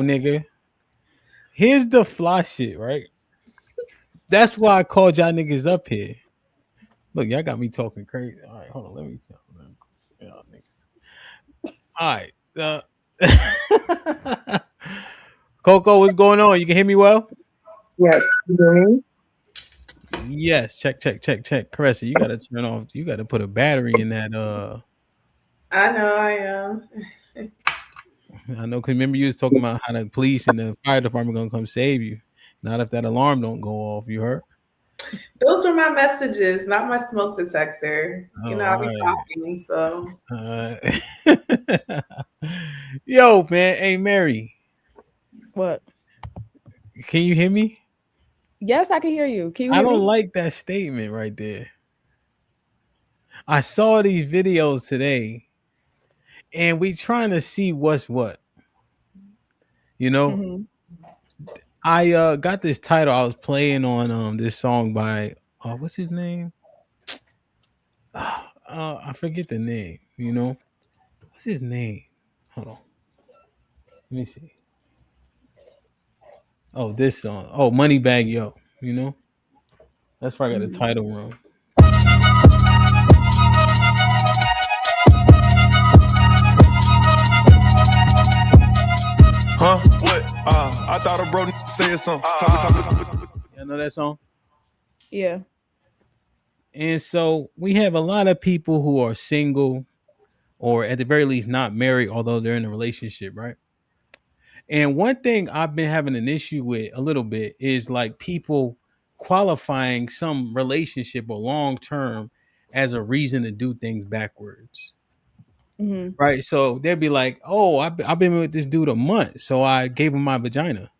Nigga. Here's the fly shit, right? That's why I called y'all niggas up here. Look, y'all got me talking crazy. All right, hold on. Let me. Y'all All right. Coco, what's going on? You can hear me well? Yes. You hear me? Yes. Check, check, check, check. Caressa, you gotta turn off. You gotta put a battery in that. I know I am. I know. Cause remember you was talking about how the police and the fire department gonna come save you. Not if that alarm don't go off. You heard? Those are my messages, not my smoke detector. You Oh, know, all I'll be right. talking, so Uh, Yo, man. Hey, Mary, What? can you hear me? Yes, I can hear you. Can you I hear don't me? like that statement right there. I saw these videos today, and we trying to see what's what. You know, Hmm. I got this title. I was playing on this song by what's his name? I forget the name. You know, what's his name? Hold on, let me see. Oh, this song. Oh, Moneybag Yo. You know, that's why I got the Hmm. title wrong. Huh? What? I thought a bro said something. You know that song? Yeah. And so we have a lot of people who are single or at the very least not married, although they're in a relationship, right? And one thing I've been having an issue with a little bit is like people qualifying some relationship or long term as a reason to do things backwards. Hmm. Right. So they'd be like, oh, I've been with this dude a month. So I gave him my vagina.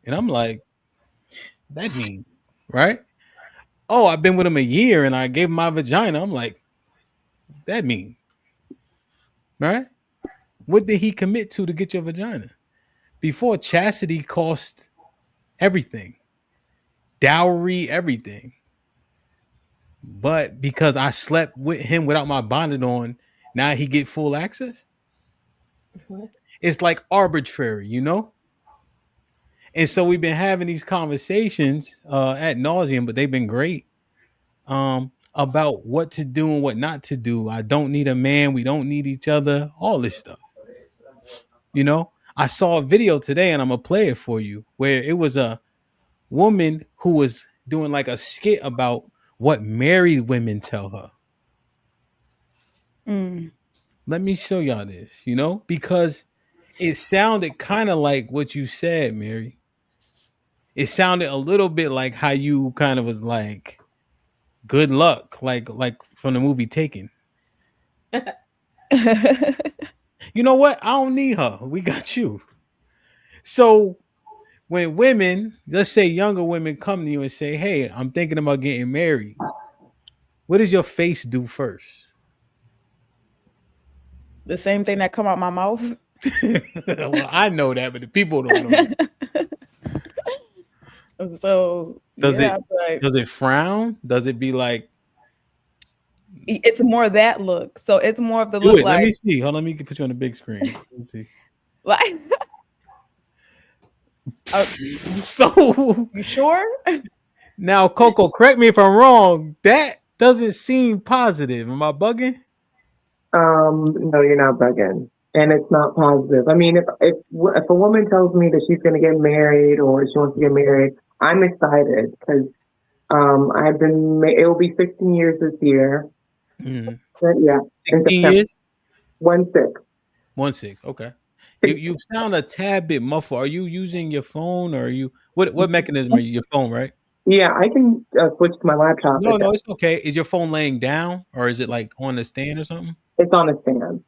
And I'm like, that mean, right? Oh, I've been with him a year and I gave him my vagina. I'm like, that mean, right? What did he commit to get your vagina? Before chastity cost everything, dowry, everything. But because I slept with him without my bonnet on, now he get full access. What? It's like arbitrary, you know. And so we've been having these conversations at nauseum, but they've been great. About what to do and what not to do. I don't need a man. We don't need each other. All this stuff. You know, I saw a video today and I'm gonna play it for you where it was a woman who was doing like a skit about what married women tell her. Mm. Let me show y'all this, you know, because it sounded kind of like what you said, Mary. It sounded a little bit like how you kind of was like, good luck, like from the movie Taken. You know what? I don't need her. We got you. So when women, let's say younger women, come to you and say, "Hey, I'm thinking about getting married," what does your face do first? The same thing that come out my mouth. Well, I know that, but the people don't know that. So Does yeah, it but does it frown? Does it be like, it's more that look. So it's more of the do look it? Let like me see. Hold on, let me put you on the big screen. Let me see. like. So You sure? now, Coco, correct me if I'm wrong. That doesn't seem positive. Am I bugging? No, you're not bugging, and it's not positive. I mean, if a woman tells me that she's going to get married or she wants to get married, I'm excited because it will be 16 years this year. Mm. But yeah, in 16 September, years? 1/6. 1 6. Okay. You sound a tad bit muffled. Are you using your phone or are you what mechanism are you? Your phone, right? Yeah, I can switch to my laptop. No, no, it's okay. Is your phone laying down or is it like on the stand or something? It's on a stand.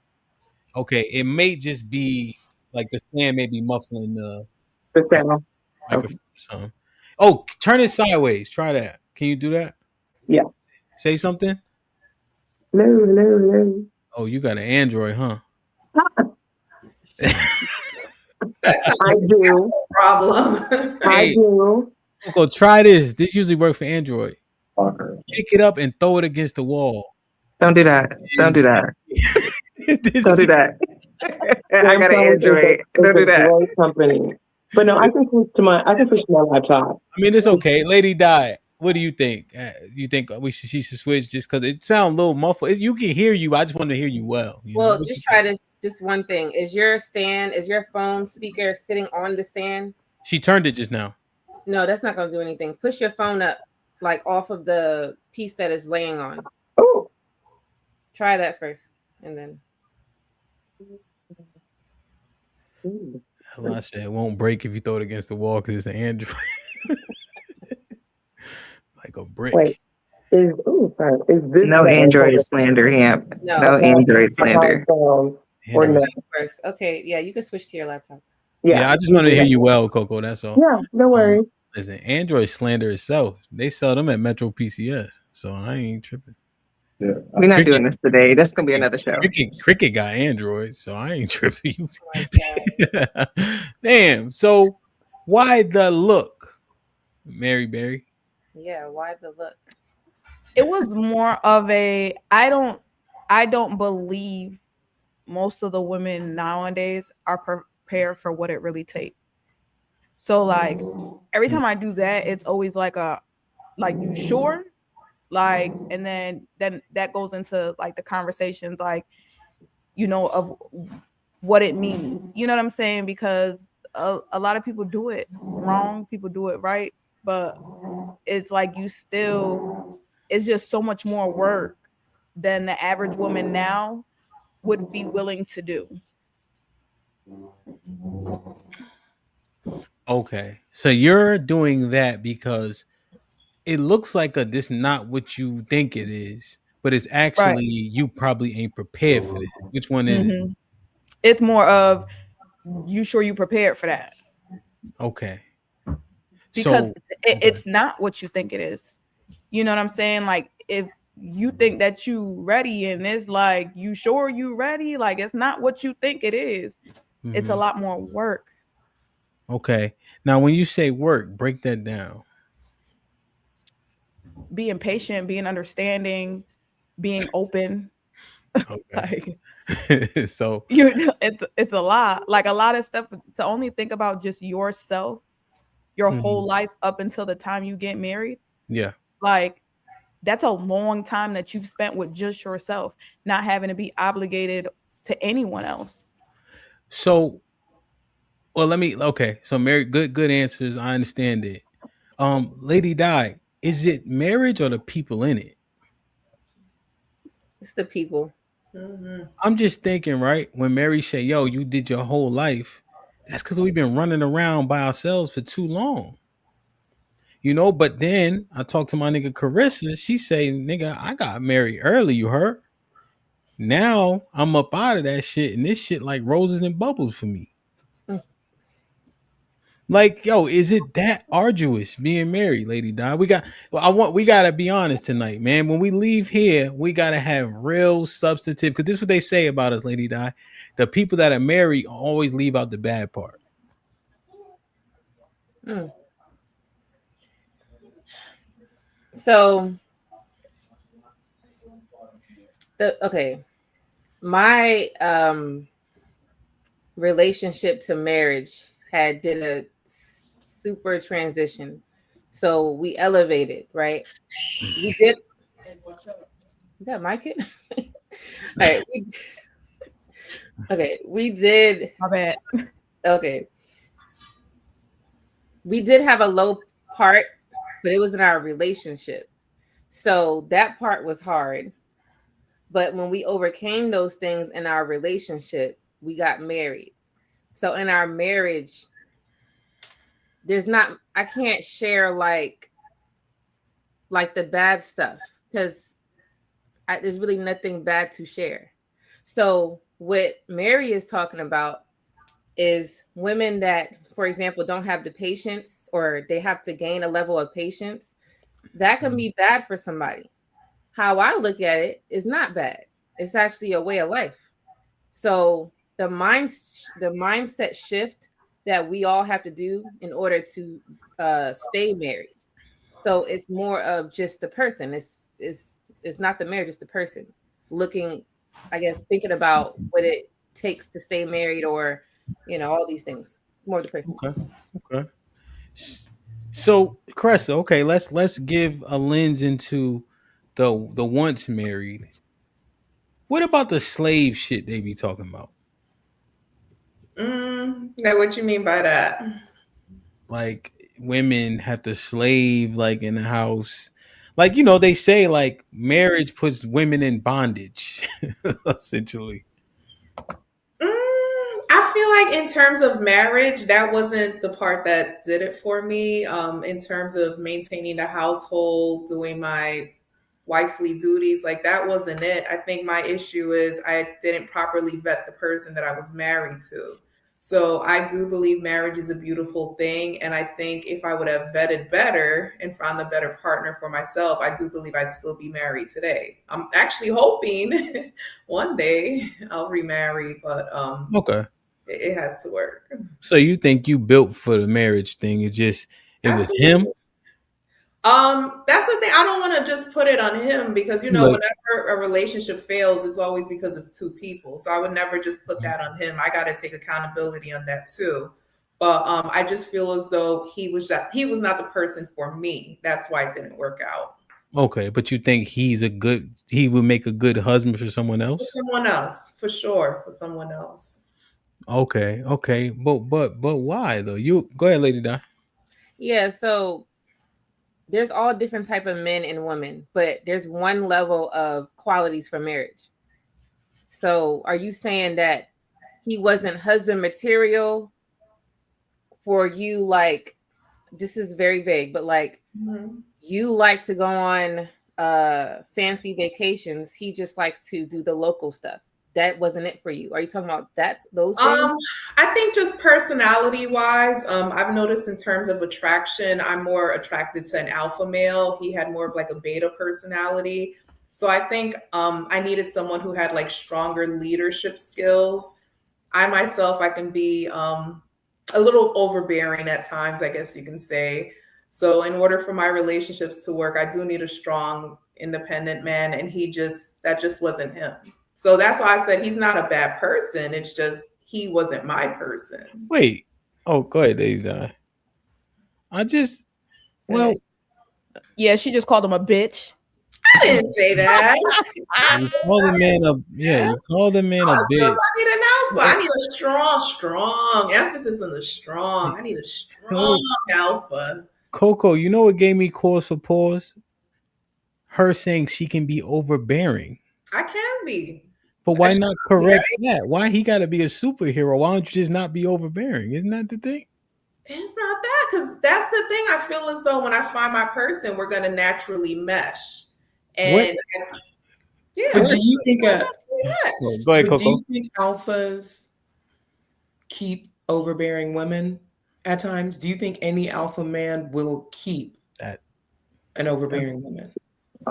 Okay, it may just be like the stand may be muffling the The uh, sound. Okay. microphone or something. Oh, turn it sideways. Try that. Can you do that? Yeah. Say something. Hello, hello, hello. Oh, you got an Android, huh? that sounds I like do. a problem. I Hey, do. Coco, try this. This usually works for Android. Don't Pick it up and throw it against the wall. do that. Don't And do that. see, Don't do see, that. I got an Android. Don't do that. Great company. But no, I can switch to my laptop. I mean, it's okay. Lady Di, what do you think? You think she should switch just because it sounds a little muffled? You can hear you. I just want to hear you well. You know? Well, What just you try think? this. Just one thing. Is your phone speaker sitting on the stand? She turned it just now. No, that's not going to do anything. Push your phone up, like off of the piece that it's laying on. Oh, Try that first, and then. Well, I said it won't break if you throw it against the wall because it's an Android. Like a brick. wait. Is this No Android slander, Hamp. No. No Android slander. Or no? First, okay, yeah, you can switch to your laptop. Yeah, I just want to hear you well, Coco. That's all. Yeah, no worries. Listen, Android slander itself, they sell them at Metro PCS, so I ain't tripping. Yeah. We're not doing this today. That's gonna be another show. Cricket got Android, so I ain't tripping. Damn. So why the look, Mary Berry? Yeah, why the look? It was more of a I don't believe most of the women nowadays are prepared for what it really takes. So like every time I do that, it's always like you sure? Like, and then that goes into like the conversations, like, you know, of what it means. You know what I'm saying? Because a lot of people do it wrong, people do it right, but it's like it's just so much more work than the average woman now would be willing to do. Okay, so you're doing that because it looks like this not what you think it is, but it's actually you probably ain't prepared for this. Which one is it? It's more of you sure you prepared for that? Okay. Because so, it's not what you think it is. You know what I'm saying? Like if you think that you ready and it's like you sure you ready, like it's not what you think it is. It's a lot more work. Okay. Now when you say work, break that down. Being patient, being understanding, being open. Okay. Like, so it's a lot. Like a lot of stuff to only think about just yourself, your whole life up until the time you get married. Yeah. Like that's a long time that you've spent with just yourself, not having to be obligated to anyone else. So, well, okay. So, Mary, good answers. I understand it. Lady Di, is it marriage or the people in it? It's the people. I'm just thinking, right? When Mary say, "Yo, you did your whole life," that's because we've been running around by ourselves for too long. You know, but then I talked to my nigga Carissa. She say, "Nigga, I got married early. You heard? Now I'm up out of that shit, and this shit like roses and bubbles for me." Like, yo, is it that arduous being married, Lady Di? We gotta be honest tonight, man. When we leave here, we gotta have real substantive, because this is what they say about us, Lady Di. The people that are married always leave out the bad part. So my relationship to marriage did a super transition. So we elevated, right? We did. Is that my kid? All right. We did. My bad. Okay. We did have a low part, but it was in our relationship. So that part was hard. But when we overcame those things in our relationship, we got married. So in our marriage, I can't share like the bad stuff because there's really nothing bad to share. So what Mary is talking about is women that, for example, don't have the patience, or they have to gain a level of patience. That can be bad for somebody. How I look at it is not bad. It's actually a way of life. So the mindset shift that we all have to do in order to stay married. So it's more of just the person. It's not the marriage, it's the person looking, I guess, thinking about what it takes to stay married, or all these things. It's more the person. Okay. So, Cressa, okay, let's give a lens into the once married. What about the slave shit they be talking about? Now, what you mean by that? Like women have to slave like in the house. Like, they say like marriage puts women in bondage, essentially. I feel like in terms of marriage, that wasn't the part that did it for me. In terms of maintaining the household, doing my wifely duties, like that wasn't it. I think my issue is I didn't properly vet the person that I was married to. So I do believe marriage is a beautiful thing. And I think if I would have vetted better and found a better partner for myself, I do believe I'd still be married today. I'm actually hoping one day I'll remarry, but Okay. it has to work. So you think you built for the marriage thing? It was him? That's the thing. I don't want to just put it on him because Like, whenever a relationship fails, it's always because of two people. So I would never just put that on him. I got to take accountability on that too. But I just feel as though he was not the person for me. That's why it didn't work out. okay, but you think he would make a good husband for someone For else? someone else, for sure, for someone else. Okay, but why though? You go ahead, Lady Di. Yeah, so there's all different type of men and women, but there's one level of qualities for marriage. So are you saying that he wasn't husband material for you? Like, this is very vague, but like you like to go on fancy vacations. He just likes to do the local stuff. That wasn't it for you. Are you talking about those things? I think just personality wise, I've noticed in terms of attraction, I'm more attracted to an alpha male. He had more of like a beta personality. So I think I needed someone who had like stronger leadership skills. I can be a little overbearing at times, I guess you can say. So in order for my relationships to work, I do need a strong, independent man, and that just wasn't him. So that's why I said he's not a bad person. It's just he wasn't my person. Wait. Oh, go ahead, Lady Di. Yeah, she just called him a bitch. I didn't say that. You call the man a you call the man a bitch. I need an alpha. I need a strong emphasis on the strong. I need a strong alpha. Coco, you know what gave me cause for pause? Her saying she can be overbearing. I can be. But why not correct that? Why he got to be a superhero? Why don't you just not be overbearing? Isn't that the thing? It's not that, because that's the thing. I feel as though when I find my person, we're going to naturally mesh. And yeah, but do you think go ahead, Coco. Do you think alphas keep overbearing women at times? Do you think any alpha man will keep an overbearing woman?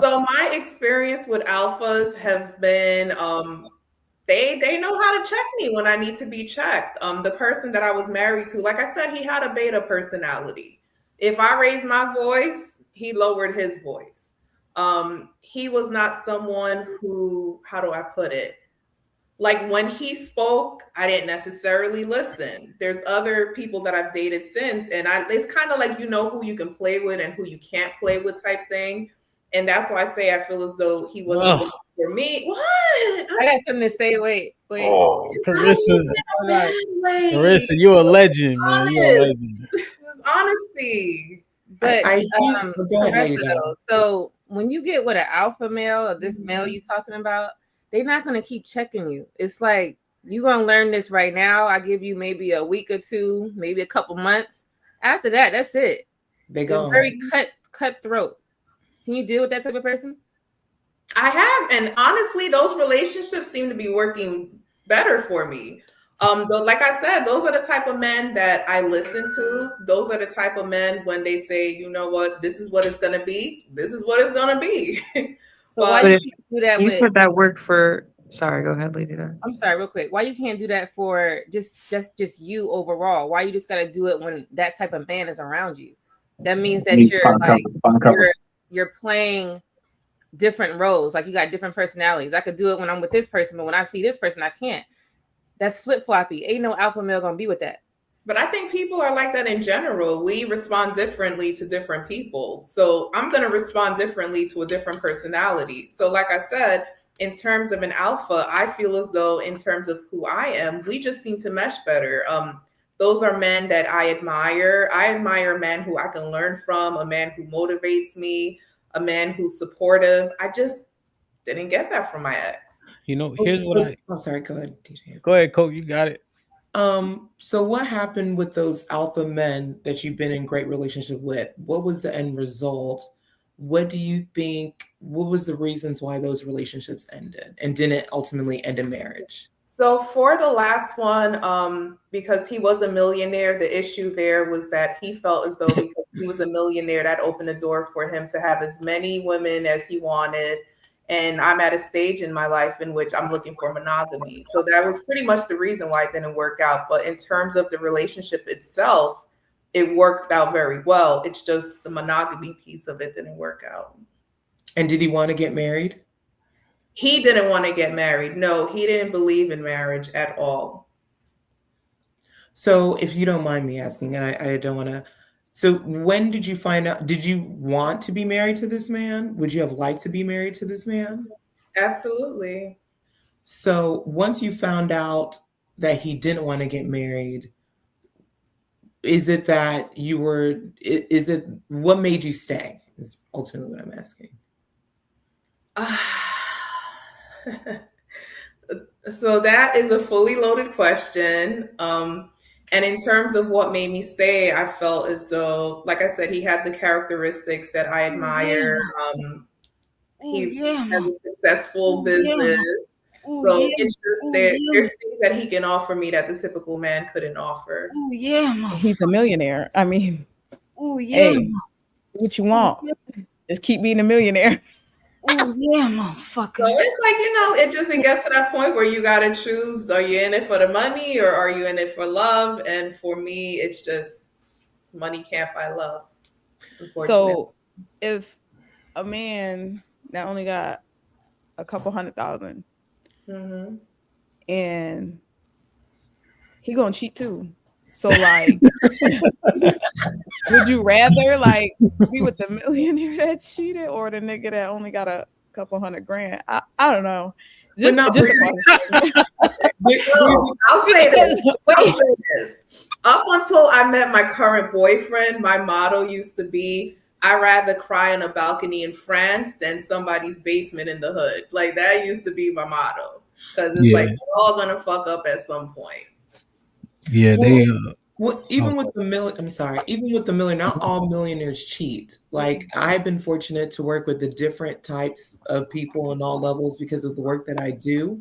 So my experience with alphas have been they know how to check me when I need to be checked. The person that I was married to, like I said, he had a beta personality. If I raised my voice, he lowered his voice. He was not someone who, how do I put it? Like when he spoke, I didn't necessarily listen. There's other people that I've dated since, and it's kind of like who you can play with and who you can't play with type thing. And that's why I say I feel as though he wasn't for me. What? I got something to say. Wait. Oh, Carissa, you're a legend, man. You're a legend. This is honesty. But so when you get with an alpha male or this male you talking about, they're not going to keep checking you. It's like, you're going to learn this right now. I give you maybe a week or two, maybe a couple months. After that, that's it. They go very cutthroat. Can you deal with that type of person? I have, and honestly, those relationships seem to be working better for me. Though, like I said, those are the type of men that I listen to. Those are the type of men when they say, you know what, this is what it's going to be. This is what it's going to be. So why you can't do that? You said that worked for. Sorry, go ahead, Lady Di. I'm sorry, real quick. Why you can't do that for just you overall? Why you just got to do it when that type of man is around you? That means that you're playing different roles. Like you got different personalities. I could do it when I'm with this person, but when I see this person, I can't. That's flip-floppy. Ain't no alpha male gonna be with that. But I think people are like that in general. We respond differently to different people. So I'm going to respond differently to a different personality. So, like I said, in terms of an alpha, I feel as though in terms of who I am, we just seem to mesh better. Those are men that I admire. I admire a man who I can learn from, a man who motivates me, a man who's supportive. I just didn't get that from my ex. You know, here's what Oh, sorry. Go ahead, DJ. Go ahead, Coke. You got it. So what happened with those alpha men that you've been in great relationship with? What was the end result? What do you think? What was the reasons why those relationships ended and didn't ultimately end in marriage? So for the last one, because he was a millionaire, the issue there was that he felt as though because he was a millionaire, that opened the door for him to have as many women as he wanted. And I'm at a stage in my life in which I'm looking for monogamy. So that was pretty much the reason why it didn't work out. But in terms of the relationship itself, it worked out very well. It's just the monogamy piece of it didn't work out. And did he want to get married? He didn't want to get married. No, he didn't believe in marriage at all. So if you don't mind me asking, and I don't want to, so when did you find out, did you want to be married to this man? Would you have liked to be married to this man? Absolutely. So once you found out that he didn't want to get married, is it that you were, is it, what made you stay? Is ultimately what I'm asking. So that is a fully loaded question. And in terms of what made me stay, I felt as though, like I said, he had the characteristics that I admire. He has a successful business. So it's just there's things that he can offer me that the typical man couldn't offer. He's a millionaire. I mean, hey, what you want? Just keep being a millionaire. Motherfucker. So it's like, it gets to that point where you gotta choose, are you in it for the money or are you in it for love? And for me, it's just money can't buy love. So if a man that only got a couple $100,000 and he gonna cheat too. So like would you rather like be with the millionaire that cheated or the nigga that only got a couple $100,000? I don't know. I'll say this. Up until I met my current boyfriend, my motto used to be, I'd rather cry on a balcony in France than somebody's basement in the hood. Like that used to be my motto. Because it's like we're all gonna fuck up at some point. Yeah, even with the millionaire, not all millionaires cheat. Like I've been fortunate to work with the different types of people on all levels because of the work that I do.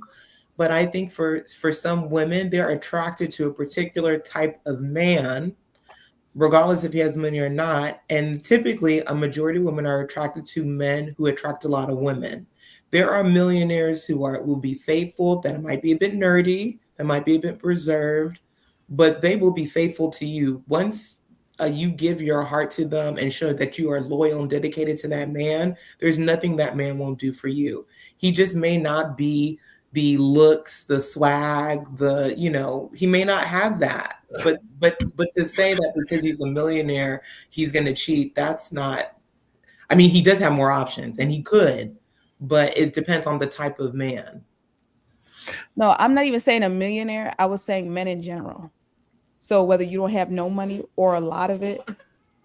But I think for some women, they're attracted to a particular type of man, regardless if he has money or not. And typically, a majority of women are attracted to men who attract a lot of women. There are millionaires who will be faithful, that might be a bit nerdy, that might be a bit reserved, but they will be faithful to you. Once you give your heart to them and show that you are loyal and dedicated to that man, there's nothing that man won't do for you. He just may not be the looks, the swag, he may not have that. But to say that because he's a millionaire, he's going to cheat, that's not, I mean, he does have more options and he could, but it depends on the type of man. No, I'm not even saying a millionaire. I was saying men in general. So whether you don't have no money or a lot of it,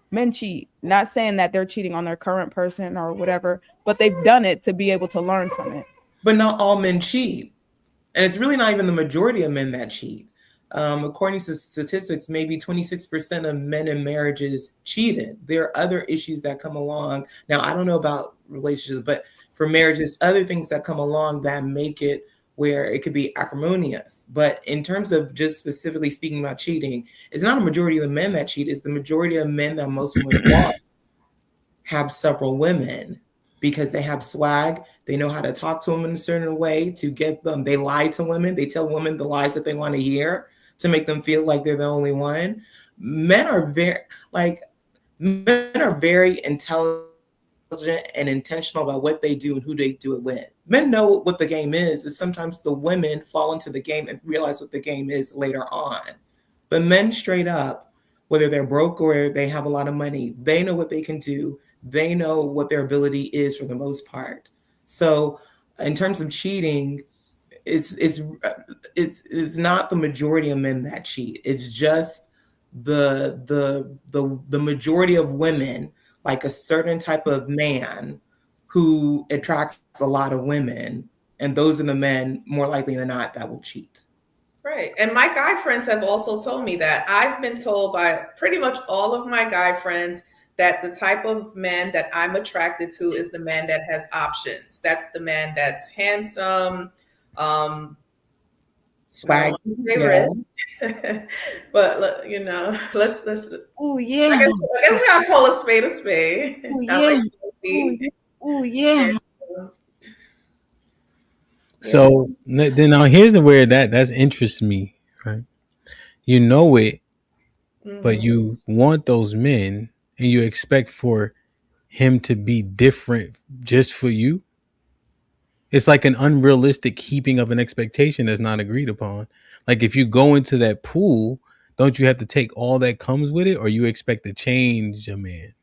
men cheat. Not saying that they're cheating on their current person or whatever, but they've done it to be able to learn from it. But not all men cheat. And it's really not even the majority of men that cheat. According to statistics, maybe 26% of men in marriages cheated. There are other issues that come along. Now, I don't know about relationships, but for marriages, other things that come along that make it where it could be acrimonious. But in terms of just specifically speaking about cheating, it's not a majority of the men that cheat. It's the majority of men that most women want have several women because they have swag. They know how to talk to them in a certain way to get them. They lie to women. They tell women the lies that they want to hear to make them feel like they're the only one. Men are very intelligent and intentional about what they do and who they do it with. Men know what the game is. Is sometimes the women fall into the game and realize what the game is later on. But men straight up, whether they're broke or they have a lot of money, they know what they can do. They know what their ability is for the most part. So in terms of cheating, it's not the majority of men that cheat. It's just the majority of women, like a certain type of man who attracts a lot of women, and those are the men more likely than not that will cheat. Right. And my guy friends have also told me that. I've been told by pretty much all of my guy friends that the type of man that I'm attracted to is the man that has options. That's the man that's handsome. Swag. Yeah. But you know, let's. Oh yeah. I guess we gotta call a spade a spade. Oh yeah. Oh yeah. So then now here's where that's interests me, right? You know it, but you want those men and you expect for him to be different just for you. It's like an unrealistic heaping of an expectation that's not agreed upon. Like if you go into that pool, don't you have to take all that comes with it, or you expect to change a man?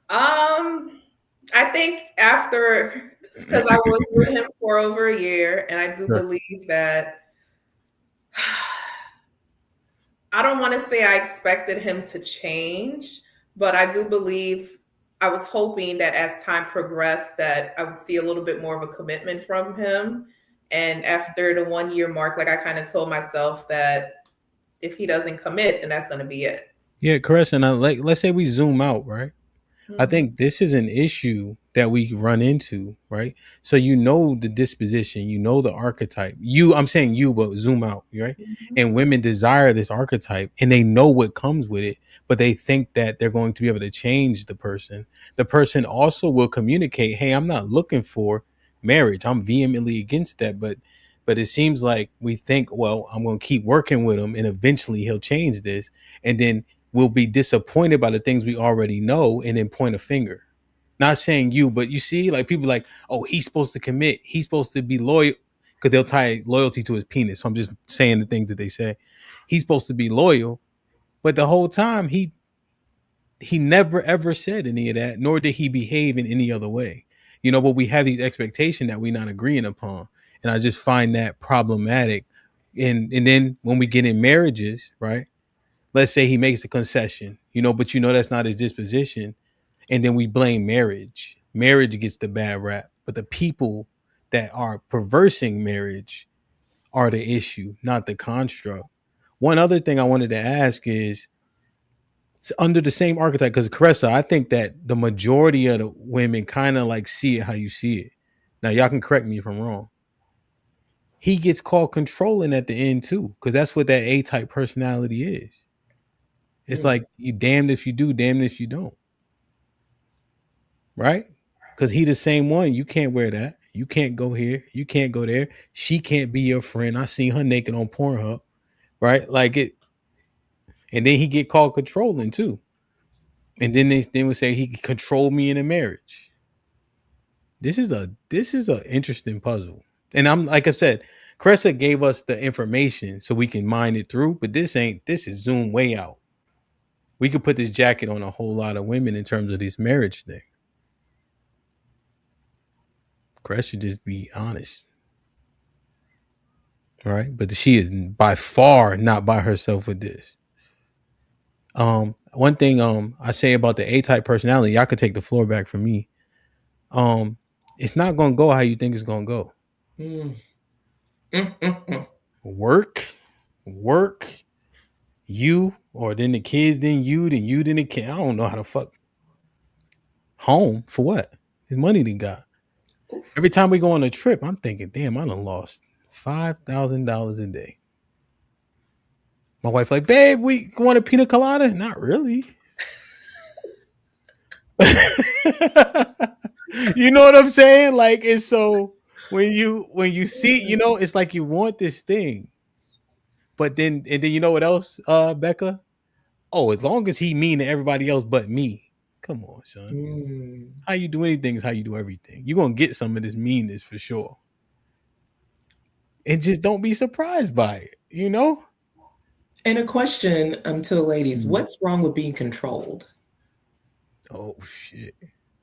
I think after, because I was with him for over a year, and I do believe that. I don't want to say I expected him to change, but I do believe I was hoping that as time progressed that I would see a little bit more of a commitment from him. And after the 1 year mark, like I kind of told myself that if he doesn't commit, then that's going to be it. Yeah, Caressa, and let's say we zoom out, right? I think this is an issue that we run into, right? So you know the disposition, you know the archetype. I'm saying you, but zoom out, right? And women desire this archetype and they know what comes with it, but they think that they're going to be able to change the person. The person also will communicate, hey, I'm not looking for marriage. I'm vehemently against that, but it seems like we think, well, I'm going to keep working with him and eventually he'll change this. And then we'll be disappointed by the things we already know and then point a finger. Not saying you, but you see, like people like, oh, he's supposed to commit. He's supposed to be loyal because they'll tie loyalty to his penis. So I'm just saying the things that they say. He's supposed to be loyal, but the whole time he never ever said any of that, nor did he behave in any other way. You know, but we have these expectations that we're not agreeing upon. And I just find that problematic. And then when we get in marriages, right? Let's say he makes a concession, you know, but you know that's not his disposition. And then we blame marriage. Marriage gets the bad rap, but the people that are perversing marriage are the issue, not the construct. One other thing I wanted to ask is, under the same archetype, because Caressa, I think that the majority of the women kind of like see it how you see it. Now, y'all can correct me if I'm wrong. He gets called controlling at the end too, because that's what that A-type personality is. It's like you damned if you do, damned if you don't. Right? Because he the same one. You can't wear that. You can't go here. You can't go there. She can't be your friend. I seen her naked on Pornhub. Right? Like it. And then he get called controlling too. And then they would say he controlled me in a marriage. This is a interesting puzzle. And I'm like I said, Cressa gave us the information so we can mine it through, but this is zoom way out. We could put this jacket on a whole lot of women in terms of this marriage thing. Cress should just be honest. Right? But she is by far not by herself with this. One thing I say about the A-type personality, y'all could take the floor back from me. It's not gonna go how you think it's gonna go. Work, you, or then the kids, then you, then the kid. I don't know how to fuck. Home for what? His money they got. Every time we go on a trip, I'm thinking, damn, I done lost $5,000 a day. My wife like, babe, we want a pina colada? Not really. You know what I'm saying? Like, it's so when you see, you know, it's like you want this thing. But then you know what else, Becca? Oh, as long as he mean to everybody else but me. Come on, son. Mm. How you do anything is how you do everything. You're gonna get some of this meanness for sure. And just don't be surprised by it, you know? And a question to the ladies: Mm. what's wrong with being controlled? Oh shit.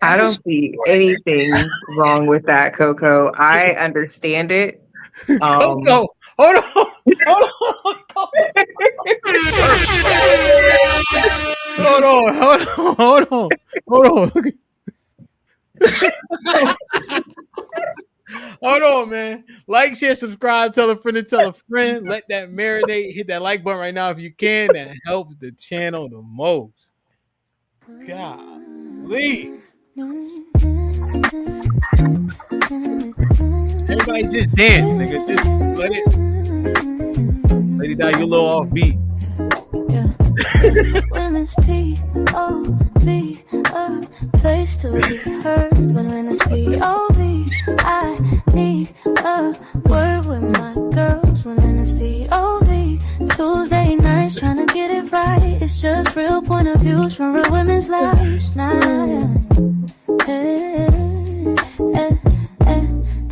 I That's a don't see anything wrong with that, Coco. I understand it. Coco, hold on. Hold on. Hold on. Hold on. Hold on. Hold on, man. Like, share, subscribe, tell a friend to tell a friend. Let that marinate. Hit that like button right now if you can. That helps the channel the most. Golly. Everybody just dance, nigga. Just let it. Lady Di, you a little off beat. Women's POV, a place to be heard. When it's POV, I need a word with my girls. When it's POV, Tuesday nights trying to get it right. It's just real point of views from real women's lives. Now,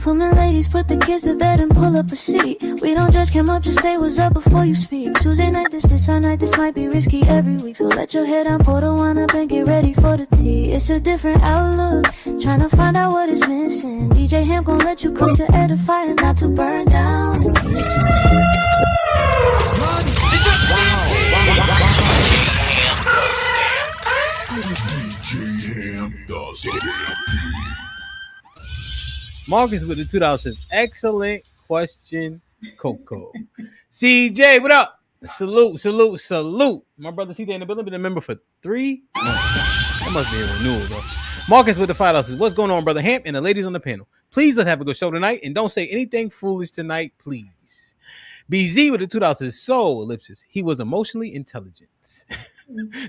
Women, ladies, put the kids to bed and pull up a seat. We don't judge, come up, just say what's up before you speak. Tuesday night, this our night, this might be risky every week. So let your head down, pour the wine up and get ready for the tea. It's a different outlook, trying to find out what is missing. DJ HAMP gon' let you cook to edify and not to burn down the kitchen. Marcus with the $2 says, excellent question, Coco. CJ, what up? Salute. My brother CJ in the building, been a member for 3 months. That must be a renewal, though. Marcus with the $5 says, what's going on, brother HAMP and the ladies on the panel? Please let's have a good show tonight, and don't say anything foolish tonight, please. BZ with the $2 says, so, ellipsis, he was emotionally intelligent.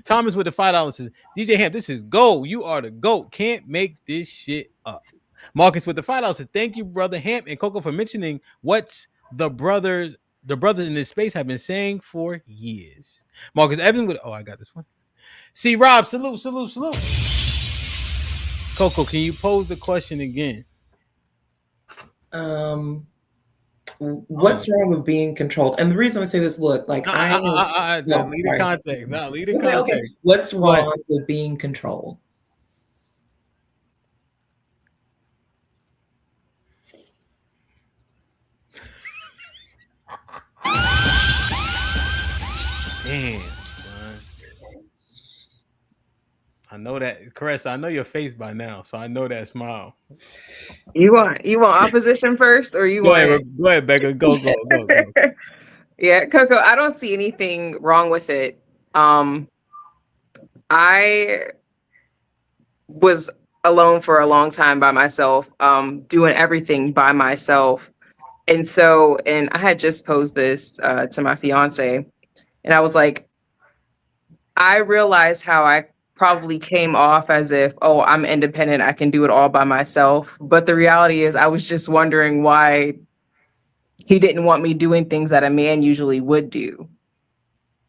Thomas with the $5 says, DJ HAMP, this is gold. You are the GOAT. Can't make this shit up. Marcus with the $5 says, thank you, brother HAMP and Coco, for mentioning what's the brothers in this space have been saying for years. Marcus Evans with, I got this one. See, Rob, salute. Coco, can you pose the question again? What's wrong with being controlled? And the reason I say this, look, like lead the context. No, lead the context. Okay. What's wrong with being controlled? Damn, son. I know that, Caressa. I know your face by now, so I know that smile. You want opposition first, or you want? Go ahead, Becca. Go. Yeah, Coco. I don't see anything wrong with it. I was alone for a long time by myself, doing everything by myself, and I had just posed this to my fiance. And I was like, I realized how I probably came off as if, I'm independent, I can do it all by myself. But the reality is I was just wondering why he didn't want me doing things that a man usually would do.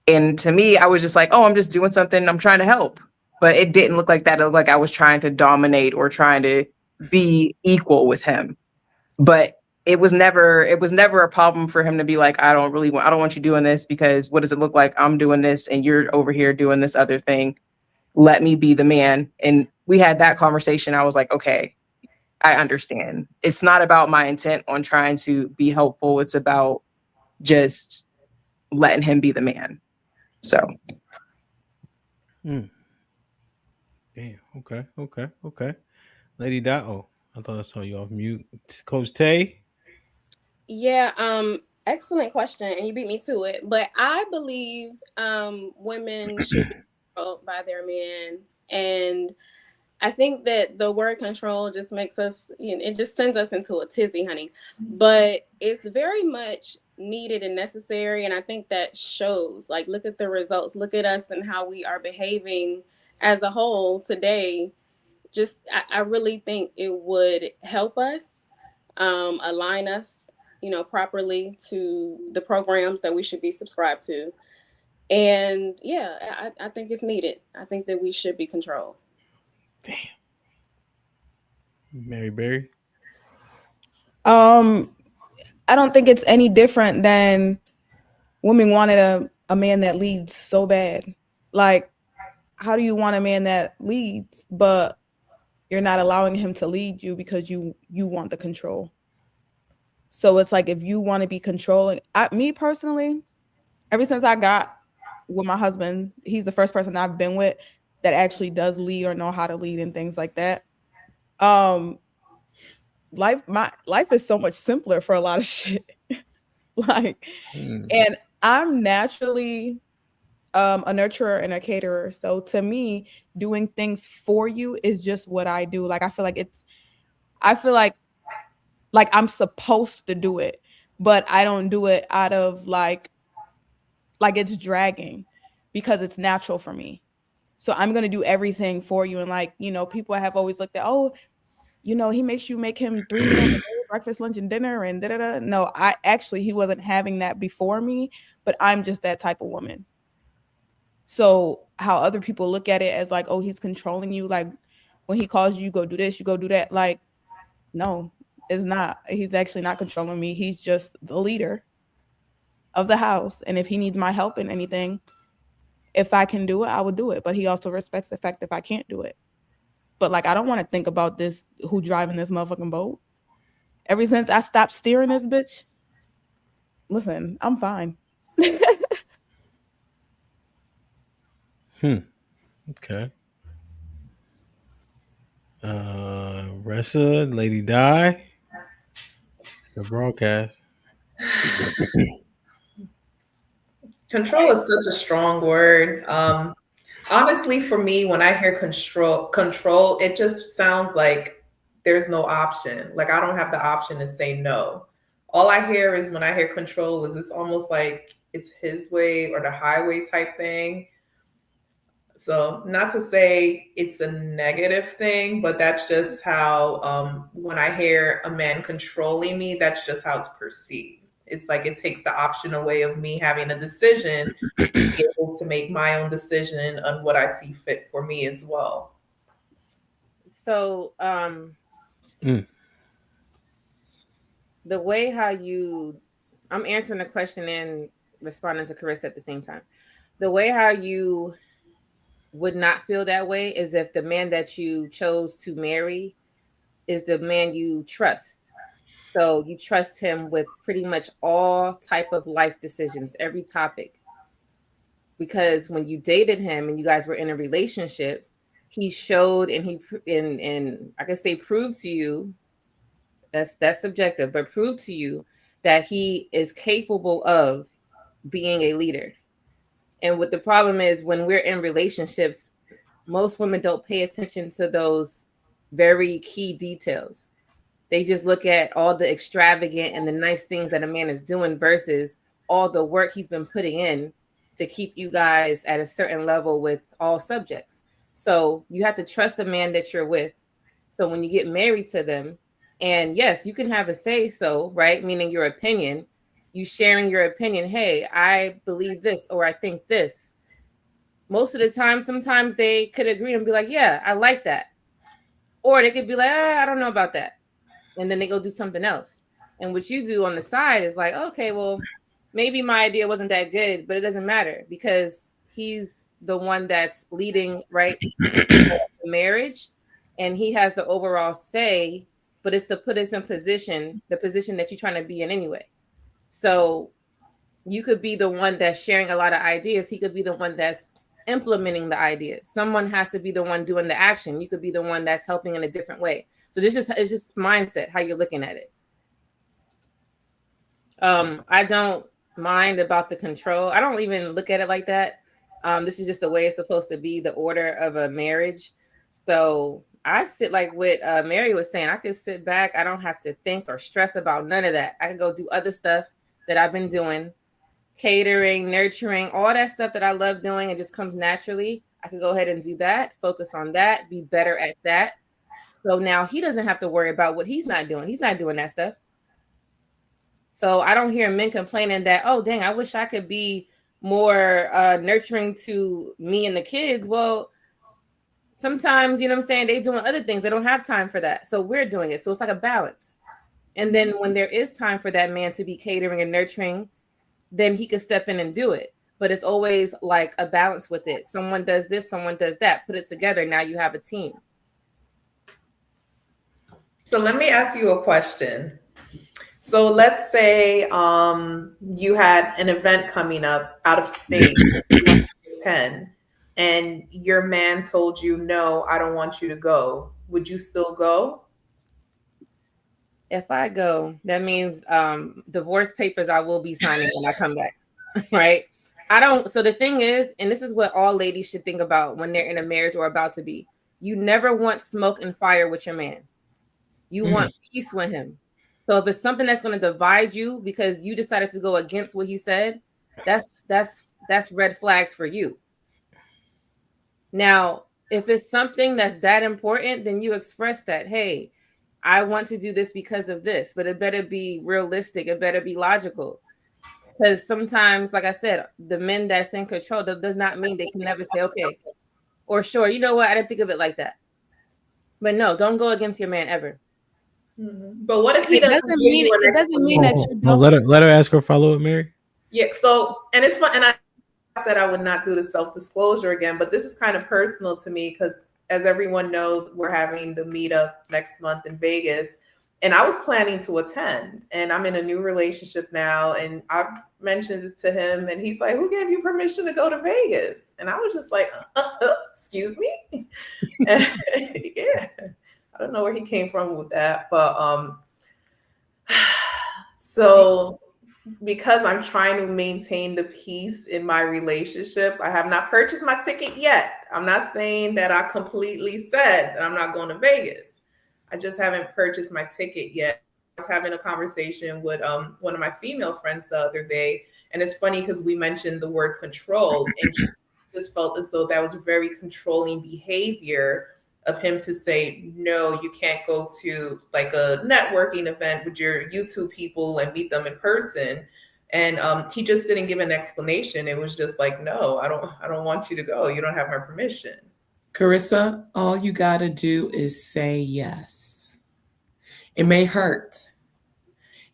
And to me, I was just like, I'm just doing something, I'm trying to help. But it didn't look like that. It looked like I was trying to dominate or trying to be equal with him. But it was never a problem for him to be like, I don't want you doing this, because what does it look like? I'm doing this and you're over here doing this other thing. Let me be the man. And we had that conversation. I was like, okay, I understand. It's not about my intent on trying to be helpful. It's about just letting him be the man. So. Damn. Okay. Lady Di. I thought I saw you off mute. Coach Tay. Yeah, excellent question, and you beat me to it. But I believe women should be controlled by their man, and I think that the word control just makes us, it just sends us into a tizzy, honey. But it's very much needed and necessary, and I think that shows. Like, look at the results. Look at us and how we are behaving as a whole today. I really think it would help us align us properly to the programs that we should be subscribed to. And yeah, I think it's needed. I think that we should be controlled. Mary Berry. I don't think it's any different than women wanted a man that leads so bad. Like, how do you want a man that leads, but you're not allowing him to lead you because you want the control? So it's like, if you want to be controlling, me personally, ever since I got with my husband, he's the first person I've been with that actually does lead or know how to lead and things like that. My life is so much simpler for a lot of shit. Like, and I'm naturally a nurturer and a caterer. So to me, doing things for you is just what I do. Like, I feel like I'm supposed to do it, but I don't do it out of like it's dragging, because it's natural for me. So I'm going to do everything for you. And like, people have always looked at, oh, he makes you make him 3 meals a day, breakfast, lunch, and dinner, and da da da. No, he wasn't having that before me, but I'm just that type of woman. So how other people look at it as like, oh, he's controlling you. Like, when he calls you, go do this, you go do that. Like, no, it's not. He's actually not controlling me. He's just the leader of the house. And if he needs my help in anything, if I can do it, I would do it. But he also respects the fact if I can't do it. But like, I don't want to think about this, who driving this motherfucking boat. Ever since I stopped steering this bitch, listen, I'm fine. Okay. Ressa, Lady Di, the broadcast. Control is such a strong word. Honestly, for me, when I hear control, it just sounds like there's no option. Like, I don't have the option to say no. All I hear is, when I hear control, is it's almost like it's his way or the highway type thing. So, not to say it's a negative thing, but that's just how, when I hear a man controlling me, that's just how it's perceived. It's like it takes the option away of me having a decision, to be able to make my own decision on what I see fit for me as well. So, the way how I'm answering the question and responding to Carissa at the same time. The way how you would not feel that way is if the man that you chose to marry is the man you trust. So you trust him with pretty much all type of life decisions, every topic. Because when you dated him and you guys were in a relationship, he showed and I could say proved to you, that's subjective, but proved to you that he is capable of being a leader. And what the problem is, when we're in relationships, most women don't pay attention to those very key details. They just look at all the extravagant and the nice things that a man is doing versus all the work he's been putting in to keep you guys at a certain level with all subjects. So you have to trust the man that you're with. So when you get married to them, and yes, you can have a say so, right? Meaning your opinion, you sharing your opinion. Hey, I believe this, or I think this. Most of the time, sometimes they could agree and be like, yeah, I like that. Or they could be like, I don't know about that. And then they go do something else. And what you do on the side is like, okay, well, maybe my idea wasn't that good, but it doesn't matter because he's the one that's leading, right, the marriage, and he has the overall say, but it's to put us in position, the position that you're trying to be in anyway. So you could be the one that's sharing a lot of ideas. He could be the one that's implementing the ideas. Someone has to be the one doing the action. You could be the one that's helping in a different way. So it's just mindset, how you're looking at it. I don't mind about the control. I don't even look at it like that. This is just the way it's supposed to be, the order of a marriage. So I sit like what Mary was saying. I could sit back. I don't have to think or stress about none of that. I can go do other stuff that I've been doing, catering, nurturing, all that stuff that I love doing. It just comes naturally. I could go ahead and do that, focus on that, be better at that. So now he doesn't have to worry about what he's not doing. He's not doing that stuff. So I don't hear men complaining that, oh, dang, I wish I could be more nurturing to me and the kids. Well, sometimes, you know what I'm saying, they doing other things. They don't have time for that. So we're doing it. So it's like a balance. And then when there is time for that man to be catering and nurturing, then he could step in and do it. But it's always like a balance with it. Someone does this, someone does that. Put it together. Now you have a team. So let me ask you a question. So let's say you had an event coming up out of state, 10, and your man told you, no, I don't want you to go. Would you still go? If I go, that means divorce papers I will be signing when I come back. Right? I don't. So the thing is, and this is what all ladies should think about when they're in a marriage or about to be, you never want smoke and fire with your man. You want peace with him. So if it's something that's going to divide you because you decided to go against what he said, that's red flags for you. Now, if it's something that's that important, then you express that, hey, I want to do this because of this, but it better be realistic. It better be logical. Because sometimes, like I said, the men that's in control, that does not mean they can never say, okay, or sure, you know what? I didn't think of it like that. But no, don't go against your man ever. But what if he doesn't mean it doesn't mean that you don't. Let her ask her follow up, Mary. Yeah. So, and it's fun. And I said I would not do the self-disclosure again, but this is kind of personal to me because, as everyone knows, we're having the meetup next month in Vegas, and I was planning to attend. And I'm in a new relationship now, and I mentioned it to him, and he's like, "Who gave you permission to go to Vegas?" And I was just like, "Excuse me." And, yeah. I don't know where he came from with that, but so because I'm trying to maintain the peace in my relationship, I have not purchased my ticket yet. I'm not saying that I completely said that I'm not going to Vegas. I just haven't purchased my ticket yet. I was having a conversation with one of my female friends the other day, and it's funny because we mentioned the word control, and she just felt as though that was very controlling behavior of him to say, no, you can't go to like a networking event with your YouTube people and meet them in person. And he just didn't give an explanation. It was just like, no, I don't want you to go. You don't have my permission. Carissa, all you got to do is say yes. It may hurt.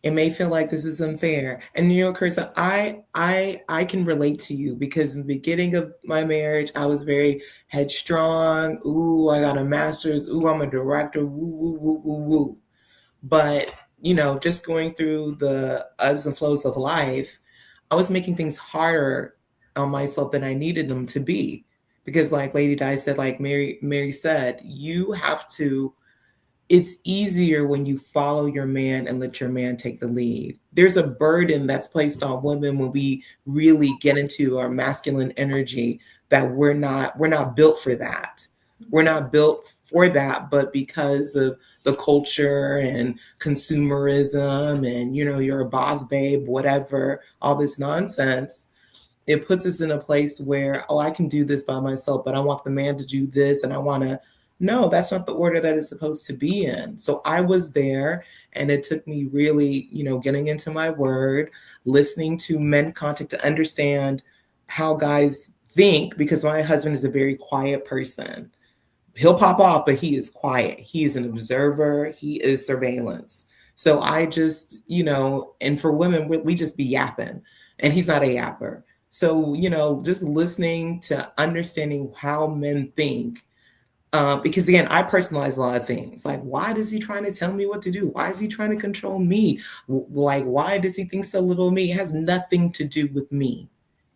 It may feel like this is unfair. And you know, Carissa, I can relate to you because in the beginning of my marriage, I was very headstrong. Ooh, I got a master's. Ooh, I'm a director. Woo, woo, woo, woo, woo. But, you know, just going through the ebbs and flows of life, I was making things harder on myself than I needed them to be. Because like Lady Di said, like Mary said, you have to, it's easier when you follow your man and let your man take the lead. There's a burden that's placed on women when we really get into our masculine energy that we're not built for that. We're not built for that, but because of the culture and consumerism and, you know, you're a boss babe, whatever, all this nonsense, it puts us in a place where, oh, I can do this by myself, but I want the man to do this and I want to. No, that's not the order that it's supposed to be in. So I was there, and it took me really, you know, getting into my word, listening to men content to understand how guys think, because my husband is a very quiet person. He'll pop off, but he is quiet. He is an observer. He is surveillance. So I just, you know, and for women, we just be yapping, and he's not a yapper. So, you know, just listening to understanding how men think. Because again, I personalize a lot of things. Like, why is he trying to tell me what to do? Why is he trying to control me? Like, why does he think so little of me? It has nothing to do with me.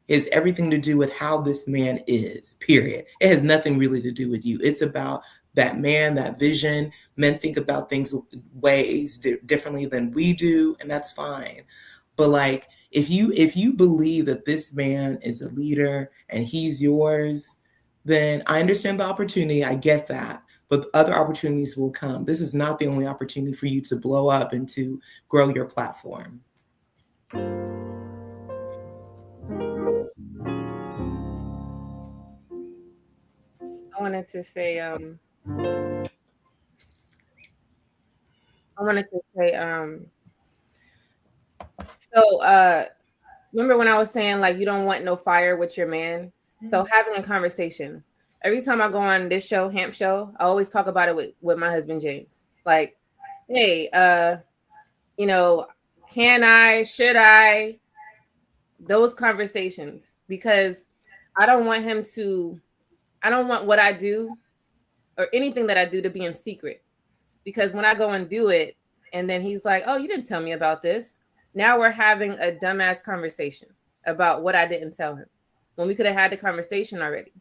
It has everything to do with how this man is, period. It has nothing really to do with you. It's about that man, that vision. Men think about things ways differently than we do, and that's fine. But like, if you believe that this man is a leader and he's yours, then I understand the opportunity. I get that. But other opportunities will come. This is not the only opportunity for you to blow up and to grow your platform. I wanted to say, so remember when I was saying like you don't want no fire with your man? So having a conversation. every time I go on this show, HAMP show, I always talk about it with my husband James. Like, hey, you know, can I, should I, those conversations, because I don't want what I do or anything that I do to be in secret. Because when I go and do it, and then he's like, oh, you didn't tell me about this. Now we're having a dumbass conversation about what I didn't tell him when we could have had the conversation already.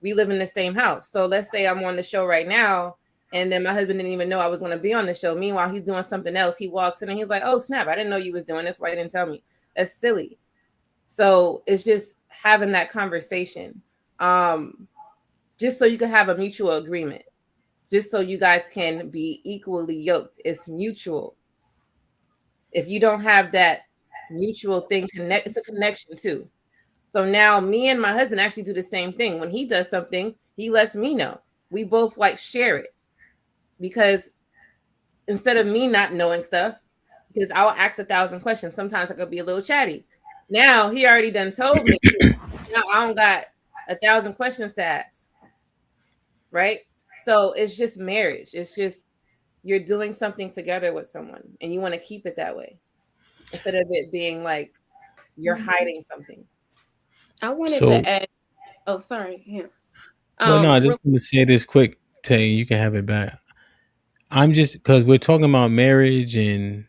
We live in the same house. So let's say I'm on the show right now, and then my husband didn't even know I was going to be on the show. Meanwhile, he's doing something else. He walks in and he's like, oh, snap, I didn't know you was doing this. Why you didn't tell me? That's silly. So it's just having that conversation, just so you can have a mutual agreement, just so you guys can be equally yoked. It's mutual. If you don't have that mutual thing, it's a connection too. So now me and my husband actually do the same thing. When he does something, he lets me know. We both like share it, because instead of me not knowing stuff, because I'll ask 1,000 questions. Sometimes I could be a little chatty. Now he already done told me. Now I don't got 1,000 questions to ask. Right? So it's just marriage. It's just you're doing something together with someone and you want to keep it that way instead of it being like you're hiding something. I wanted to add. Oh, sorry. Yeah. Well, no, I just want to say this quick, Tay. You can have it back. I'm just because we're talking about marriage and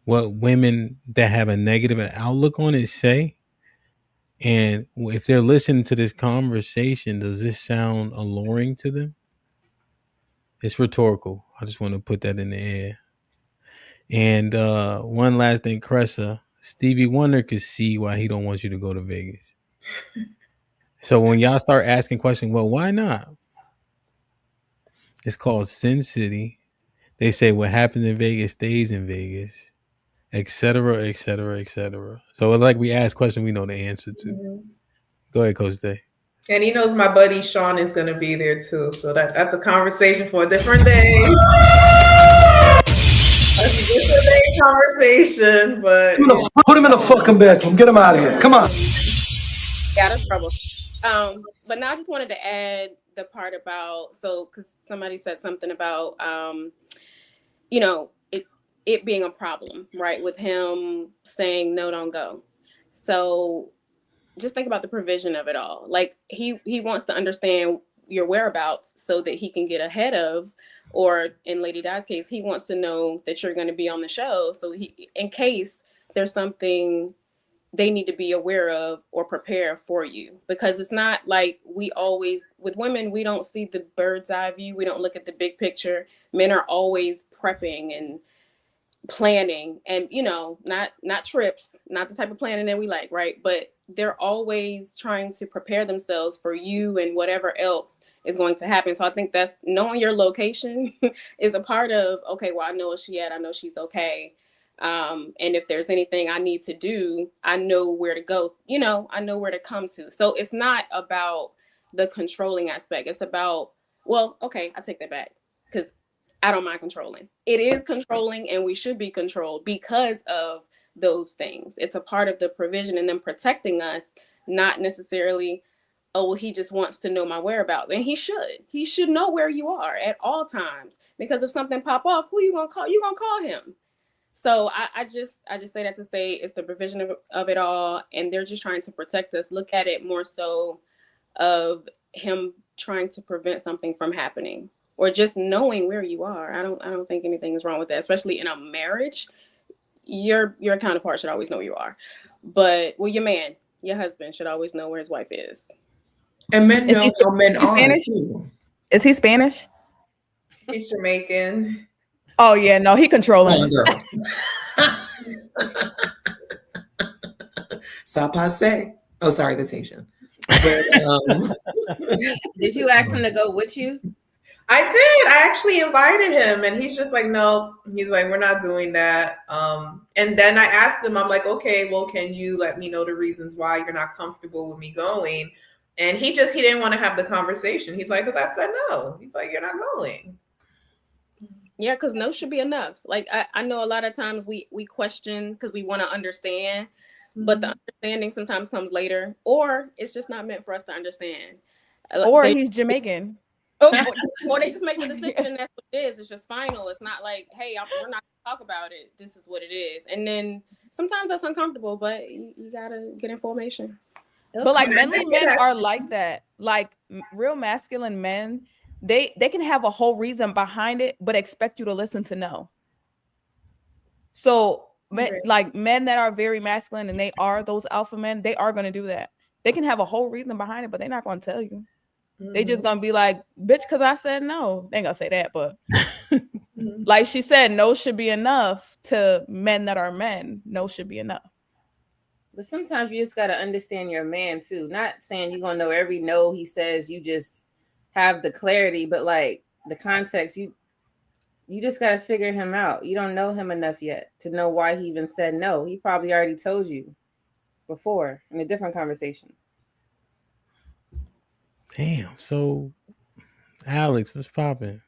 what women that have a negative outlook on it say. And if they're listening to this conversation, does this sound alluring to them? It's rhetorical. I just want to put that in the air. And one last thing, Cressa, Stevie Wonder could see why he don't want you to go to Vegas. So when y'all start asking questions, well, why not? It's called Sin City. They say what happens in Vegas stays in Vegas, etc., etc., etc. So like we ask questions, we know the answer to. Mm-hmm. Go ahead, Coach Day. And he knows my buddy Sean is going to be there too. So that's a conversation for a different day. That's a different day conversation, but put him in the fucking bedroom. Get him out of here. Come on. Yeah, that's trouble. But now I just wanted to add the part about because somebody said something about it being a problem, right? With him saying no, don't go. So just think about the provision of it all. Like he wants to understand your whereabouts so that he can get ahead of, or in Lady Di's case, he wants to know that you're going to be on the show. So in case there's something they need to be aware of or prepare for you, because it's not like with women, we don't see the bird's eye view. We don't look at the big picture. Men are always prepping and planning and, not trips, not the type of planning that we like, right? But they're always trying to prepare themselves for you and whatever else is going to happen. So I think that's knowing your location is a part of, okay, well, I know where she at. I know she's okay. And if there's anything I need to do, I know where to go, I know where to come to. So it's not about the controlling aspect. It's about, well, okay, I take that back because I don't mind controlling. It is controlling and we should be controlled because of those things. It's a part of the provision and them protecting us, not necessarily, oh, well, he just wants to know my whereabouts. And he should know where you are at all times, because if something pop off, who you gonna call? You gonna call him. So I just say that to say it's the provision of it all, and they're just trying to protect us. Look at it more so of him trying to prevent something from happening, or just knowing where you are. I don't think anything is wrong with that, especially in a marriage. Your counterpart should always know where you are, but your husband should always know where his wife is. And men know how men are Spanish? too. Is he Spanish? He's Jamaican. Oh yeah, no, he controlling. Sapase. Oh, sorry, that's Asian. But, did you ask him to go with you? I did. I actually invited him, and he's just like, no. He's like, we're not doing that. And then I asked him, I'm like, okay, well, can you let me know the reasons why you're not comfortable with me going? And he didn't want to have the conversation. He's like, because I said no. He's like, you're not going. Yeah, because no should be enough. Like I know a lot of times we question because we want to understand, but the understanding sometimes comes later, or it's just not meant for us to understand. Or he's Jamaican. Or they just make the decision and that's what it is. It's just final. It's not like, hey, we're not gonna talk about it. This is what it is. And then sometimes that's uncomfortable, but you gotta get information. But like manly men are like that. Like real masculine men, they can have a whole reason behind it, but expect you to listen to no. So like men that are very masculine and they are those alpha men, they are going to do that. They can have a whole reason behind it, but they're not going to tell you. They just going to be like, bitch, because I said no. They ain't going to say that, but like she said, no should be enough to men that are men. No should be enough. But sometimes you just got to understand your man too. Not saying you're going to know every no he says, you just have the clarity, but like the context, you just got to figure him out. You don't know him enough yet to know why he even said no. He probably already told you before in a different conversation. Damn. So, Alex, what's popping?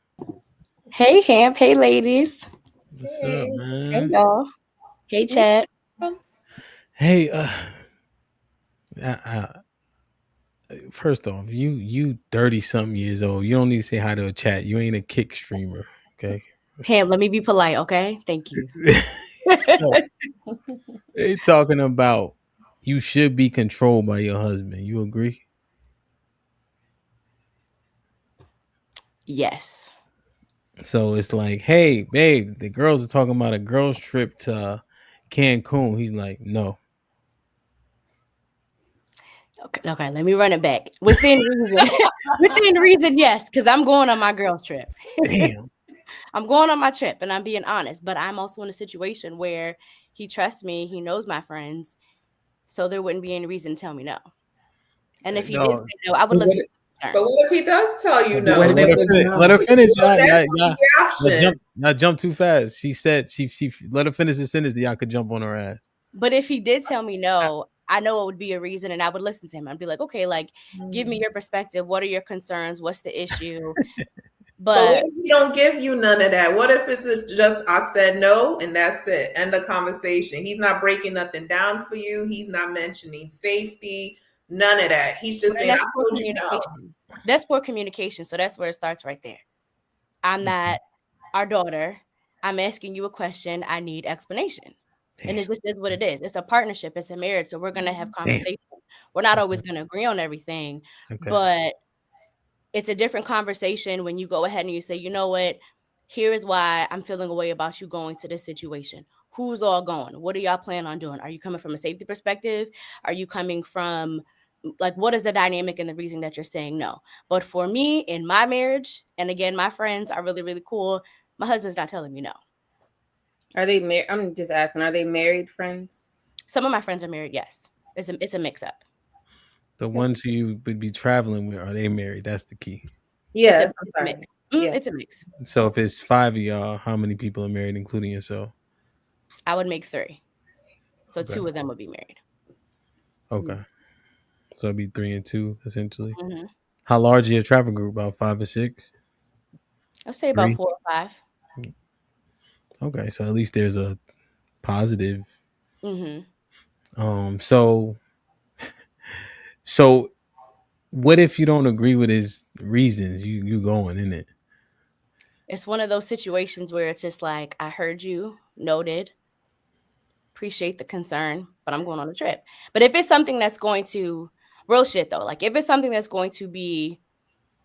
Hey, Hamp. Hey, ladies. What's up, man? Hey, y'all. Hey, Chad. Hey, first off, you 30-something years old. You don't need to say hi to a chat. You ain't a kick streamer, okay? Hamp, let me be polite, okay? Thank you. So, they talking about you should be controlled by your husband. You agree? Yes. So it's like, hey, babe, the girls are talking about a girls' trip to Cancun. He's like, no. Okay, let me run it back. Within reason. Within reason, yes, because I'm going on my girls' trip. Damn. I'm going on my trip and I'm being honest, but I'm also in a situation where he trusts me, he knows my friends, so there wouldn't be any reason to tell me no. And if he did say no, I would listen. But what if he does tell you no? Let her finish. Y'all jump too fast. She said she let her finish the sentence that y'all could jump on her ass. But if he did tell me no, I know it would be a reason and I would listen to him. I'd be like, okay, like, give me your perspective. What are your concerns? What's the issue? But what if he don't give you none of that? What if it's just I said no and that's it? End the conversation. He's not breaking nothing down for you. He's not mentioning safety. None of that. He's just saying, I told you no. That's poor communication. So that's where it starts right there. I'm not our daughter. I'm asking you a question. I need explanation. And it just is what it is. It's a partnership. It's a marriage. So we're going to have conversation. We're not always going to agree on everything. But it's a different conversation when you go ahead and you say, you know what? Here is why I'm feeling a way about you going to this situation. Who's all going? What do y'all plan on doing? Are you coming from a safety perspective? Are you coming from, like, what is the dynamic and the reason that you're saying no? But for me, in my marriage, and again, my friends are really, really cool. My husband's not telling me no. Are they married? I'm just asking, are they married friends? Some of my friends are married, yes. It's a mix-up. The ones who you would be traveling with, are they married? That's the key. Yeah, it's a mix. It's a mix. So if it's 5 of y'all, how many people are married, including yourself? I would make 3. So 2 of them would be married. Okay. So it'd be 3 and 2, essentially. Mm-hmm. How large is your travel group? About 5 or 6? I'll say about 4 or 5. Okay, so at least there's a positive. Mm-hmm. So what if you don't agree with his reasons? You going in it? It's one of those situations where it's just like, I heard you, noted, appreciate the concern, but I'm going on a trip. But if it's something that's going to, real shit though, like if it's something that's going to be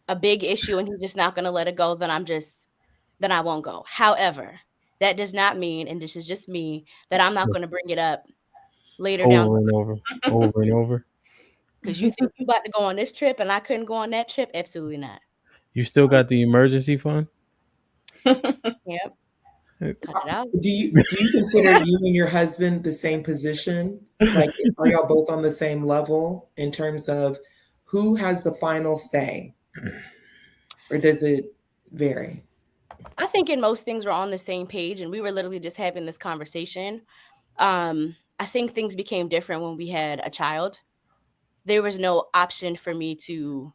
a big issue and he's just not going to let it go, then I won't go. However, that does not mean, and this is just me, that I'm not going to bring it up later over and over. Because you think you about to go on this trip and I couldn't go on that trip? Absolutely not. You still got the emergency fund? Yep. Cut it out. Do you consider you and your husband the same position? Like, are y'all both on the same level in terms of who has the final say? Or does it vary? I think in most things we're on the same page, and we were literally just having this conversation. I think things became different when we had a child. There was no option for me to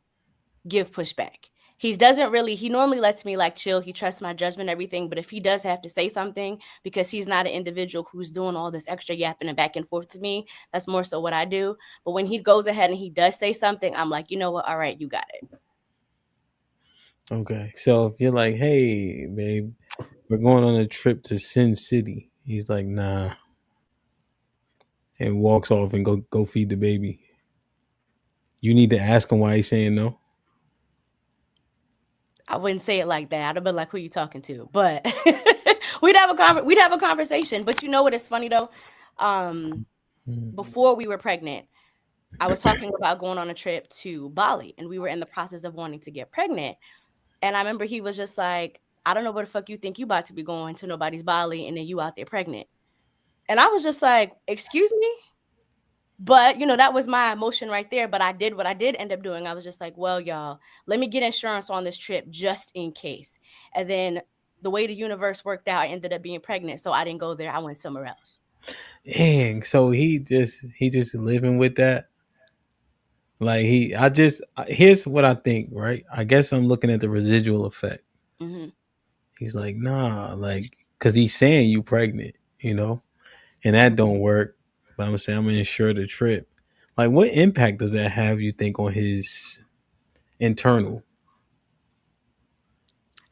give pushback. he doesn't really, he normally lets me like chill. He trusts my judgment, everything. But if he does have to say something, because he's not an individual who's doing all this extra yapping and back and forth with me, that's more so what I do. But when he goes ahead and he does say something, I'm like, you know what? All right, you got it. Okay. So if you're like, hey, babe, we're going on a trip to Sin City, he's like, nah, and walks off and go feed the baby. You need to ask him why he's saying no. I wouldn't say it like that. I'd have been like, who you talking to? But we'd have a conversation. But you know what is funny though? Before we were pregnant, I was talking about going on a trip to Bali, and we were in the process of wanting to get pregnant. And I remember he was just like, I don't know where the fuck you think you about to be going to nobody's Bali, and then you out there pregnant. And I was just like, excuse me? But, you know, that was my emotion right there. But I did what I did end up doing. I was just like, well, y'all, let me get insurance on this trip just in case. And then the way the universe worked out, I ended up being pregnant. So I didn't go there. I went somewhere else. Dang. So he just living with that. Like here's what I think, right? I guess I'm looking at the residual effect. Mm-hmm. He's like, nah, like, cause he's saying you pregnant, and that don't work. But I'm saying I'm gonna insure the trip. Like, what impact does that have, you think, on his internal?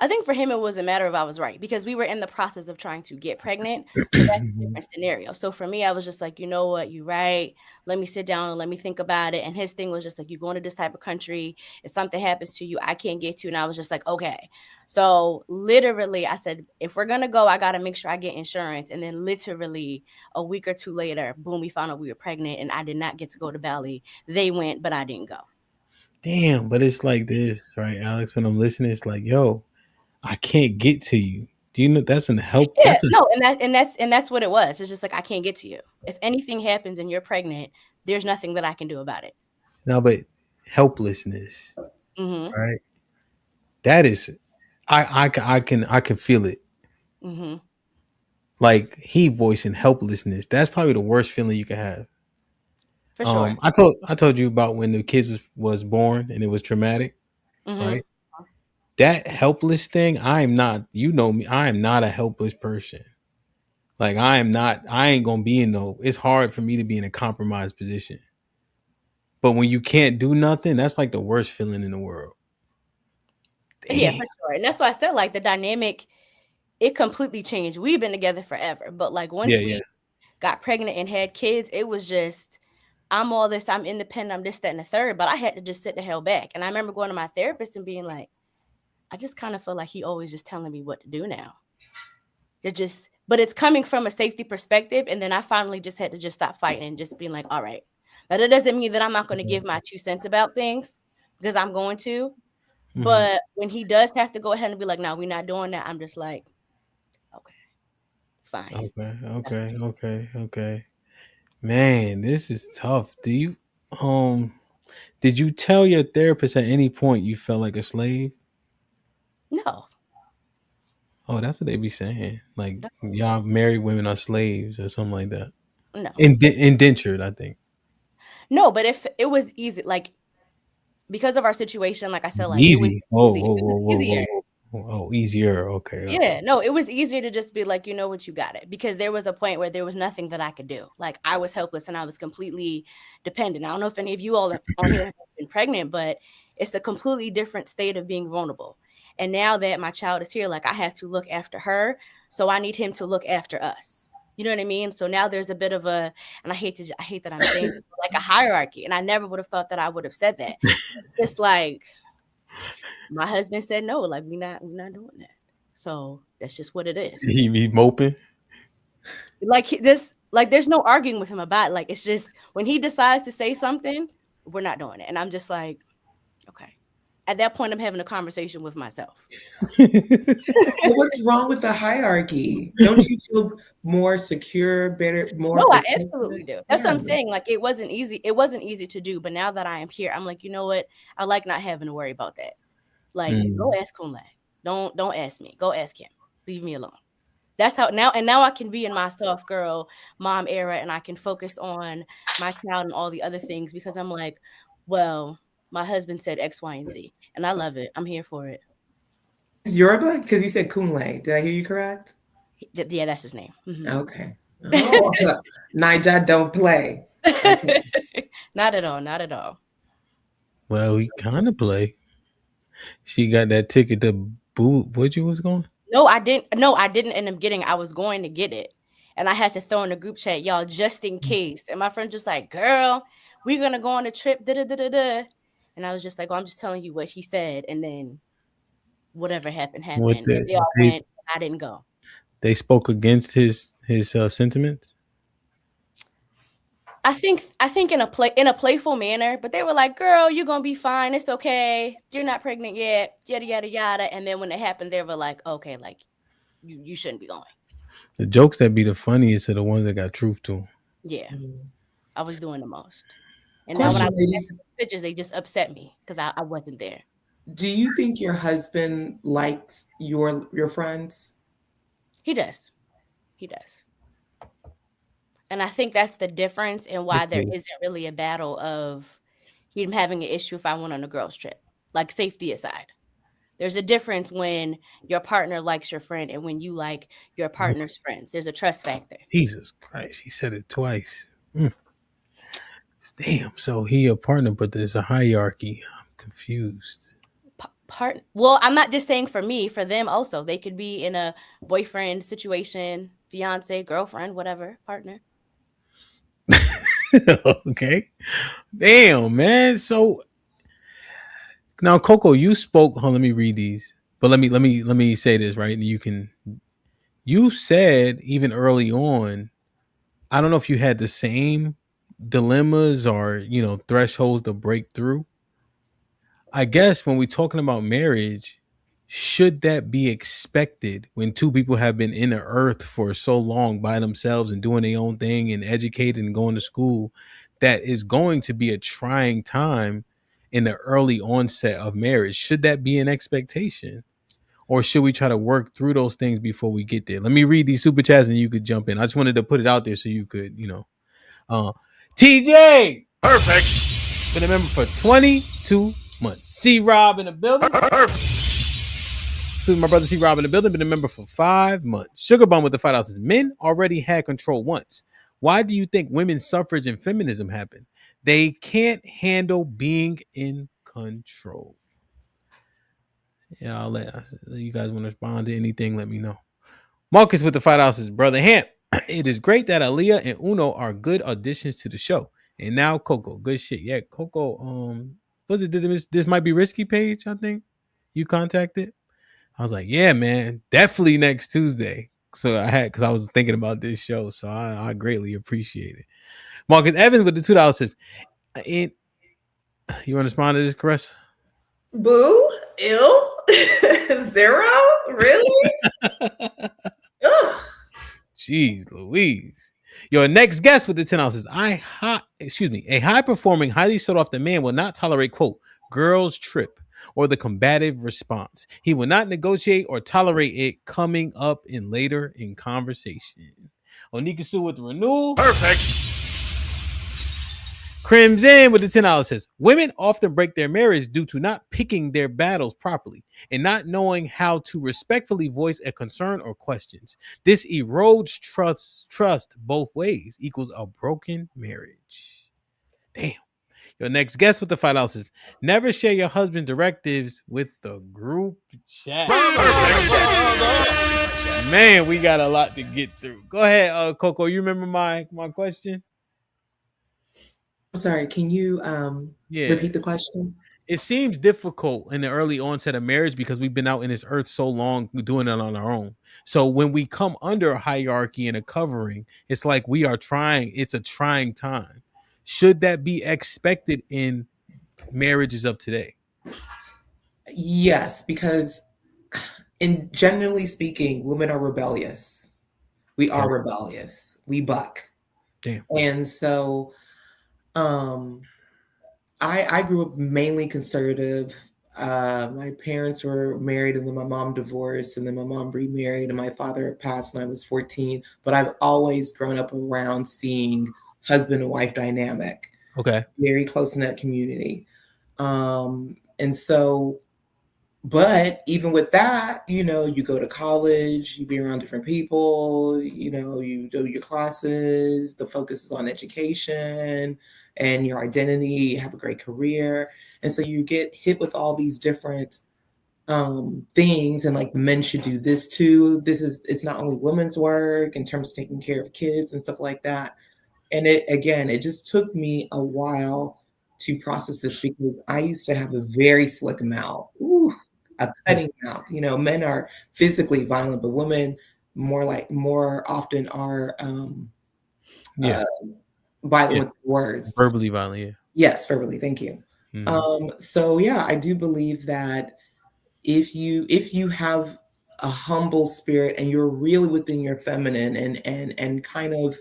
I think for him, it was a matter of I was right, because we were in the process of trying to get pregnant. So that's a different scenario. So for me, I was just like, you know what, you're right. Let me sit down and let me think about it. And his thing was just like, you're going to this type of country. If something happens to you, I can't get to. And I was just like, okay. So literally, I said, if we're going to go, I got to make sure I get insurance. And then literally a week or two later, boom, we found out we were pregnant, and I did not get to go to Bali. They went, but I didn't go. Damn, but it's like this, right, Alex? When I'm listening, it's like, yo, I can't get to you. Do you know that's an help? Yeah, That's a no, and that's what it was. It's just like, I can't get to you. If anything happens and you're pregnant, there's nothing that I can do about it. no, but helplessness, Mm-hmm. right? That is, I can feel it. Mm-hmm. Like he voicing helplessness. That's probably the worst feeling you can have. For sure. I told you about when the kids was born and it was traumatic, Mm-hmm. right? That helpless thing. I am not. You know me. I am not a helpless person. Like I am not. I ain't gonna be in no. It's hard for me to be in a compromised position. But when you can't do nothing, that's like the worst feeling in the world. Yeah, Damn. for sure. And that's why I said, like, the dynamic, it completely changed. We've been together forever, but like once Yeah, we yeah. got pregnant and had kids, it was just, I'm all this, I'm independent, I'm this, that, and the third. But I had to just sit the hell back. And I remember going to my therapist and being like, I just kind of feel like he always just telling me what to do now. But it's coming from a safety perspective. And then I finally just had to just stop fighting and just being like, all right. Now that doesn't mean that I'm not going to give my 2 cents about things, because I'm going to. Mhm. But when he does have to go ahead and be like, no, we're not doing that, I'm just like, okay, fine. Okay. Man, this is tough. Did you tell your therapist at any point you felt like a slave? No. Oh, that's what they be saying. Like y'all married women are slaves or something like that. No. Indentured, I think. No, but if it was easy, like, because of our situation, like I said, like it was Easy. Oh, easy. whoa, It was whoa, whoa, easier. whoa, whoa. Oh, easier. Okay. Yeah, no, it was easier to just be like, you know what, you got it. Because there was a point where there was nothing that I could do. Like I was helpless and I was completely dependent. I don't know if any of you all on here have been pregnant, but it's a completely different state of being vulnerable. And now that my child is here, like I have to look after her. So I need him to look after us. You know what I mean? So now there's a bit of a, and I hate that I'm saying this, like a hierarchy. And I never would have thought that I would have said that. It's like, my husband said no, like we're not doing that. So that's just what it is. He be moping. Like there's no arguing with him about it. Like it's just when he decides to say something, we're not doing it. And I'm just like, okay. At that point, I'm having a conversation with myself. Well, what's wrong with the hierarchy? Don't you feel more secure, better, more? No, I protected? absolutely do. That's what I'm Yeah. saying. Like it wasn't easy. It wasn't easy to do. But now that I am here, I'm like, you know what? I like not having to worry about that. Like, go ask Kunle. Don't ask me. Go ask him. Leave me alone. That's how now I can be in my soft girl mom era, and I can focus on my child and all the other things, because I'm like, well, my husband said X, Y, and Z, and I love it. I'm here for it. Is Yoruba? Because you said Kunle. Did I hear you correct? Yeah, that's his name. Okay. Oh, Naija don't play. Okay. Not at all. Not at all. Well, we kind of play. She got that ticket to boot. What you was going? No, I didn't. No, I didn't end up getting. I was going to get it, and I had to throw in the group chat, y'all, just in case. And my friend just like, "Girl, we're gonna go on a trip." Da da da da da. And I was just like, "Well, I'm just telling you what he said," and then whatever happened What happened, and they all went. I didn't go. They spoke against his sentiments. I think in a playful manner, but they were like, "Girl, you're gonna be fine. It's okay. You're not pregnant yet." Yada yada yada. And then when it happened, they were like, "Okay, like you shouldn't be going." The jokes that be the funniest are the ones that got truth to them. Yeah, I was doing the most. And Question, now when I look ladies. at the pictures, they just upset me because I wasn't there. Do you think your husband liked your friends? He does. He does. And I think that's the difference and why there isn't really a battle of him having an issue if I went on a girls' trip. Like, safety aside. There's a difference when your partner likes your friend and when you like your partner's friends. There's a trust factor. Jesus Christ, he said it twice. Damn, so he a partner, but there's a hierarchy. I'm confused. Well, I'm not just saying for me, for them also. They could be in a boyfriend situation, fiance, girlfriend, whatever, partner. Okay. Damn, man. So now, Coco, you spoke. Let me read these. But let me say this, right? And you said even early on, I don't know if you had the same dilemmas or, thresholds to break through. I guess when we're talking about marriage, should that be expected when two people have been in the earth for so long by themselves and doing their own thing and educated and going to school, that is going to be a trying time in the early onset of marriage? Should that be an expectation? Or should we try to work through those things before we get there? Let me read these super chats and you could jump in. I just wanted to put it out there so you could, TJ! Perfect. Been a member for 22 months. C Rob in the building. Perfect. So my brother C Rob in the building. Been a member for 5 months. Sugar Bum with the $5. Men already had control once. Why do you think women's suffrage and feminism happened? They can't handle being in control. Yeah, I'll let you guys want to respond to anything. Let me know. Marcus with the $5. Brother Hamp. It is great that Aaliyah and Uno are good additions to the show. And now Coco, good shit. Yeah, Coco. Was it this might be risky page? I think you contacted. I was like, yeah, man, definitely next Tuesday. So because I was thinking about this show, so I greatly appreciate it. Marcus Evans with the $2 says, you want to respond to this, Caress? Boo, ill, 0, really? Ugh. Jeez Louise. Your next guest with the $10 says, a high-performing, highly sought-after man will not tolerate, quote, girls trip or the combative response. He will not negotiate or tolerate it coming up later in conversation. Onika Sue with the renewal. Perfect. Crimson with the $10 says, women often break their marriage due to not picking their battles properly and not knowing how to respectfully voice a concern or questions. This erodes trust both ways, equals a broken marriage. Damn. Your next guest with the $5 says, never share your husband's directives with the group chat. Man, we got a lot to get through. Go ahead, Coco. You remember my question? I'm sorry. Can you repeat the question? It seems difficult in the early onset of marriage because we've been out in this earth so long doing it on our own. So when we come under a hierarchy and a covering, it's like we are trying. It's a trying time. Should that be expected in marriages of today? Yes, because generally speaking, women are rebellious. We are rebellious. We buck. Damn. And so I grew up mainly conservative. My parents were married and then my mom divorced and then my mom remarried and my father passed when I was 14. But I've always grown up around seeing husband and wife dynamic. Okay. Very close in that community. And so, but even with that, you know, you go to college, you be around different people, you know, you do your classes, the focus is on education and your identity, you have a great career. And so you get hit with all these different things, and like the men should do this too. It's not only women's work in terms of taking care of kids and stuff like that. And it just took me a while to process this because I used to have a very slick mouth. Ooh, a cutting mouth. You know, men are physically violent, but women more often are Yeah. violent Yeah. with words. Verbally violent, yeah. Yes, verbally. Thank you. So yeah, I do believe that if you have a humble spirit and you're really within your feminine and kind of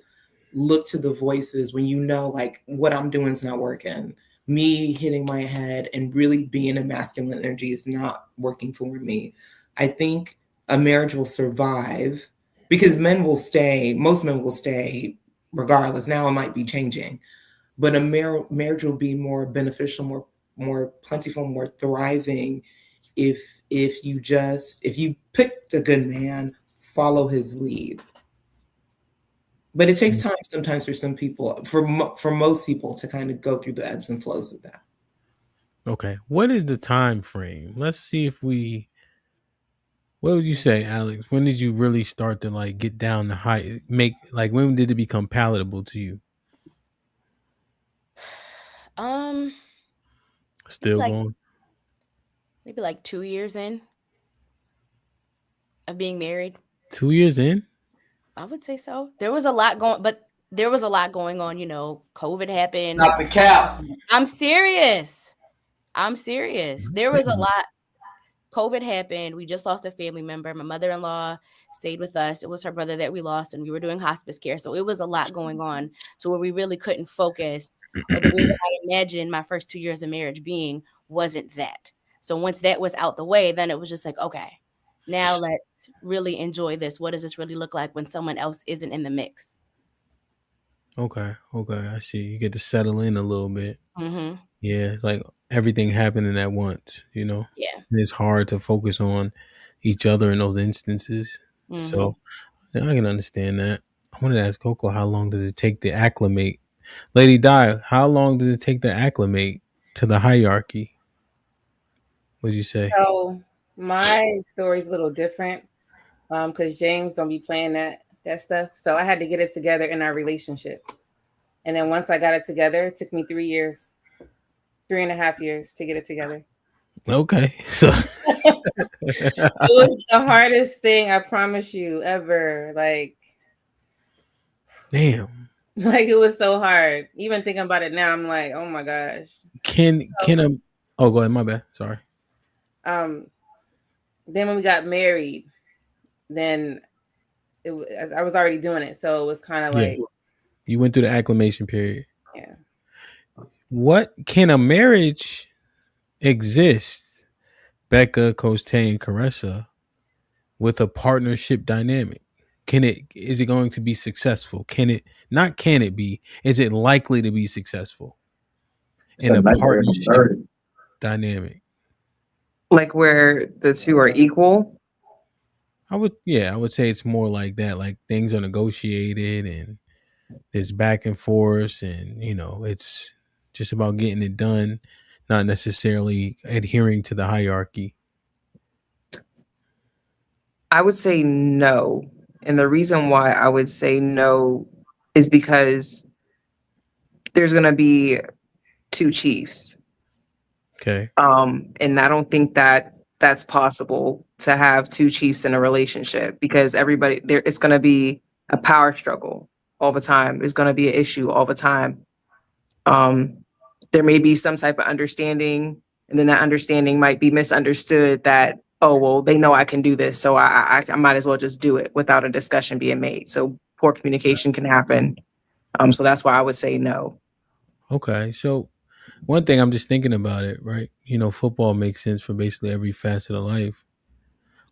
look to the voices when you know like what I'm doing is not working. Me hitting my head and really being a masculine energy is not working for me. I think a marriage will survive because most men will stay regardless. Now it might be changing, but a marriage will be more beneficial, more plentiful, more thriving if you picked a good man, follow his lead. But it takes time sometimes for some people, for most people, to kind of go through the ebbs and flows of that. Okay. What is the time frame? Let's see if we. What would you say, Alex? When did you really start to like get down the high? When did it become palatable to you? Still like, going? maybe like 2 years in of being married. 2 years in? I would say so. There was a lot going on, you know, COVID happened. Not the cap. I'm serious. There was a lot. COVID happened. We just lost a family member. My mother-in-law stayed with us. It was her brother that we lost, and we were doing hospice care. So it was a lot going on to where we really couldn't focus. Or the way that I imagined my first 2 years of marriage being wasn't that. So once that was out the way, then it was just like, okay, now let's really enjoy this. What does this really look like when someone else isn't in the mix? Okay. I see. You get to settle in a little bit. Mm-hmm. Yeah, it's like everything happening at once, you know? Yeah. And it's hard to focus on each other in those instances. Mm-hmm. So yeah, I can understand that. I wanted to ask Coco, how long does it take to acclimate? Lady Di, how long does it take to acclimate to the hierarchy? What'd you say? So my story's a little different because James don't be playing that stuff. So I had to get it together in our relationship. And then once I got it together, it took me 3 years, 3.5 years to get it together. Okay. So it was the hardest thing, I promise you, ever. Like, damn. Like, it was so hard. Even thinking about it now, I'm like, oh my gosh. Oh, go ahead. My bad. Sorry. Then when we got married, then I was already doing it. So it was kind of like. You went through the acclimation period. Yeah. What can a marriage exist, Becca, Coste, and Caressa, with a partnership dynamic? Is it going to be successful? Is it likely to be successful in a partnership dynamic? Like where the two are equal? I would say it's more like that. Like things are negotiated and there's back and forth, and you know, it's just about getting it done, not necessarily adhering to the hierarchy. I would say no. And the reason why I would say no is because there's going to be two chiefs. Okay. And I don't think that that's possible to have two chiefs in a relationship because it's going to be a power struggle all the time. There's going to be an issue all the time. There may be some type of understanding, and then that understanding might be misunderstood that, oh, well, they know I can do this, so I might as well just do it without a discussion being made. So poor communication can happen. So that's why I would say no. Okay. So one thing, I'm just thinking about it, right? You know, football makes sense for basically every facet of life.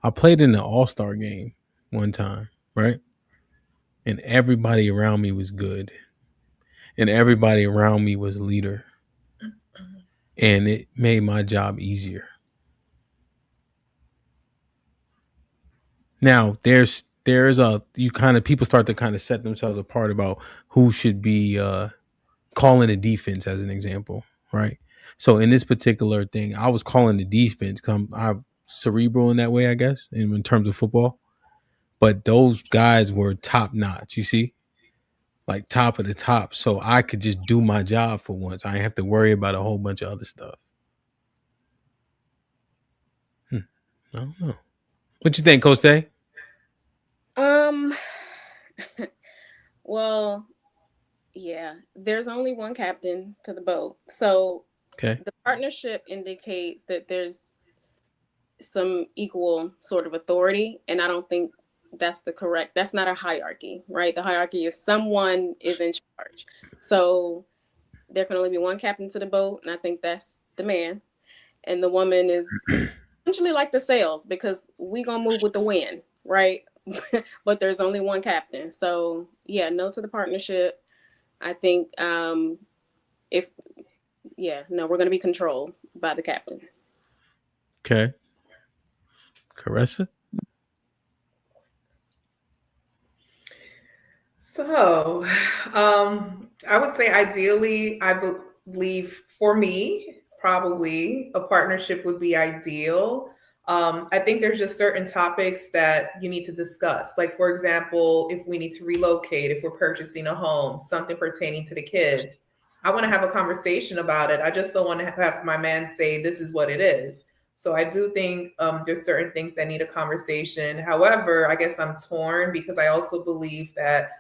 I played in an all-star game one time, right? And everybody around me was good. And everybody around me was a leader. and it made my job easier. Now there's a you kind of people start to kind of set themselves apart about who should be calling the defense as an example, right? So in this particular thing, I was calling the defense because I'm cerebral in that way, I guess, in terms of football. But those guys were top notch, you see, like top of the top. So I could just do my job for once. I didn't have to worry about a whole bunch of other stuff. I don't know. What you think, Coach Day? Well, yeah, there's only one captain to the boat. So Okay. the partnership indicates that there's some equal sort of authority, and I don't think that's not a hierarchy, right? The hierarchy is someone is in charge. So there can only be one captain to the boat, and I think that's the man. And the woman is essentially like the sails, because we gonna move with the wind, right? But there's only one captain. So yeah, no to the partnership. I think we're gonna be controlled by the captain. Okay. Caressa? So, I would say ideally, I believe for me, probably a partnership would be ideal. I think there's just certain topics that you need to discuss. Like, for example, if we need to relocate, if we're purchasing a home, something pertaining to the kids, I want to have a conversation about it. I just don't want to have my man say, this is what it is. So I do think there's certain things that need a conversation. However, I guess I'm torn because I also believe that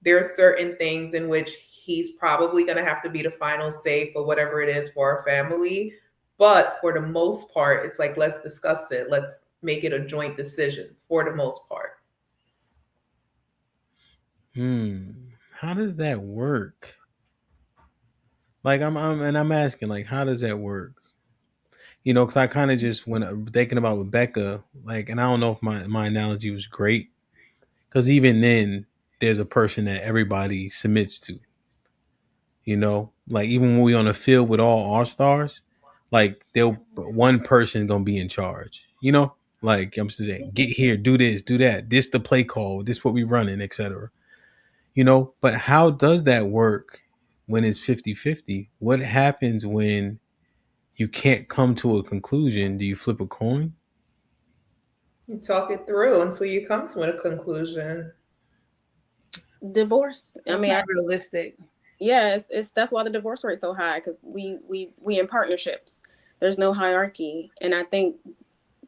there are certain things in which he's probably going to have to be the final say for whatever it is for our family. But for the most part, it's like, let's discuss it. Let's make it a joint decision for the most part. How does that work? Like I'm asking, like, how does that work? You know, because I kind of just when thinking about Rebecca, like, and I don't know if my analogy was great, because even then, there's a person that everybody submits to. You know, like even when we on the field with all our stars, like one person gonna be in charge. You know, like I'm just saying, get here, do this, do that. This the play call. This what we running, etc. You know, but how does that work when it's 50-50? What happens when you can't come to a conclusion? Do you flip a coin? You talk it through until you come to a conclusion. Divorce. That's not realistic. Yeah, it's that's why the divorce rate's so high, because we in partnerships. There's no hierarchy, and I think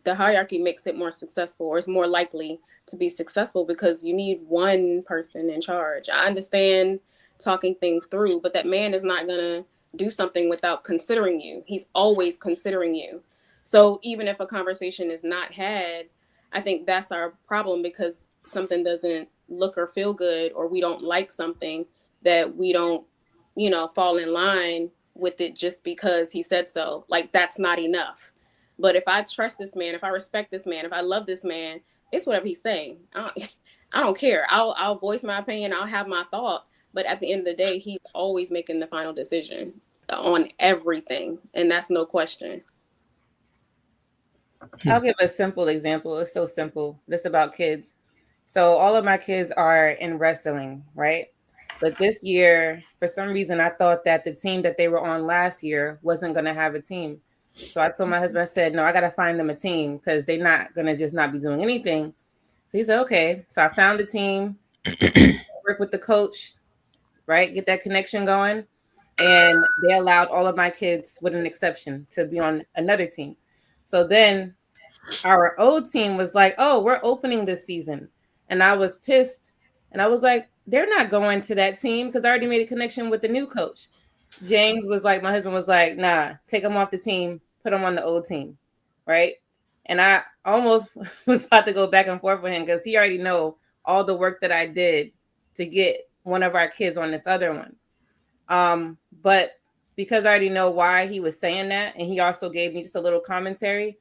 the hierarchy makes it more successful, or it's more likely to be successful, because you need one person in charge. I understand talking things through, but that man is not gonna do something without considering you. He's always considering you. So even if a conversation is not had, I think that's our problem, because something doesn't look or feel good, or we don't like something, that we don't, fall in line with it just because he said so. Like, that's not enough. But if I trust this man, if I respect this man, if I love this man, it's whatever he's saying. I don't care. I'll voice my opinion. I'll have my thought. But at the end of the day, he's always making the final decision on everything. And that's no question. I'll give a simple example. It's so simple. This about kids. So all of my kids are in wrestling, right? But this year, for some reason, I thought that the team that they were on last year wasn't going to have a team. So I told my husband, I said, no, I got to find them a team, because they're not going to just not be doing anything. So he said, okay. So I found a team, work with the coach, right? Get that connection going. And they allowed all of my kids, with an exception, to be on another team. So then our old team was like, oh, we're opening this season. And I was pissed. And I was like, they're not going to that team, because I already made a connection with the new coach. James was like, my husband was like, nah, take them off the team, put them on the old team, right? And I almost was about to go back and forth with him, because he already know all the work that I did to get one of our kids on this other one. But because I already know why he was saying that, and he also gave me just a little commentary,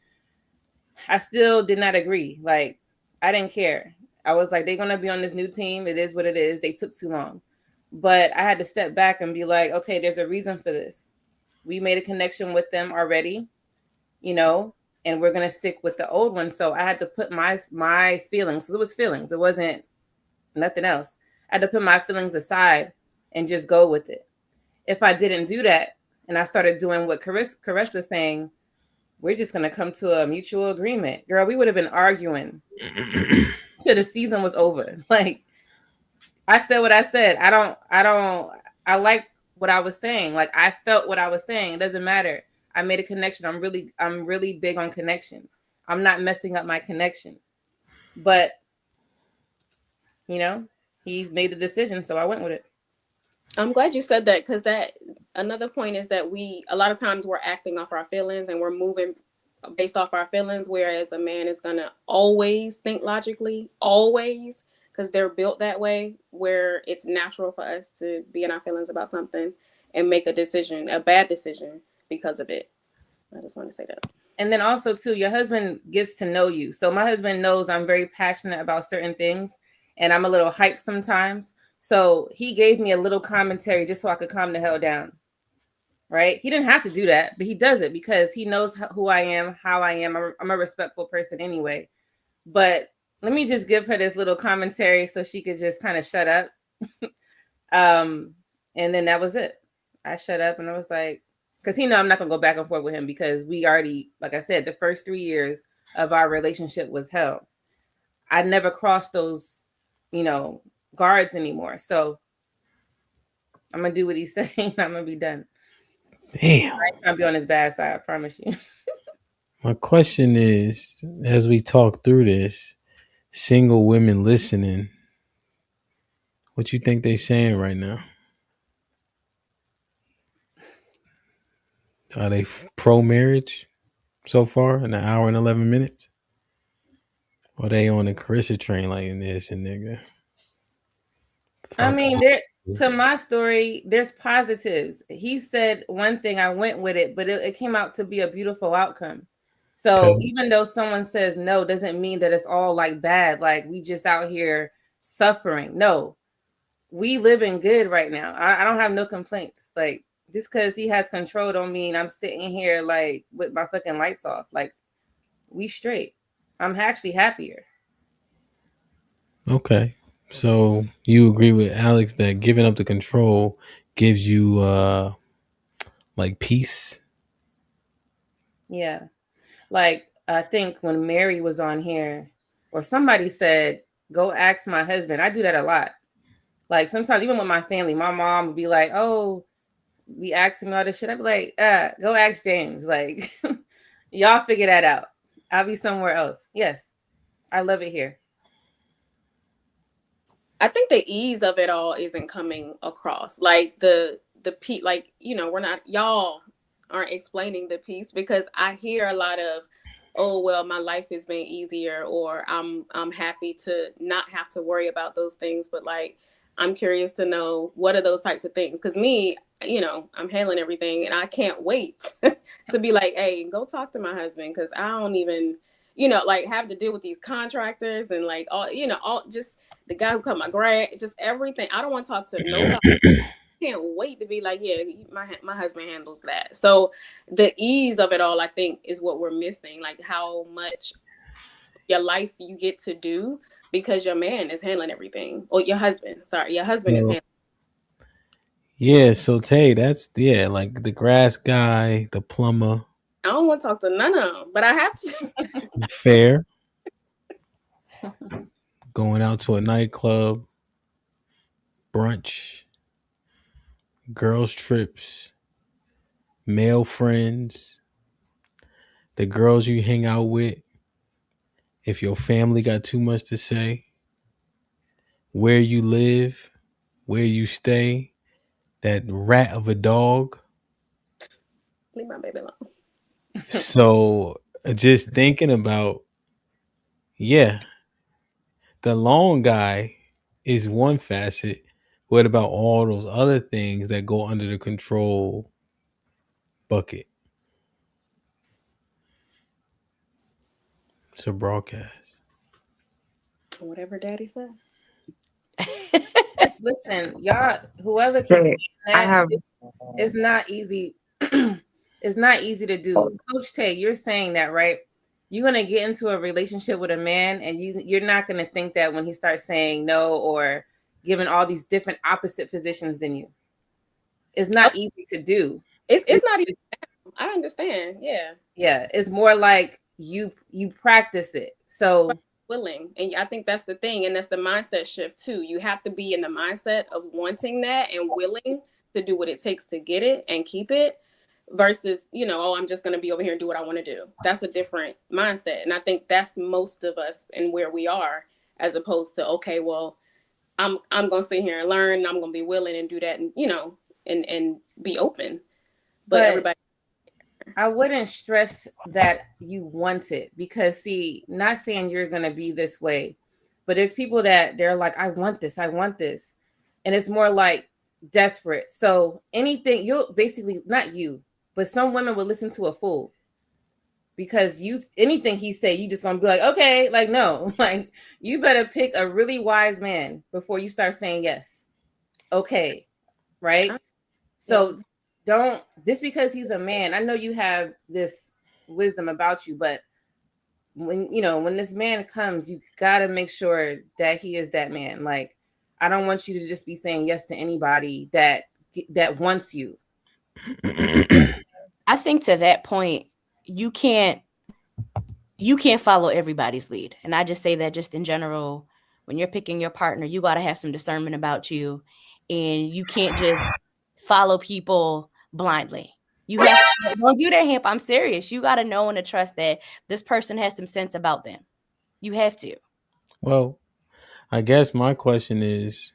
I still did not agree. Like, I didn't care. I was like, they're going to be on this new team. It is what it is. They took too long. But I had to step back and be like, okay, there's a reason for this. we made a connection with them already, you know, and we're gonna stick with the old one. So I had to put my feelings. It was feelings. It wasn't nothing else. I had to put my feelings aside and just go with it. If I didn't do that, and I started doing what Carissa's saying, we're just gonna come to a mutual agreement, girl. We would have been arguing till the season was over. Like, I said what I said. I like what I was saying. Like, I felt what I was saying. It doesn't matter. I made a connection. I'm really big on connection. I'm not messing up my connection. But, you know, he's made the decision, so I went with it. I'm glad you said that, because that another point is that a lot of times we're acting off our feelings and we're moving based off our feelings, whereas a man is gonna always think logically, always, because they're built that way, where it's natural for us to be in our feelings about something and make a decision, a bad decision, because of it. I just want to say that. And then also too, your husband gets to know you. So my husband knows I'm very passionate about certain things, and I'm a little hyped sometimes. So he gave me a little commentary just so I could calm the hell down. Right? He didn't have to do that, but he does it because he knows who I am, how I am. I'm a respectful person anyway. But let me just give her this little commentary so she could just kind of shut up. And then that was it. I shut up and I was like, because he know I'm not gonna go back and forth with him, because we already, like I said, the first 3 years of our relationship was hell. I never crossed those, you know, guards anymore. So I'm gonna do what he's saying. I'm gonna be done. Damn. I ain't gonna be on his bad side, I promise you. My question is, as we talk through this, single women listening, what you think they saying right now? Are they pro marriage so far in an hour and 11 minutes? Or they on the Carissa train like this and nigga? I mean, to my story, there's positives. He said one thing, I went with it, but it came out to be a beautiful outcome. So even though someone says no, doesn't mean that it's all like bad, like we just out here suffering. No, we living good right now. I don't have no complaints. Like, just because he has control don't mean I'm sitting here like with my fucking lights off. Like, we straight. I'm actually happier. Okay. So you agree with Alex that giving up the control gives you like peace? Yeah. Like, I think when Mary was on here, or somebody said, go ask my husband. I do that a lot. Like, sometimes even with my family, my mom would be like, oh, we asked him all this shit. I'd be like, go ask James. Like, y'all figure that out. I'll be somewhere else. Yes. I love it here. I think the ease of it all isn't coming across. Like the piece, like, you know, y'all aren't explaining the piece, because I hear a lot of, oh, well, my life has been easier, or I'm happy to not have to worry about those things. But like, I'm curious to know, what are those types of things? Because me, you know, I'm handling everything, and I can't wait to be like, hey, go talk to my husband, because I don't even, you know, like, have to deal with these contractors and like all, you know, all just the guy who cut my grass, just everything. I don't want to talk to nobody. Can't wait to be like, yeah, my husband handles that. So the ease of it all, I think, is what we're missing. Like, how much your life you get to do because your man is handling everything, or your husband is handling. Yeah, so Tay, that's like the grass guy, the plumber. I don't want to talk to none of them, but I have to. Fair. Going out to a nightclub, brunch, girls' trips, male friends, the girls you hang out with, if your family got too much to say, where you live, where you stay, that rat of a dog. Leave my baby alone. So just thinking about, the long guy is one facet. What about all those other things that go under the control bucket? It's a broadcast. Whatever daddy said. Listen, y'all, whoever keeps saying that, it's not easy. it's not easy to do. Coach Tay, you're saying that, right? You're gonna get into a relationship with a man, and you're not gonna think that when he starts saying no or giving all these different opposite positions than you. It's not easy to do. It's not easy. I understand. Yeah. Yeah, it's more like you practice it. So willing, and I think that's the thing, and that's the mindset shift too. You have to be in the mindset of wanting that and willing to do what it takes to get it and keep it, versus, oh, I'm just going to be over here and do what I want to do. That's a different mindset, and I think that's most of us and where we are, as opposed to, okay, well, I'm going to sit here and learn, and I'm going to be willing and do that, and and be open. But everybody, I wouldn't stress that you want it, because see, not saying you're going to be this way, but there's people that they're like, I want this. And it's more like desperate. So anything, you'll basically, not you, but some women will listen to a fool, because anything he say, you just going to be like, okay, like, no, like, you better pick a really wise man before you start saying yes. Okay. Right. So don't, just because he's a man, I know you have this wisdom about you, but when this man comes, you got to make sure that he is that man. Like, I don't want you to just be saying yes to anybody that wants you. I think to that point, you can't follow everybody's lead. And I just say that just in general, when you're picking your partner, you got to have some discernment about you, and you can't just follow people blindly. You have to, don't do that, Hamp. I'm serious. You got to know and to trust that this person has some sense about them. You have to. Well, I guess my question is,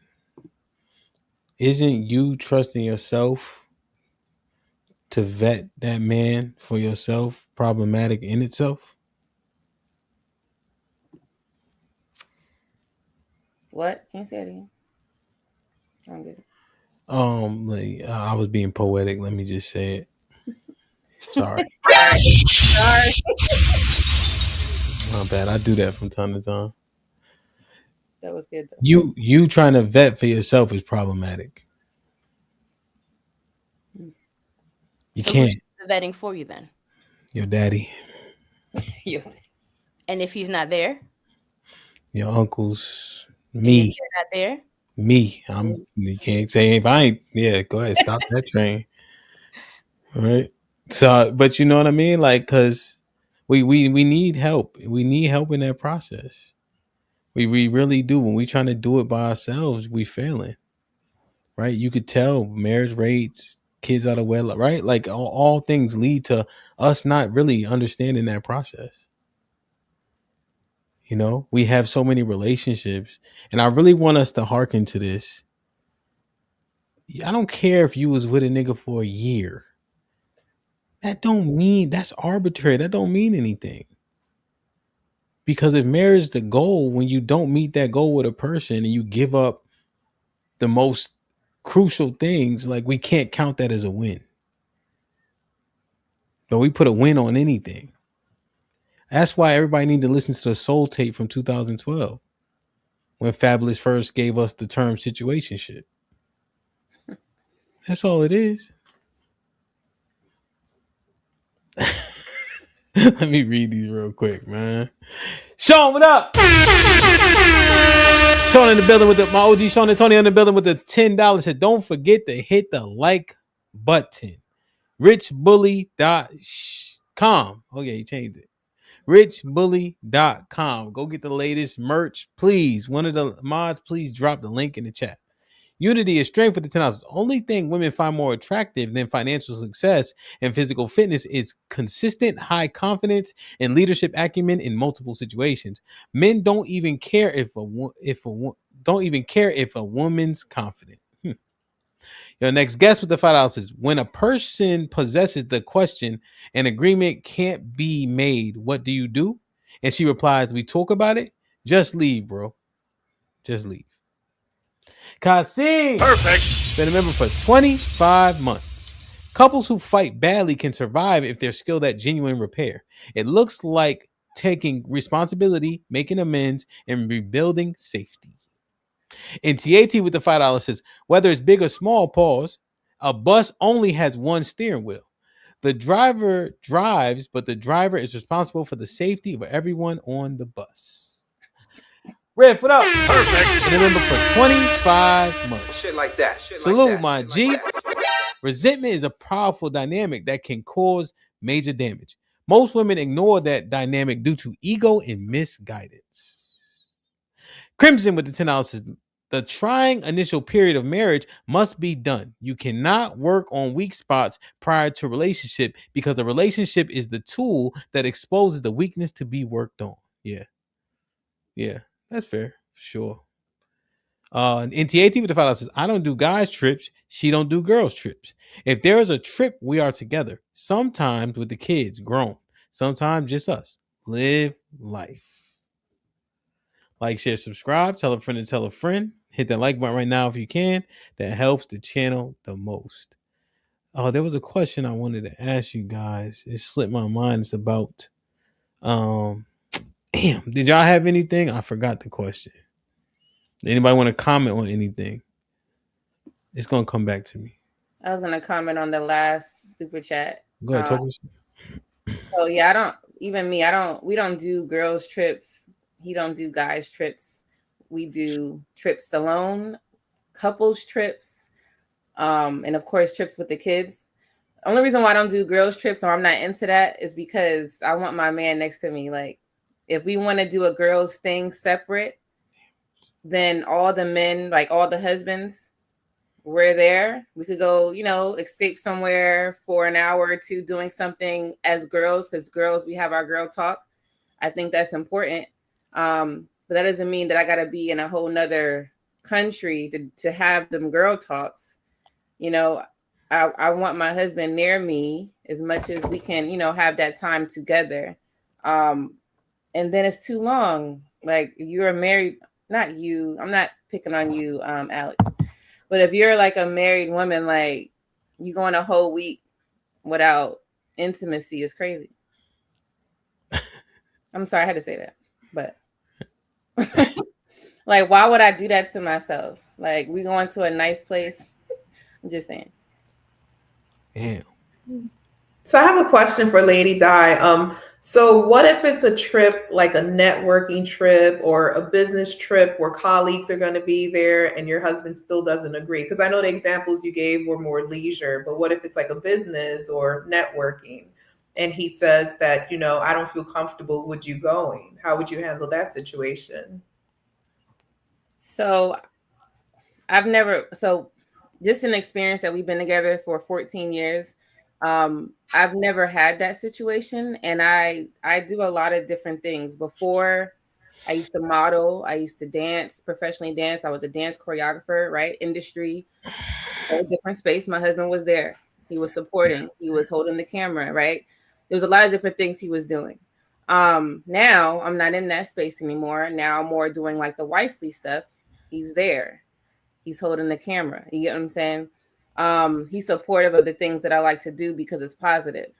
isn't you trusting yourself to vet that man for yourself problematic in itself? What? Can you say it again? I don't get it. I was being poetic. Let me just say it. Sorry. Sorry. My bad. I do that from time to time. That was good though. You trying to vet for yourself is problematic. You so can't. Who's the vetting for you then? Your daddy. And if he's not there? Your uncles. Me. And if you're not there? Me. You can't say if I ain't. Yeah, go ahead. Stop that train. All right. So, but you know what I mean? Like, cause we need help. We need help in that process. We really do. When we trying to do it by ourselves, we failing. Right? You could tell marriage rates, kids out of wedlock, right? Like all things lead to us not really understanding that process. We have so many relationships, and I really want us to hearken to this. I don't care if you was with a nigga for a year. That don't mean, that's arbitrary. That don't mean anything. Because if marriage is the goal, when you don't meet that goal with a person and you give up the most crucial things, like, we can't count that as a win. But we put a win on anything. That's why everybody need to listen to the Soul tape from 2012 when Fabulous first gave us the term situationship. That's all it is. Let me read these real quick, man. Sean, what up? Sean in the building with my OG Sean and Tony in the building with the $10. So don't forget to hit the like button. Richbully.com. Oh yeah, he changed it. Richbully.com. Go get the latest merch, please. One of the mods, please drop the link in the chat. Unity is strength with the 10 ounces. The only thing women find more attractive than financial success and physical fitness is consistent high confidence and leadership acumen in multiple situations. Men don't even care if a woman's confident. Your next guest with the $5 is, when a person possesses the question, an agreement can't be made, what do you do? And she replies, we talk about it. Just leave, bro. Just leave. Kasim. Perfect. Been a member for 25 months. Couples who fight badly can survive if they're skilled at genuine repair. It looks like taking responsibility, making amends, and rebuilding safety. And TAT with the $5 says, whether it's big or small, pause, a bus only has one steering wheel. The driver drives, but the driver is responsible for the safety of everyone on the bus. Red, what up? Perfect. And remember for 25 months. Shit like that. Salute, my G. Resentment is a powerful dynamic that can cause major damage. Most women ignore that dynamic due to ego and misguidance. Crimson with the 10 ounces. The trying initial period of marriage must be done. You cannot work on weak spots prior to relationship because the relationship is the tool that exposes the weakness to be worked on. Yeah. Yeah, that's fair. For sure. NTAT with the $5 says, I don't do guys trips. She don't do girls trips. If there is a trip, we are together. Sometimes with the kids grown. Sometimes just us. Live life. Like, share, subscribe. Tell a friend to tell a friend. Hit that like button right now if you can. That helps the channel the most. Oh, there was a question I wanted to ask you guys. It slipped my mind. It's about damn. Did y'all have anything? I forgot the question. Anybody want to comment on anything? It's gonna come back to me. I was gonna comment on the last super chat. Go ahead, talk. So yeah, we don't do girls trips. He don't do guys trips. We do trips alone, couples trips, and of course trips with the kids. Only reason why I don't do girls trips or I'm not into that is because I want my man next to me. Like, if we want to do a girls thing separate, then all the men, like all the husbands, we're there. We could go, escape somewhere for an hour or two doing something as girls, because girls, we have our girl talk. I think that's important. But that doesn't mean that I got to be in a whole nother country to have them girl talks. I want my husband near me as much as we can, have that time together. And then it's too long. Like, you're married, not you. I'm not picking on you, Alex. But if you're like a married woman, like, you going a whole week without intimacy is crazy. I'm sorry I had to say that, but like, why would I do that to myself? Like, we going to a nice place. I'm just saying. Damn. So I have a question for Lady Di. So what if it's a trip, like a networking trip or a business trip where colleagues are going to be there and your husband still doesn't agree? Because I know the examples you gave were more leisure, but what if it's like a business or networking and he says that, I don't feel comfortable with you going? How would you handle that situation? So just an experience that we've been together for 14 years. I've never had that situation, and I do a lot of different things. Before, I used to model, I used to dance, professionally dance. I was a dance choreographer, right? Industry, a different space. My husband was there. He was supporting. He was holding the camera, right? There was a lot of different things he was doing. Now I'm not in that space anymore. Now I'm more doing like the wifely stuff. He's there. He's holding the camera. You get what I'm saying? He's supportive of the things that I like to do because it's positive.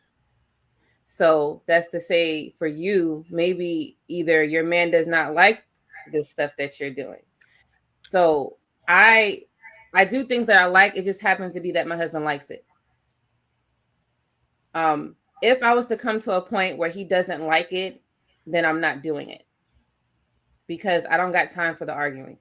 So that's to say, for you, maybe either your man does not like this stuff that you're doing. So I do things that I like. It just happens to be that my husband likes it. If I was to come to a point where he doesn't like it, then I'm not doing it, because I don't got time for the arguing.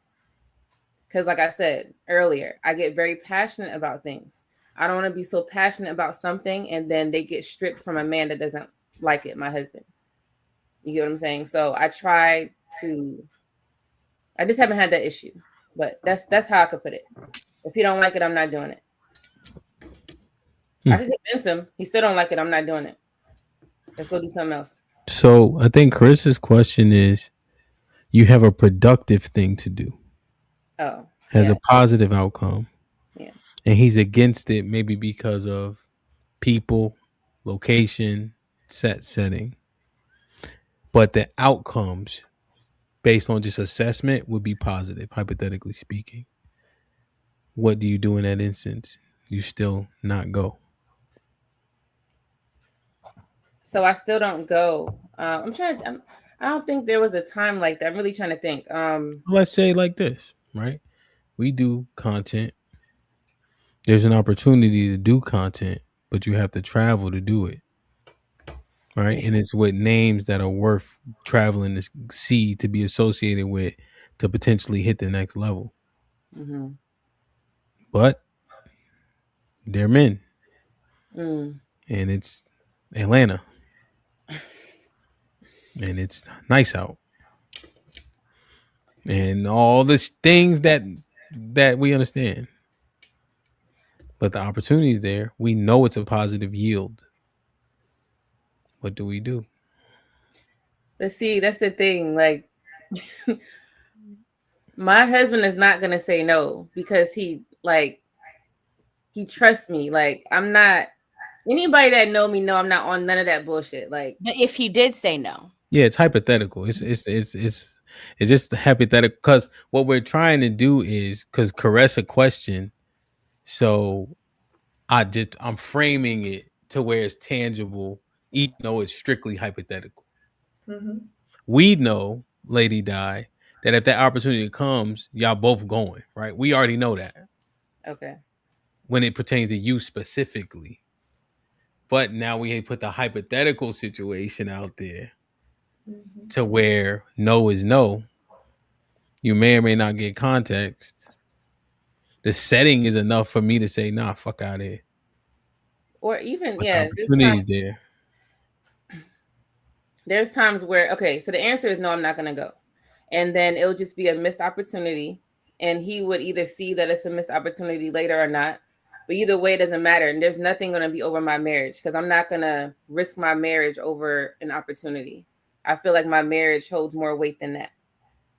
Because like I said earlier, I get very passionate about things. I don't want to be so passionate about something and then they get stripped from a man that doesn't like it, my husband. You get what I'm saying? So I just haven't had that issue. But that's how I could put it. If he don't like it, I'm not doing it. I could convince him. He still don't like it, I'm not doing it. Let's go do something else. So I think Chris's question is, you have a productive thing to do. Oh. Has a positive outcome. Yeah. And he's against it maybe because of people, location, setting. But the outcomes based on just assessment would be positive, hypothetically speaking. What do you do in that instance? You still not go. So I still don't go. I don't think there was a time like that. I'm really trying to think. Let's say like this, right? We do content. There's an opportunity to do content. but you have to travel to do it. Right. And it's with names that are worth traveling to see, to be associated with, to potentially hit the next level. Mm-hmm. But they're men. Mm. And it's Atlanta. And it's nice out. And all the things that we understand. But the opportunity is there. We know it's a positive yield. What do we do? But see, that's the thing. Like, my husband is not gonna say no because he trusts me. Like, I'm not. Anybody that know me know I'm not on none of that bullshit. Like, but if he did say no, yeah, it's hypothetical. It's just hypothetical, because what we're trying to do is, because caress a question, so I'm framing it to where it's tangible, even though it's strictly hypothetical. Mm-hmm. We know, Lady Di, that if that opportunity comes, y'all both going, right? We already know that. Okay. When it pertains to you specifically. But now we put the hypothetical situation out there to where no is no. You may or may not get context. The setting is enough for me to say, nah, fuck out of here. Or even, But the yeah, opportunity is there. There's times where, okay, so the answer is no, I'm not going to go. And then it'll just be a missed opportunity. And he would either see that it's a missed opportunity later or not. But either way, it doesn't matter. And there's nothing going to be over my marriage, because I'm not going to risk my marriage over an opportunity. I feel like my marriage holds more weight than that.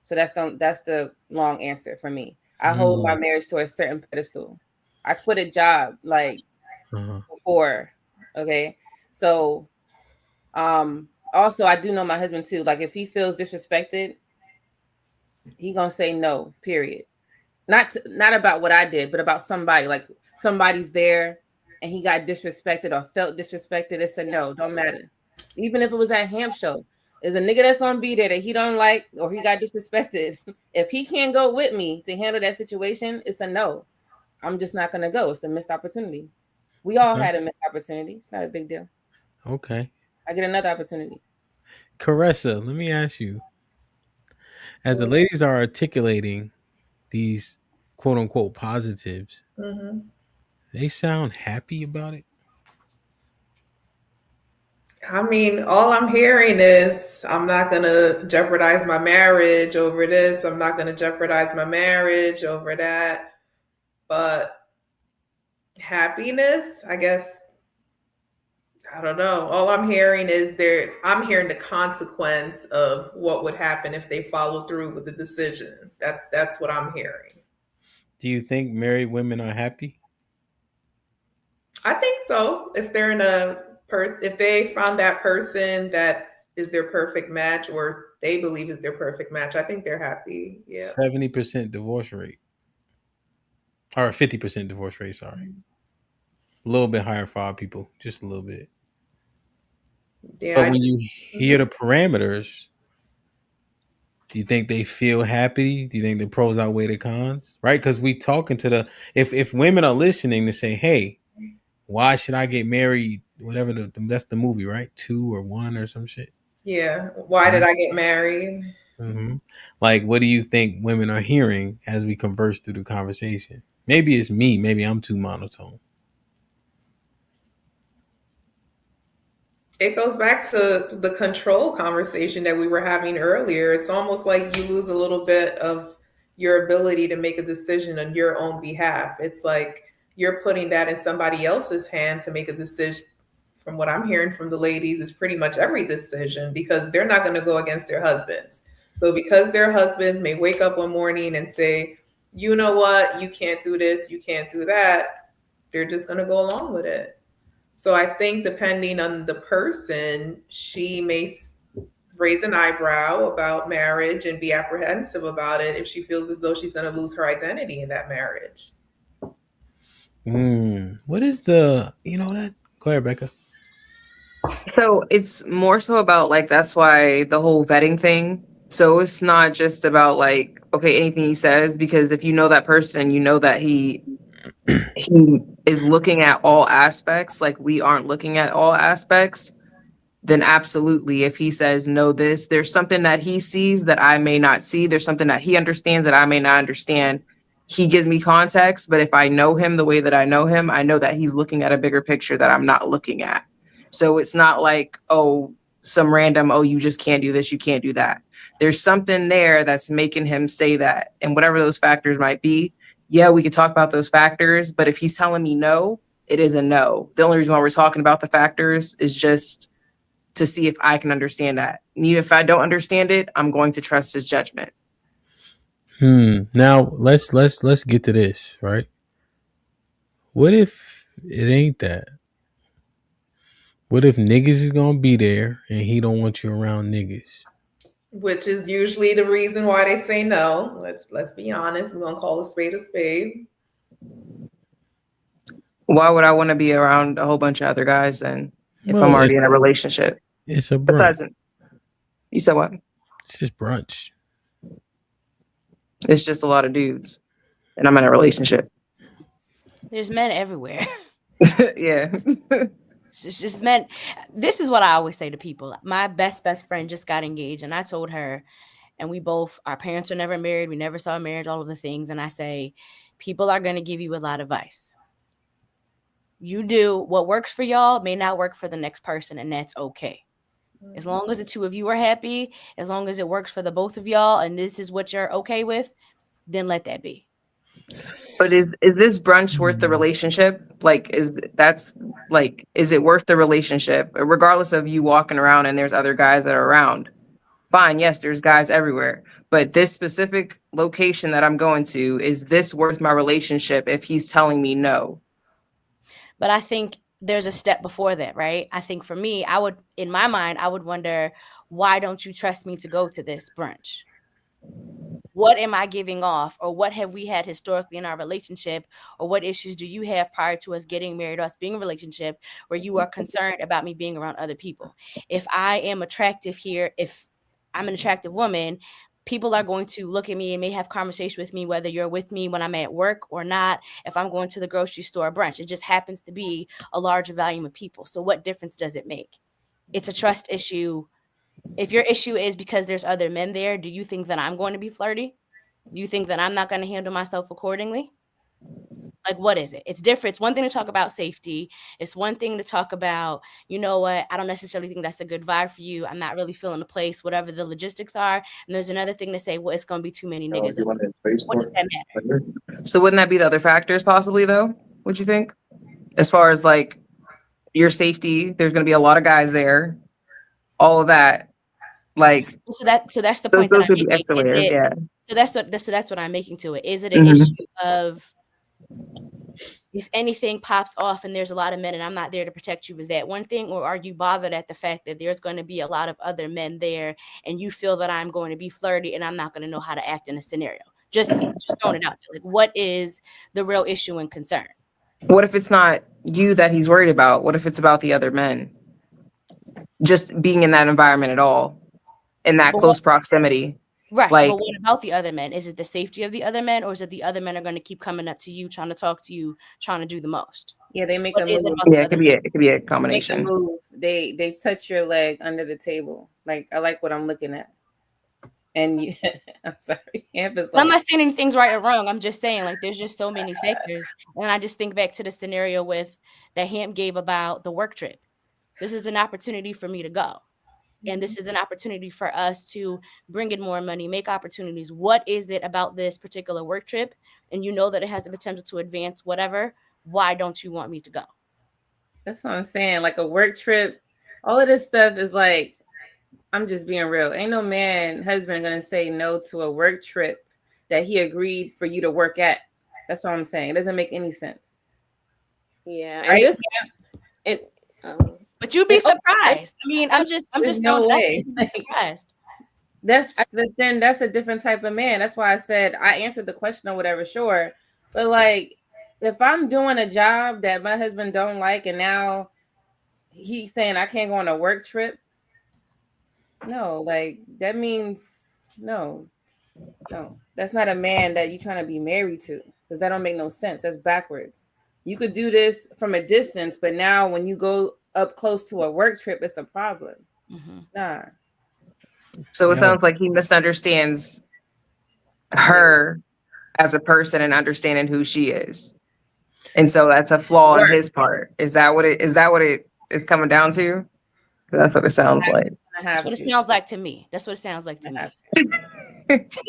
So that's the long answer for me. I hold my marriage to a certain pedestal. I quit a job before. Okay. So also, I do know my husband too. Like, if he feels disrespected, he gonna say no, period. Not about what I did, but about somebody. Like, somebody's there and he got disrespected or felt disrespected. It's a no, don't matter. Even if it was at HAMP show, there's a nigga that's gonna be there that he don't like or he got disrespected. If he can't go with me to handle that situation, it's a no. I'm just not gonna go. It's a missed opportunity. We all had a missed opportunity. It's not a big deal. Okay. I get another opportunity. Caressa, let me ask you, as the ladies are articulating these quote unquote positives, they sound happy about it. I mean, all I'm hearing is I'm not going to jeopardize my marriage over this. I'm not going to jeopardize my marriage over that. But happiness, I guess, I don't know. All I'm hearing is I'm hearing the consequence of what would happen if they follow through with the decision. That's what I'm hearing. Do you think married women are happy? I think so. If they're in if they found that person that is their perfect match, or they believe is their perfect match, I think they're happy. Yeah. 70% divorce rate. Or 50% divorce rate, sorry. A little bit higher for our people, just a little bit. Yeah, but when you hear the parameters, do you think they feel happy? Do you think the pros outweigh the cons? Right? Because we talking to if women are listening to say, hey, why should I get married? Whatever that's the movie, right? 2 or 1 or some shit. Yeah. Why did I get married? Mm-hmm. Like, what do you think women are hearing as we converse through the conversation? Maybe it's me. Maybe I'm too monotone. It goes back to the control conversation that we were having earlier. It's almost like you lose a little bit of your ability to make a decision on your own behalf. It's like you're putting that in somebody else's hand to make a decision. From what I'm hearing from the ladies, is pretty much every decision, because they're not going to go against their husbands. So because their husbands may wake up one morning and say, you know what, you can't do this, you can't do that, they're just going to go along with it. So I think depending on the person, she may raise an eyebrow about marriage and be apprehensive about it if she feels as though she's going to lose her identity in that marriage. What is that? Go ahead, Becca. So it's more so about, like, that's why the whole vetting thing. So it's not just about, like, okay, anything he says, because if you know that person and you know that he is looking at all aspects, like we aren't looking at all aspects, then absolutely, if he says no, there's something that he sees that I may not see. There's something that he understands that I may not understand. He gives me context, but if I know him the way that I know him, I know that he's looking at a bigger picture that I'm not looking at. So it's not like, oh, some random, oh, you just can't do this, you can't do that. There's something there that's making him say that. And whatever those factors might be, yeah, we could talk about those factors, but if he's telling me no, it is a no. The only reason why we're talking about the factors is just to see if I can understand that. And even if I don't understand it, I'm going to trust his judgment. Now let's get to this, right? What if it ain't that? What if niggas is gonna be there and he don't want you around niggas? Which is usually the reason why they say no. Let's be honest. We're gonna call a spade a spade. Why would I want to be around a whole bunch of other guys then if Well, I'm already in a relationship? It's a brunch. Besides, you said what? It's just brunch. It's just a lot of dudes, and I'm in a relationship. There's men everywhere. Yeah. It's just men. This is what I always say to people. My best friend just got engaged, and I told her, and our parents were never married. We never saw marriage, all of the things. And I say, people are going to give you a lot of advice. You do what works for y'all may not work for the next person, and that's okay. As long as the two of you are happy, as long as it works for the both of y'all, and this is what you're okay with, then let that be. But is this brunch worth the relationship? Like, is it worth the relationship? Regardless of you walking around and there's other guys that are around. Fine, yes, there's guys everywhere. But this specific location that I'm going to, is this worth my relationship if he's telling me no? But I think there's a step before that, right? I think for me, in my mind, I would wonder, why don't you trust me to go to this brunch? What am I giving off, or what have we had historically in our relationship, or what issues do you have prior to us getting married, us being in a relationship where you are concerned about me being around other people? If I am attractive here, if I'm an attractive woman, people are going to look at me and may have conversation with me, whether you're with me when I'm at work or not, if I'm going to the grocery store or brunch. It just happens to be a larger volume of people. So what difference does it make? It's a trust issue. If your issue is because there's other men there, do you think that I'm going to be flirty? Do you think that I'm not going to handle myself accordingly? Like, what is it? It's different. It's one thing to talk about safety. It's one thing to talk about, you know what, I don't necessarily think that's a good vibe for you. I'm not really feeling the place, whatever the logistics are. And there's another thing to say, well, it's going to be too many niggas. What does that matter? So wouldn't that be the other factors possibly though? Would you think? As far as like your safety, there's going to be a lot of guys there, all of that. Like, so that's the point. Those would be extra layers, yeah. So that's what I'm making to it. Is it an issue of, if anything pops off and there's a lot of men and I'm not there to protect you, is that one thing? Or are you bothered at the fact that there's going to be a lot of other men there and you feel that I'm going to be flirty and I'm not going to know how to act in a scenario? Just throwing it out there. Like, what is the real issue and concern? What if it's not you that he's worried about? What if it's about the other men? Just being in that environment at all, in that close proximity. Right. Like, but what about the other men? Is it the safety of the other men, or is it the other men are going to keep coming up to you, trying to talk to you, trying to do the most? Yeah, they make What a move. Yeah, it could be a combination. Make a move. They touch your leg under the table. Like, I like what I'm looking at. And you, I'm sorry. I'm not saying anything's right or wrong. I'm just saying, like, there's just so many factors. And I just think back to the scenario that HAMP gave about the work trip. This is an opportunity for me to go. And this is an opportunity for us to bring in more money, make opportunities. What is it about this particular work trip? And you know that it has the potential to advance whatever. Why don't you want me to go? That's what I'm saying. Like, a work trip, all of this stuff is like, I'm just being real. Ain't no husband gonna say no to a work trip that he agreed for you to work at. That's what I'm saying. It doesn't make any sense. Yeah, right? But you'd be surprised. I mean, I'm just no way. Surprised. But then that's a different type of man. That's why I said I answered the question or whatever, sure. But like, if I'm doing a job that my husband don't like, and now he's saying I can't go on a work trip, no, like that means no, that's not a man that you're trying to be married to, because that don't make no sense. That's backwards. You could do this from a distance, but now when you go up close to a work trip, it's a problem. Nah. So it sounds like he misunderstands her as a person and understanding who she is. And so that's a flaw on his part. Is that what it is coming down to? That's what it sounds like. That's what it sounds like to me. That's what it sounds like to me.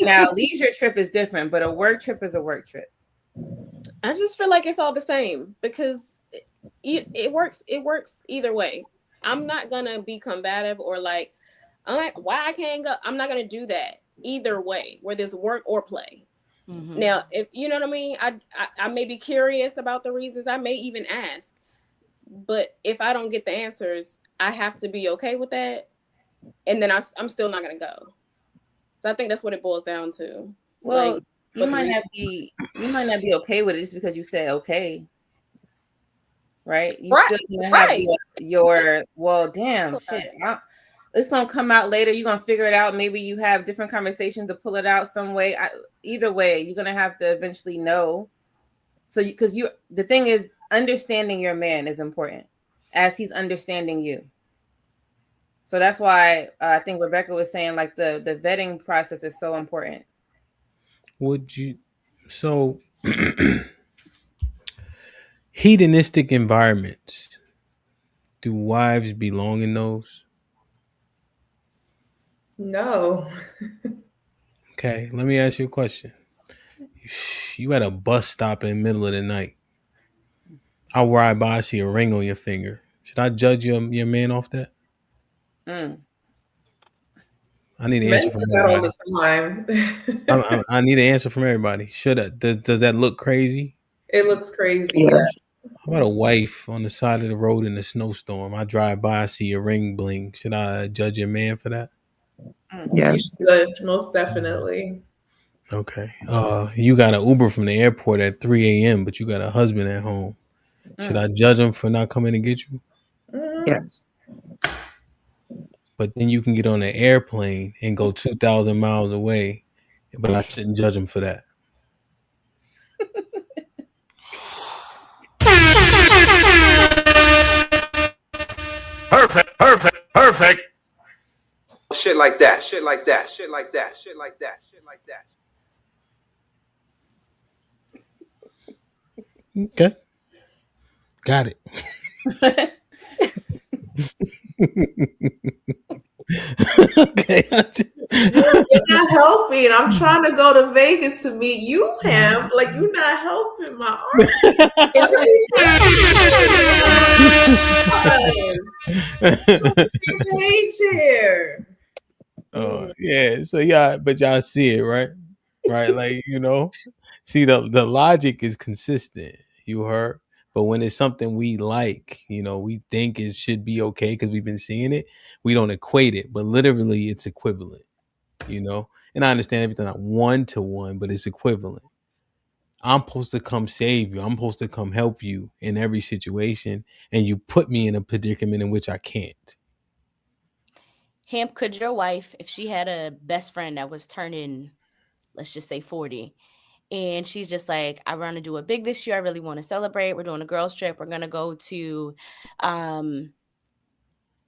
Now, leisure trip is different, but a work trip is a work trip. I just feel like it's all the same because it works. It works either way. I'm not gonna be combative or like, I'm like, why I can't go? I'm not gonna do that either way, whether it's work or play. Now, if you know what I mean, I may be curious about the reasons. I may even ask, but if I don't get the answers, I have to be okay with that, and then I'm still not gonna go. So I think that's what it boils down to. Well, like, you might not be okay with it just because you said okay, right? You still gonna have your well, damn shit. It's gonna come out later. You're gonna figure it out. Maybe you have different conversations to pull it out some way. Either way, you're gonna have to eventually know. So, because the thing is, understanding your man is important as he's understanding you. So that's why I think Rebecca was saying like the vetting process is so important. Would you? So, hedonistic environments. Do wives belong in those? No. Okay, let me ask you a question. You at a bus stop in the middle of the night. I ride by, I see a ring on your finger. Should I judge your man off that? I need an answer from that all everybody. the time. I need an answer from everybody. Does that look crazy? It looks crazy. Yes. How about a wife on the side of the road in a snowstorm? I drive by, I see a ring bling. Should I judge your man for that? Yes. You should, most definitely. Okay. You got an Uber from the airport at 3 a.m., but you got a husband at home. Should I judge him for not coming to get you? Yes. But then you can get on an airplane and go 2,000 miles away, but I shouldn't judge him for that. Perfect. Shit like that. Shit like that. Shit like that. Shit like that. Shit like that. Okay. Got it. Okay. You're not helping. I'm trying to go to Vegas to meet you, Ham. Like, you're not helping my page here. Oh, yeah. So yeah, but y'all see it, right? Right? Like, see the logic is consistent. You heard? But when it's something we like, we think it should be okay because we've been seeing it, we don't equate it, but literally it's equivalent, And I understand everything not 1-to-1, but it's equivalent. I'm supposed to come save you. I'm supposed to come help you in every situation, and you put me in a predicament in which I can't. Hamp, could your wife, if she had a best friend that was turning, let's just say 40, and she's just like, I want to do it big this year. I really want to celebrate. We're doing a girls trip. We're going to go to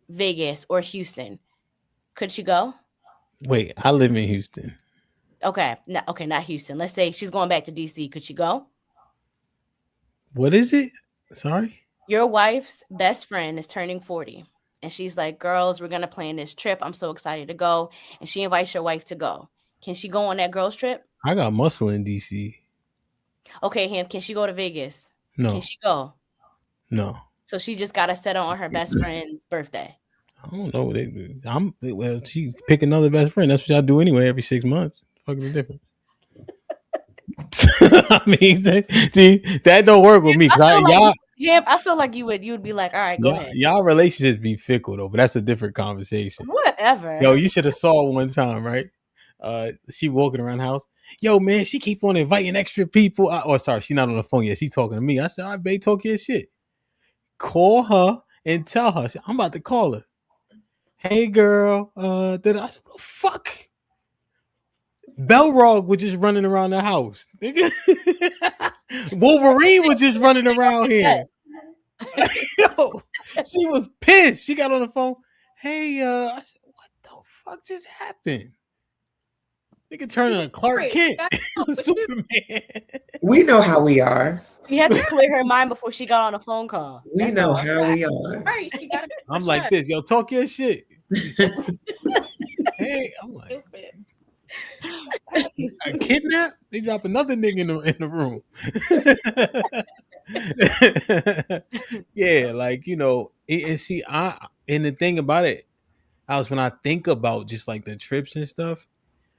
Vegas or Houston. Could she go? Wait, I live in Houston. Okay. Not Houston. Let's say she's going back to DC. Could she go? What is it? Sorry? Your wife's best friend is turning 40. And she's like, girls, we're going to plan this trip. I'm so excited to go. And she invites your wife to go. Can she go on that girls trip? I got muscle in DC. Okay, Ham, can she go to Vegas? No. Can she go? No. So she just got to settle on her best friend's birthday. I don't know. She pick another best friend. That's what y'all do anyway every 6 months. Fuck the difference. I mean, that don't work with me. I feel like you would be like, all right, go ahead. Y'all relationships be fickle though, but that's a different conversation. Whatever. Yo, you should have saw one time, right? She walking around the house. Yo, man, she keep on inviting extra people. Sorry, she's not on the phone yet. She's talking to me. I said, all right, babe, talk your shit. Call her and tell her. I'm about to call her. Hey, girl. I said, what the fuck? Belrog was just running around the house. Wolverine was just running around here. Yo, she was pissed. She got on the phone. Hey, I said, what the fuck just happened? Nigga turning a Clark Kent. Superman. We know how we are. She had to clear her mind before she got on a phone call. We know how we are. Right. She got I'm like this. Yo, talk your shit. Hey, I'm like, I kidnapped? They drop another nigga in the room. Yeah, like, you know, and see, and the thing about it, when I think about just like the trips and stuff,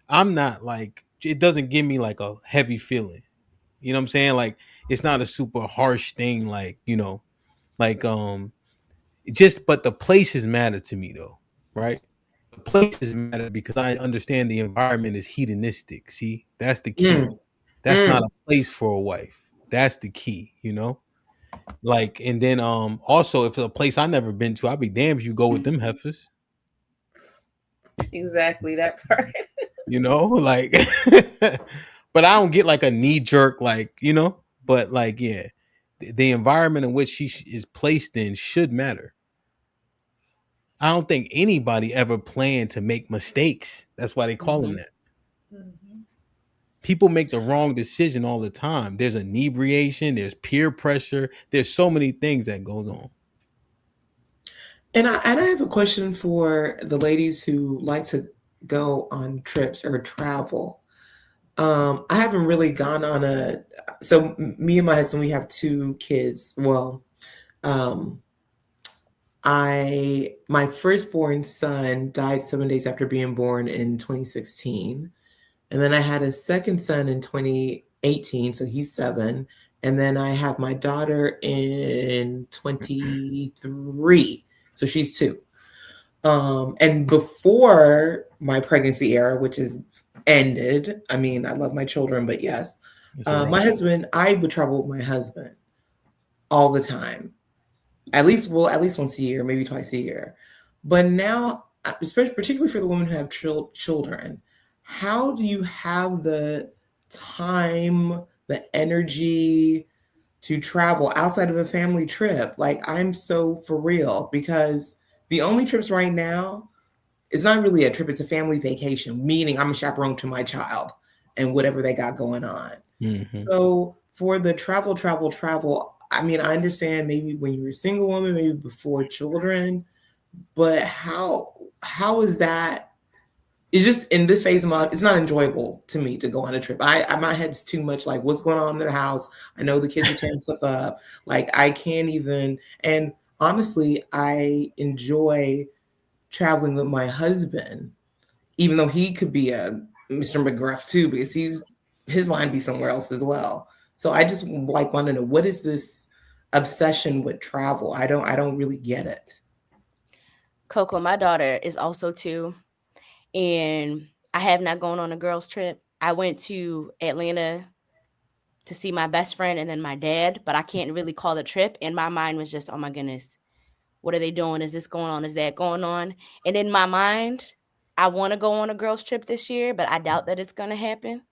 I'm not like, it doesn't give me like a heavy feeling. You know what I'm saying? Like, it's not a super harsh thing, like, you know, like just, but the places matter to me though, right? The places matter because I understand the environment is hedonistic. See, that's the key. That's not a place for a wife. That's the key, you know? Like, and then also, if it's a place I never been to, I'd be damned if you go with them heifers. Exactly that part. You know, like but I don't get like a knee jerk, like, you know, but like, yeah, the environment in which she is placed in should matter. I don't think anybody ever planned to make mistakes. That's why they call them that. People make the wrong decision all the time. There's inebriation, there's peer pressure, there's so many things that goes on. And I have a question for the ladies who like to go on trips or travel. I haven't really gone on so me and my husband, we have 2 kids. Well, my firstborn son died 7 days after being born in 2016. And then I had a second son in 2018, so he's 7. And then I have my daughter in 23, so she's 2. And before my pregnancy era, which is ended, I mean, I love my children, but yes, my husband, I would travel with my husband all the time. At least once a year, maybe twice a year. But now, especially particularly for the women who have children, how do you have the time, the energy to travel outside of a family trip? Like, I'm so for real, because the only trips right now, it's not really a trip, it's a family vacation, meaning I'm a chaperone to my child and whatever they got going on. Mm-hmm. So for the travel, I mean, I understand maybe when you're a single woman, maybe before children, but how is that? It's just in this phase of my life, it's not enjoyable to me to go on a trip. My head's too much like, what's going on in the house? I know the kids are tearing stuff up. Like, I can't even. And honestly, I enjoy traveling with my husband, even though he could be a Mr. McGruff too, because his mind be somewhere else as well. So I just like want to know, what is this obsession with travel? I don't really get it. Coco, my daughter is also 2. And I have not gone on a girls' trip. I went to Atlanta to see my best friend and then my dad, but I can't really call it a trip. And my mind was just, oh my goodness, what are they doing? Is this going on? Is that going on? And in my mind, I want to go on a girls' trip this year, but I doubt that it's going to happen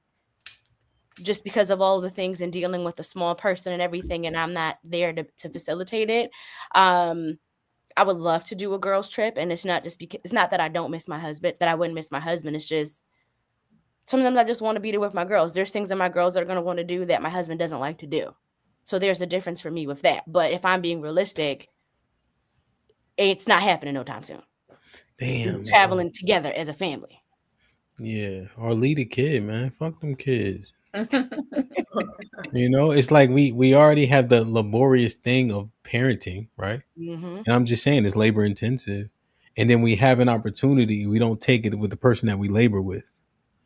just because of all the things and dealing with a small person and everything. And I'm not there to facilitate it. I would love to do a girls' trip, and it's not just because it's not that I don't miss my husband, that I wouldn't miss my husband. It's just sometimes I just want to be there with my girls. There's things that my girls are going to want to do that my husband doesn't like to do. So there's a difference for me with that. But if I'm being realistic, it's not happening no time soon. Damn. Traveling together as a family. Yeah. Or lead a kid, man. Fuck them kids. You know, it's like we already have the laborious thing of parenting, right? Mm-hmm. And I'm just saying it's labor intensive. And then we have an opportunity, we don't take it with the person that we labor with.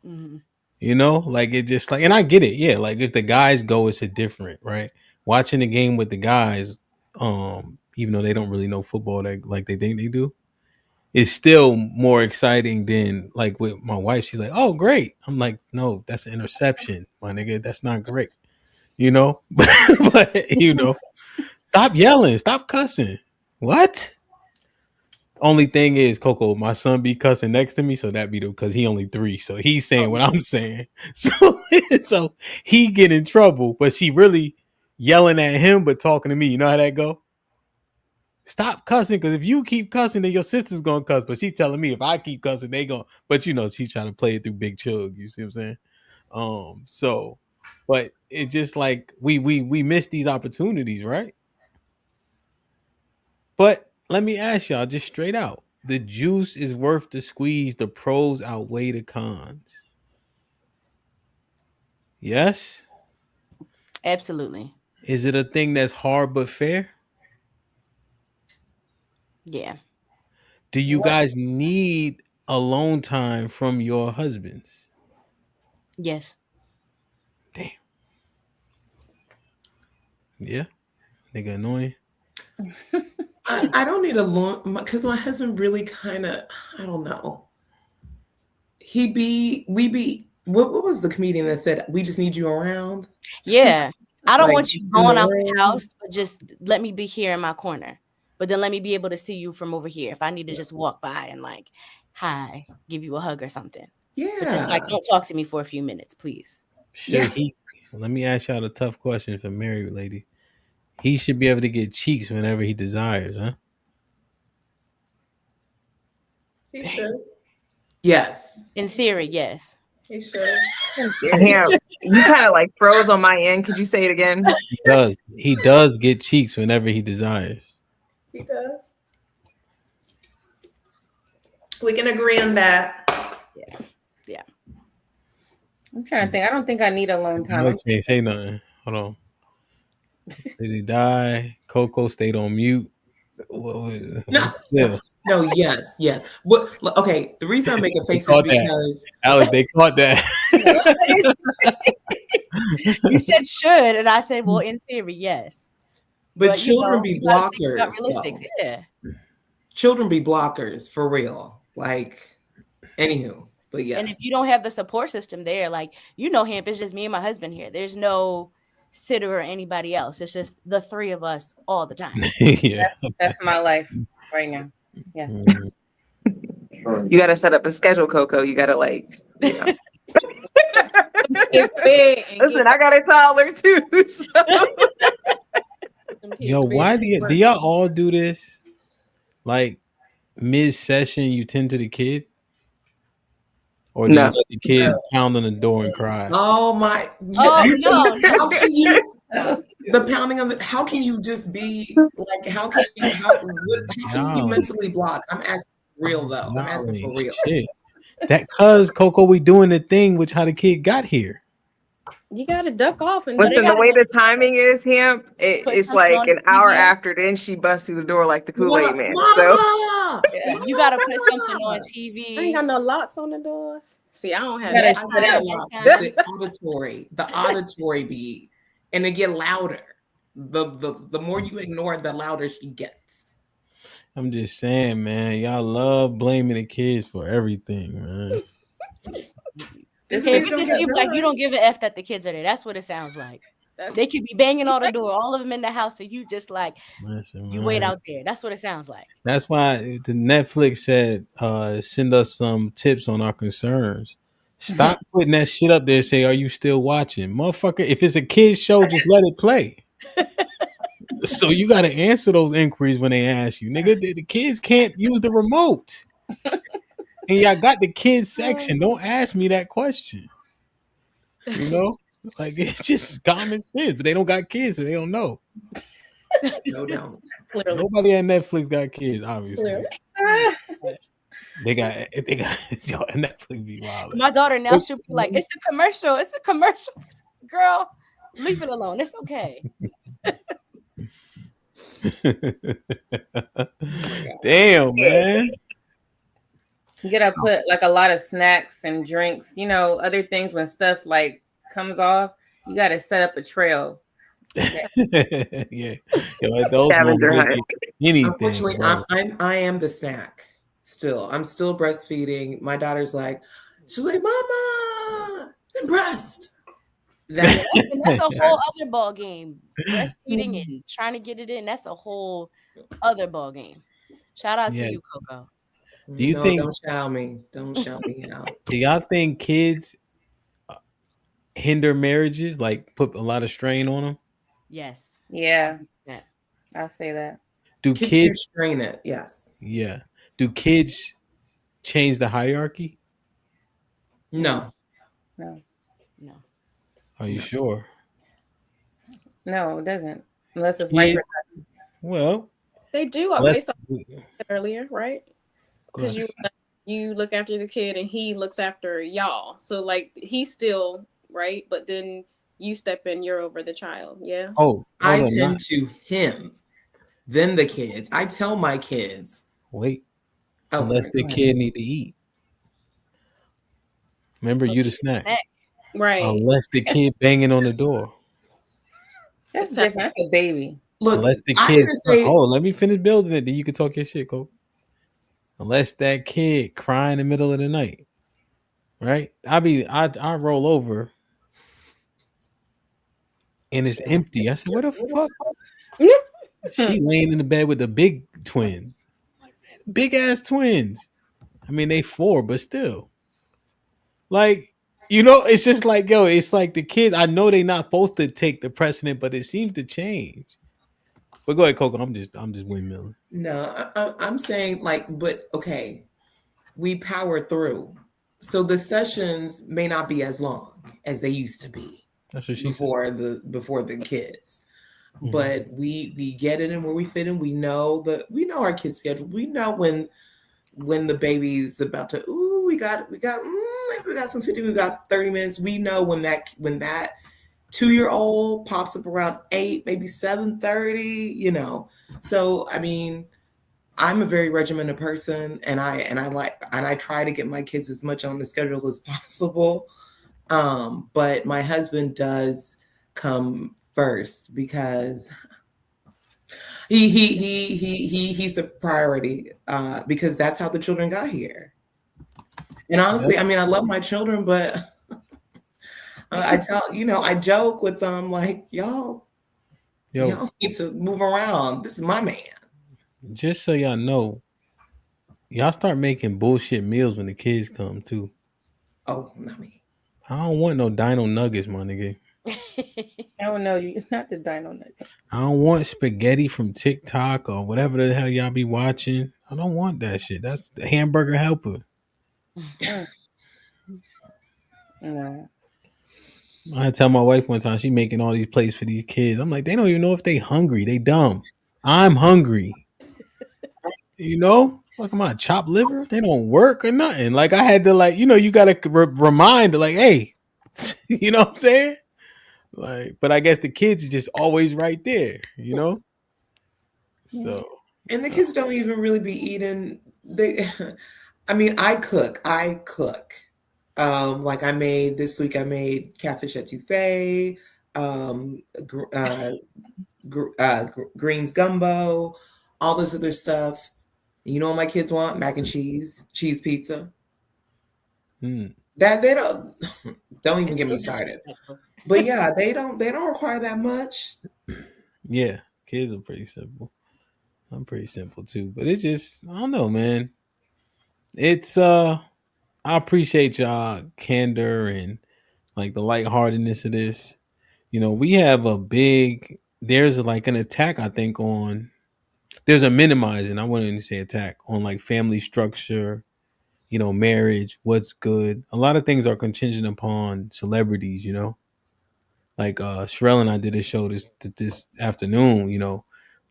Mm-hmm. You know, like it just like, and I get it. Yeah. Like if the guys go, it's a different, right? Watching the game with the guys, even though they don't really know football like they think they do, is still more exciting than like with my wife. She's like, oh, great. I'm like, no, that's an interception, my nigga. That's not great. You know, but you know, stop yelling, stop cussing. What? Only thing is, Coco, my son be cussing next to me, so that be because he only 3, so he's saying what I'm saying. So so he get in trouble, but she really yelling at him, but talking to me. You know how that go? Stop cussing, because if you keep cussing, then your sister's gonna cuss. But she telling me if I keep cussing, they gonna. But she trying to play it through Big Chug. You see what I'm saying? So, but it just like we miss these opportunities, right? But let me ask y'all just straight out: the juice is worth the squeeze. The pros outweigh the cons. Yes. Absolutely. Is it a thing that's hard but fair? Yeah. Do you guys need alone time from your husbands? Yes. Damn. Yeah. Nigga annoying. I don't need a long because my husband really kind of, I don't know. What was the comedian that said we just need you around? Yeah. I don't Like, want you in going the out the room. house, but just let me be here in my corner. But then let me be able to see you from over here. If I need to just walk by and like, hi, give you a hug or something. But just like, Yeah. don't talk to me for a few minutes, please. Should he? Let me ask y'all a tough question for married lady. He should be able to get cheeks whenever he desires, huh? He should. Yes. In theory, yes. He should. Damn, you kind of like froze on my end. Could you say it again? He does. He does get cheeks whenever he desires. He does. We can agree on that. Yeah. Yeah. I'm trying to think. I don't think I need alone time. Alex ain't say nothing. Hold on. Did he die? Coco stayed on mute. Yeah. No, yes. What? Okay, the reason I make a They face is caught that. because Alex, they caught that. You said should, and I said, well, in theory, yes. but children be you gotta think about blockers. realistics. Though. Yeah. Children be blockers for real. Like, anywho, but yeah. And if you don't have the support system there, like, HAMP, it's just me and my husband here. There's no sitter or anybody else. It's just the three of us all the time. Yeah. That's my life right now. Yeah. You got to set up a schedule, Coco. You got to like, Listen, I got a toddler too. So. Yo, why do y'all all do this? Like mid-session, you tend to the kid, or do you let the kid pound on the door and cry? Oh my! Oh, no. How can you? The pounding of it. How can you just be like? How can you mentally block? I'm asking for real though. I'm asking for real. Shit. That cuz Coco, we doing the thing which how the kid got here. You gotta duck off and listen. The way the timing is, HAMP, it's like an hour after. Then she busts through the door like the Kool-Aid man. So you gotta put something on TV. I ain't got no locks on the doors. See, I don't have the auditory beat, and it get louder. The more you ignore it, the louder she gets. I'm just saying, man. Y'all love blaming the kids for everything, man. It just seems like you don't give a F that the kids are there. That's what it sounds like. They could be banging on the door, all of them in the house, and you just like, you wait out there. That's what it sounds like. That's why the Netflix said, send us some tips on our concerns. Stop putting that shit up there and say, are you still watching? Motherfucker, if it's a kid's show, just let it play. So you got to answer those inquiries when they ask you. Nigga, the kids can't use the remote. And y'all got the kids section. Don't ask me that question. You know? Like, it's just common sense. But they don't got kids, so they don't know. No, don't. Nobody at Netflix got kids, obviously. They got yo, Netflix be wild. My daughter now she'll be like, it's a commercial. It's a commercial. Girl, leave it alone. It's okay. Damn, man. You gotta put like a lot of snacks and drinks, other things when stuff like comes off. You gotta set up a trail. Yeah. Scavenger hunt. Anything. Unfortunately, I am the snack. Still, I'm still breastfeeding. My daughter's like, she's like, Mama, I'm breast. That's a whole other ball game. Breastfeeding and trying to get it in. That's a whole other ball game. Shout out to you, Coco. Do you think? Don't shout me. Don't shout me out. Do y'all think kids hinder marriages, like put a lot of strain on them? Yes. Yeah, Yeah. I'll say that. Do Kids do kids? strain it. Yes. Yeah. Do kids change the hierarchy? No. No, No. Are you No. sure? no, it doesn't. Unless it's Kids, micro. well, They do let's based on what you said earlier, right? go Because ahead. you look after the kid and he looks after y'all. So like he's still right, but then you step in, you're over the child. Yeah. Oh, I hold on, not tend to him, then the kids. I tell my kids. wait. Oh, Unless sorry. the Go ahead. kid need to eat. Remember, you the snack. Right. Unless the kid banging on the door. That's It's time. different. That's a baby. Look, Unless the I'm kid. gonna say Oh, let me finish building it. Then you can talk your shit, Coke. Unless that kid cry in the middle of the night, right? I roll over and it's empty. I said, "What the fuck?" She laying in the bed with the big twins, big ass twins. I mean, they 4, but still, like, it's just like, yo, it's like the kids. I know they not supposed to take the precedent, but it seems to change. But go ahead, Coco. I'm just windmilling. no. I'm saying like, but okay, we power through. So the sessions may not be as long as they used to be That's what she said. before the kids. Mhm. But we get it in where we fit in. We know our kids' schedule. We know when the baby's about to. Ooh, we got some 50. We got 30 minutes. We know when that 2-year-old pops up around 8, maybe 7:30. So I mean, I'm a very regimented person, and I try to get my kids as much on the schedule as possible. But my husband does come first because he's the priority, because that's how the children got here. And honestly, I mean, I love my children, but I joke with them like, y'all need to move around. This is my man. Just so y'all know, y'all start making bullshit meals when the kids come too. Oh, not me. I don't want no dino nuggets, my nigga. Oh no, you not the dino nuts. I don't want spaghetti from TikTok or whatever the hell y'all be watching. I don't want that shit. That's the hamburger helper. No. I tell my wife one time, she making all these plates for these kids. I'm like, they don't even know if they hungry. They dumb. I'm hungry. Like, am I chopped liver? They don't work or nothing. Like, I had to, like, you got to remind, like, hey, you know what I'm saying? Like, but I guess the kids are just always right there, So, And the kids don't even really be eating. I mean, I cook. Like this week, I made catfish etouffee, greens gumbo, all this other stuff. You know what my kids want? Mac and cheese pizza. That they don't even get me started. But yeah, they don't require that much. Yeah, kids are pretty simple. I'm pretty simple too, but it's just, I don't know, man. It's I appreciate y'all candor and like the lightheartedness of this. We have there's like an attack, I think, there's a minimizing, I wouldn't even say attack, on like family structure, marriage, what's good. A lot of things are contingent upon celebrities, like Sherelle and I did a show this afternoon.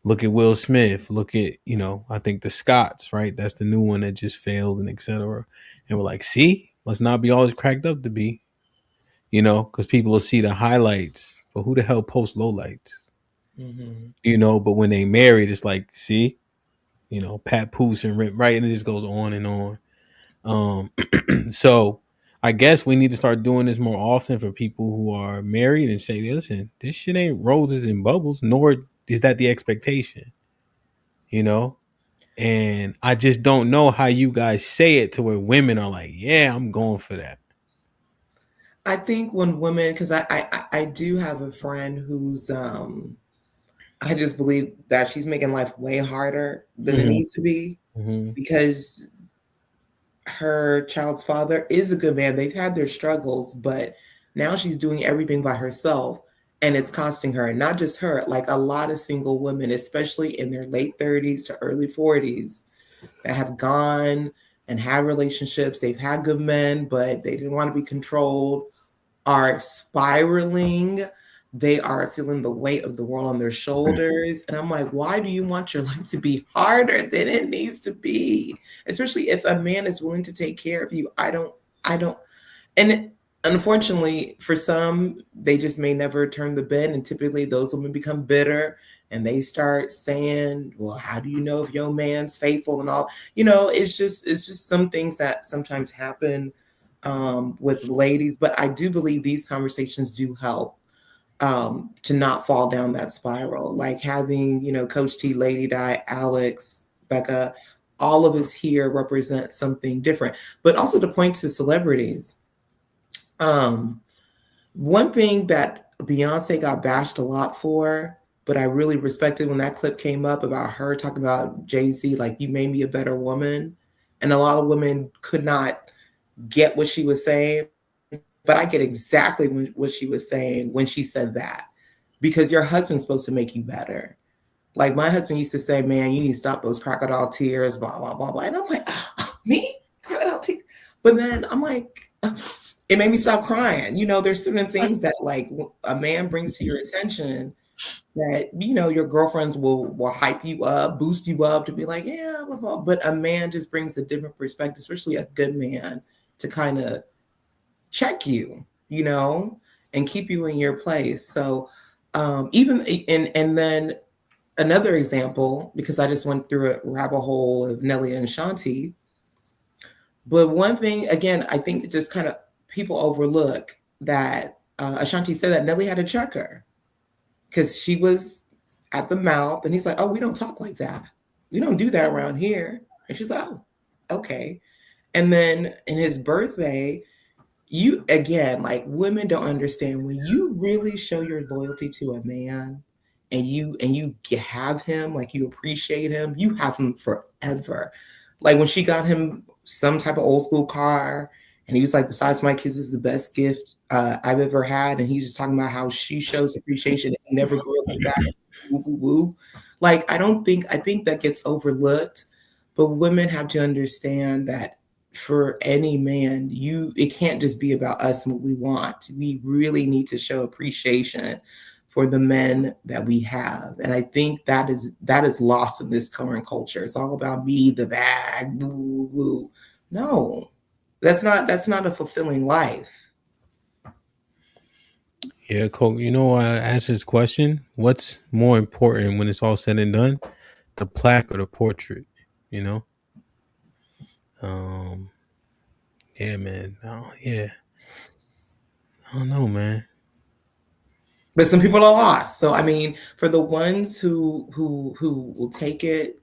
Look at Will Smith, look at I think the Scots, right? That's the new one that just failed, and etc. And we're like, see, let's not be always cracked up to be, because people will see the highlights, but who the hell posts lowlights? But when they married, it's like, see, Pat Poose and Rip, right? And it just goes on and on. So I guess we need to start doing this more often for people who are married and say, listen, this shit ain't roses and bubbles, nor is that the expectation, And I just don't know how you guys say it to where women are like, yeah, I'm going for that. I think when women, because I do have a friend who's I just believe that she's making life way harder than it needs to be, because her child's father is a good man. They've had their struggles, but Now she's doing everything by herself, and it's costing her, and not just her, like a lot of single women, especially in their late 30s to early 40s, that have gone and had relationships. They've had good men, but they didn't want to be controlled, are spiraling. They are feeling the weight of the world on their shoulders. And I'm like, why do you want your life to be harder than it needs to be? Especially if a man is willing to take care of you. I don't, and unfortunately for some, they just may never turn the bend. And typically those women become bitter and they start saying, well, how do you know if your man's faithful and all? It's just some things that sometimes happen with ladies, but I do believe these conversations do help to not fall down that spiral. Like having, Coach T, Lady Di, Alex, Becca, all of us here represent something different. But also to point to celebrities, one thing that Beyonce got bashed a lot for, but I really respected when that clip came up about her talking about Jay-Z, like, you made me a better woman. And a lot of women could not get what she was saying, but I get exactly what she was saying when she said that, because your husband's supposed to make you better. Like my husband used to say, man, you need to stop those crocodile tears, blah, blah, blah, blah. And I'm like, me? Crocodile tears? But then I'm like, it made me stop crying. There's certain things that like a man brings to your attention that, your girlfriends will hype you up, boost you up to be like, yeah, blah, blah. But a man just brings a different perspective, especially a good man, to kind of check you, and keep you in your place. So and then another example, because I just went through a rabbit hole of Nelly and Ashanti. But one thing, again, I think just kind of people overlook that Ashanti said that Nelly had to check her because she was at the mouth, and he's like, oh, we don't talk like that. We don't do that around here. And she's like, oh, okay. And then in his birthday, like women don't understand when you really show your loyalty to a man and you have him, like you appreciate him, you have him forever. Like when she got him some type of old school car and he was like, besides my kids, this is the best gift I've ever had. And he's just talking about how she shows appreciation and never grew up like that. Woo, woo, woo. Like, I think that gets overlooked, but women have to understand that for any man, it can't just be about us and what we want. We really need to show appreciation for the men that we have. And I think that is lost in this current culture. It's all about me, the bag, woo, woo. No, that's not a fulfilling life. Yeah, Cole, I asked this question. What's more important when it's all said and done? The plaque or the portrait, Yeah, man. Oh, yeah. I don't know, man. But some people are lost. So I mean, for the ones who will take it,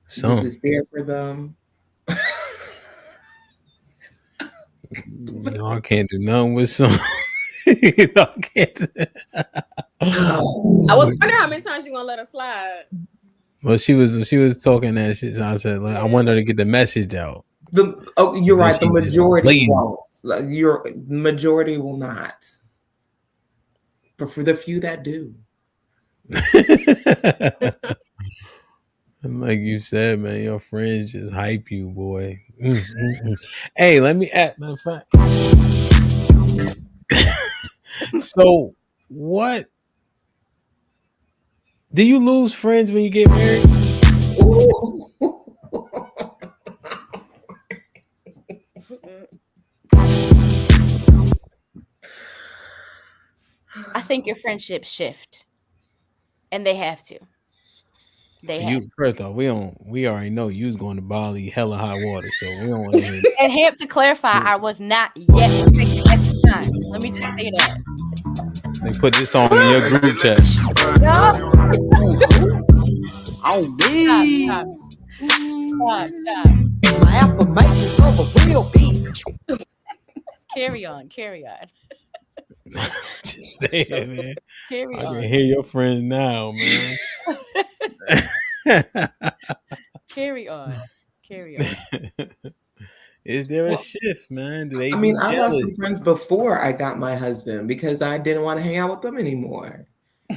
this is there for them. I can't do nothing with some. I can't. I was wondering how many times you gonna let her slide. Well, she was talking that shit. So I said, like, I want her to get the message out. You're right. The majority won't. The majority will not. But for the few that do. And like you said, man, your friends just hype you, boy. Hey, let me add. Matter of fact. So, what do you lose friends when you get married? I think your friendships shift, and they have to. First off, we already know you was going to Bali, hella hot water, so we don't want to hear. And HAMP, to clarify, I was not yet pregnant at the time. Let me just say that. They put this on in your group chat. Stop. My affirmations of a real beast. Carry on. Just say it, man. Carry I on. can hear your friends now, man. Carry on. Is there a Well, shift, man? Do they I be mean, I lost jealous? some friends before I got my husband because I didn't want to hang out with them anymore.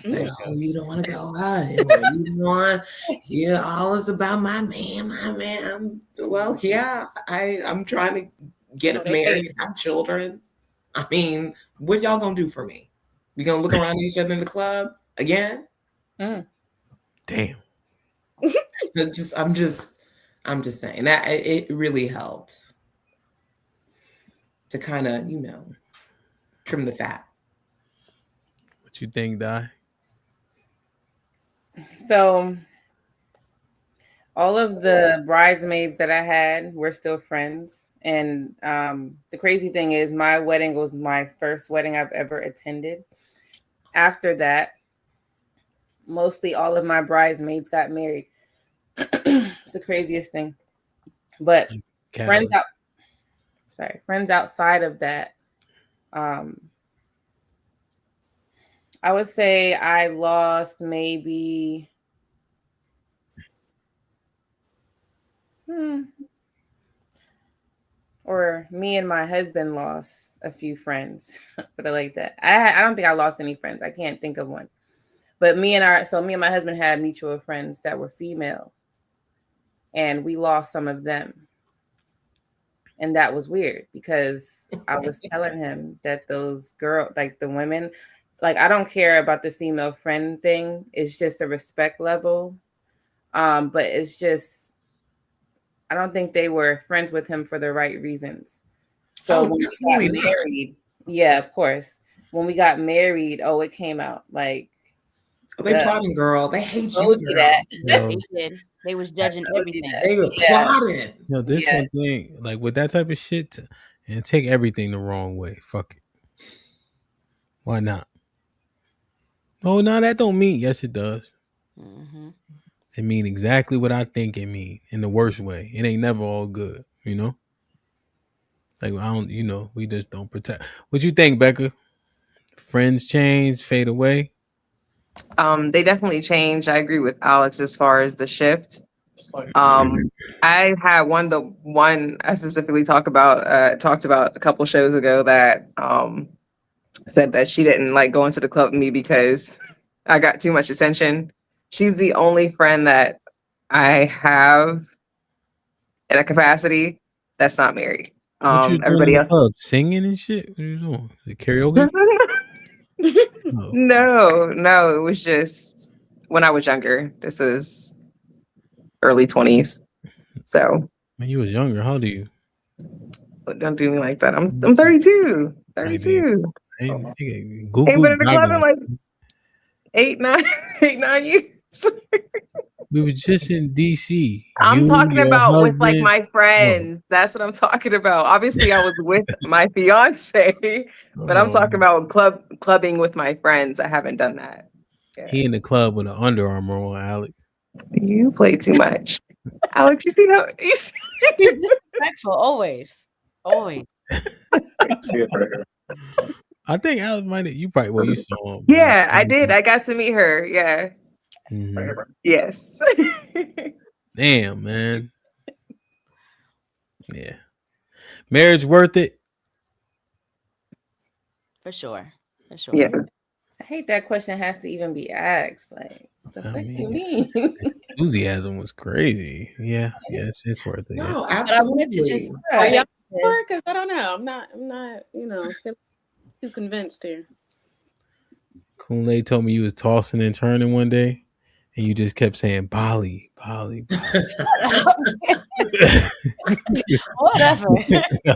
Like, oh, you don't want to go out anymore. You all is about my man, my man. Well, yeah, I'm trying to get they hate. married, have children. I mean, what y'all gonna do for me? We gonna look around at each other in the club again? Mm. Damn. I'm just saying that it really helped to kind of, trim the fat. What you think, Di? So all of the bridesmaids that I had were still friends. And the crazy thing is my wedding was my first wedding I've ever attended. After that, mostly all of my bridesmaids got married. It's the craziest thing. But friends outside of that, I would say I lost maybe or me and my husband lost a few friends. Put it like that. I don't think I lost any friends. I can't think of one. But me and my husband had mutual friends that were female, and we lost some of them. And that was weird because I was telling him that those girls, like the women, like I don't care about the female friend thing. It's just a respect level. But it's just, I don't think they were friends with him for the right reasons. So when we got married, yeah, of course. When we got married, it came out like they plotting, girl. They hate you, girl. That. They did. They was judging everything. They were plotting. This one thing, like with that type of shit, and take everything the wrong way. Fuck it. Why not? Oh, no, that don't mean. Yes, it does. Mm-hmm. It mean exactly what I think it mean in the worst way. It ain't never all good, Like I don't, we just don't protect. What you think, Becca? Friends change, fade away. They definitely change. I agree with Alex as far as the shift. I had the one I specifically talked about a couple shows ago that said that she didn't like going to the club with me because I got too much attention. She's the only friend that I have in a capacity that's not married. What you doing Everybody in the else club? Singing and shit? What are you doing? The karaoke? No, it was just when I was younger. This was early 20s. So when you was younger, how old are you? Don't do me like that. I'm 32. 32. Google Ain't been in the club in like 8-9 years. We were just in DC. I'm talking about husband. with like my friends. That's what I'm talking about. Obviously, I was with my fiance, but I'm talking about clubbing with my friends. I haven't done that. Yeah. He in the club with an Under Armour on, Alex. You play too much, Alex. You see how he's disrespectful always. I think Alex might. You probably you saw him. Yeah, I did. I got to meet her. Yeah. Mm-hmm. Yes. Damn, man. Yeah. Marriage worth it? For sure. Yeah. I hate that question has to even be asked. Like, the fuck you mean? Enthusiasm was crazy. Yeah. Yes, it's worth it. No, yeah. absolutely. But I wanted to just because I don't know. I'm not, feeling too convinced here. Kunle told me you was tossing and turning one day, and you just kept saying Bali, Bali, Bali. Whatever.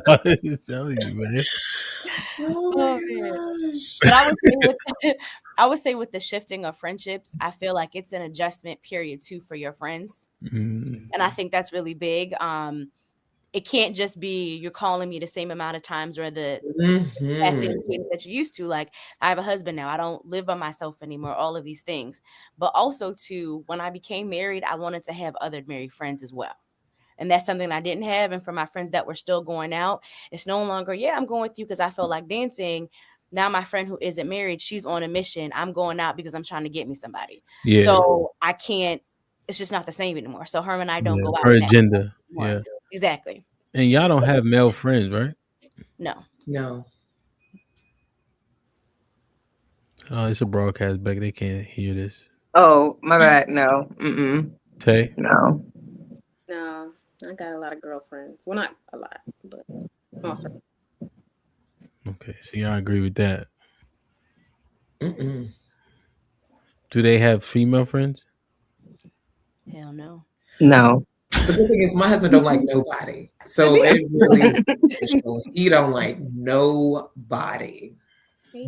I'm telling you, man. But I would say with the shifting of friendships, I feel like it's an adjustment period too for your friends. Mm-hmm. And I think that's really big. It can't just be you're calling me the same amount of times or the that you used to. Like, I have a husband now. I don't live by myself anymore, all of these things. But also, too, when I became married, I wanted to have other married friends as well. And that's something I didn't have. And for my friends that were still going out, it's no longer, I'm going with you because I feel like dancing. Now my friend who isn't married, she's on a mission. I'm going out because I'm trying to get me somebody. Yeah. So I can't, it's just not the same anymore. So her and I don't go out. Her agenda. Yeah. Exactly. And y'all don't have male friends, right? No. No. Oh, it's a broadcast back. They can't hear this. Oh, my bad. No. Mm-mm. Tay? No. No, I got a lot of girlfriends. Well, not a lot, but small circle. Okay, so y'all agree with that. Mm-mm. Do they have female friends? Hell no. No. The good thing is my husband don't like nobody. So it really is official. He don't like nobody.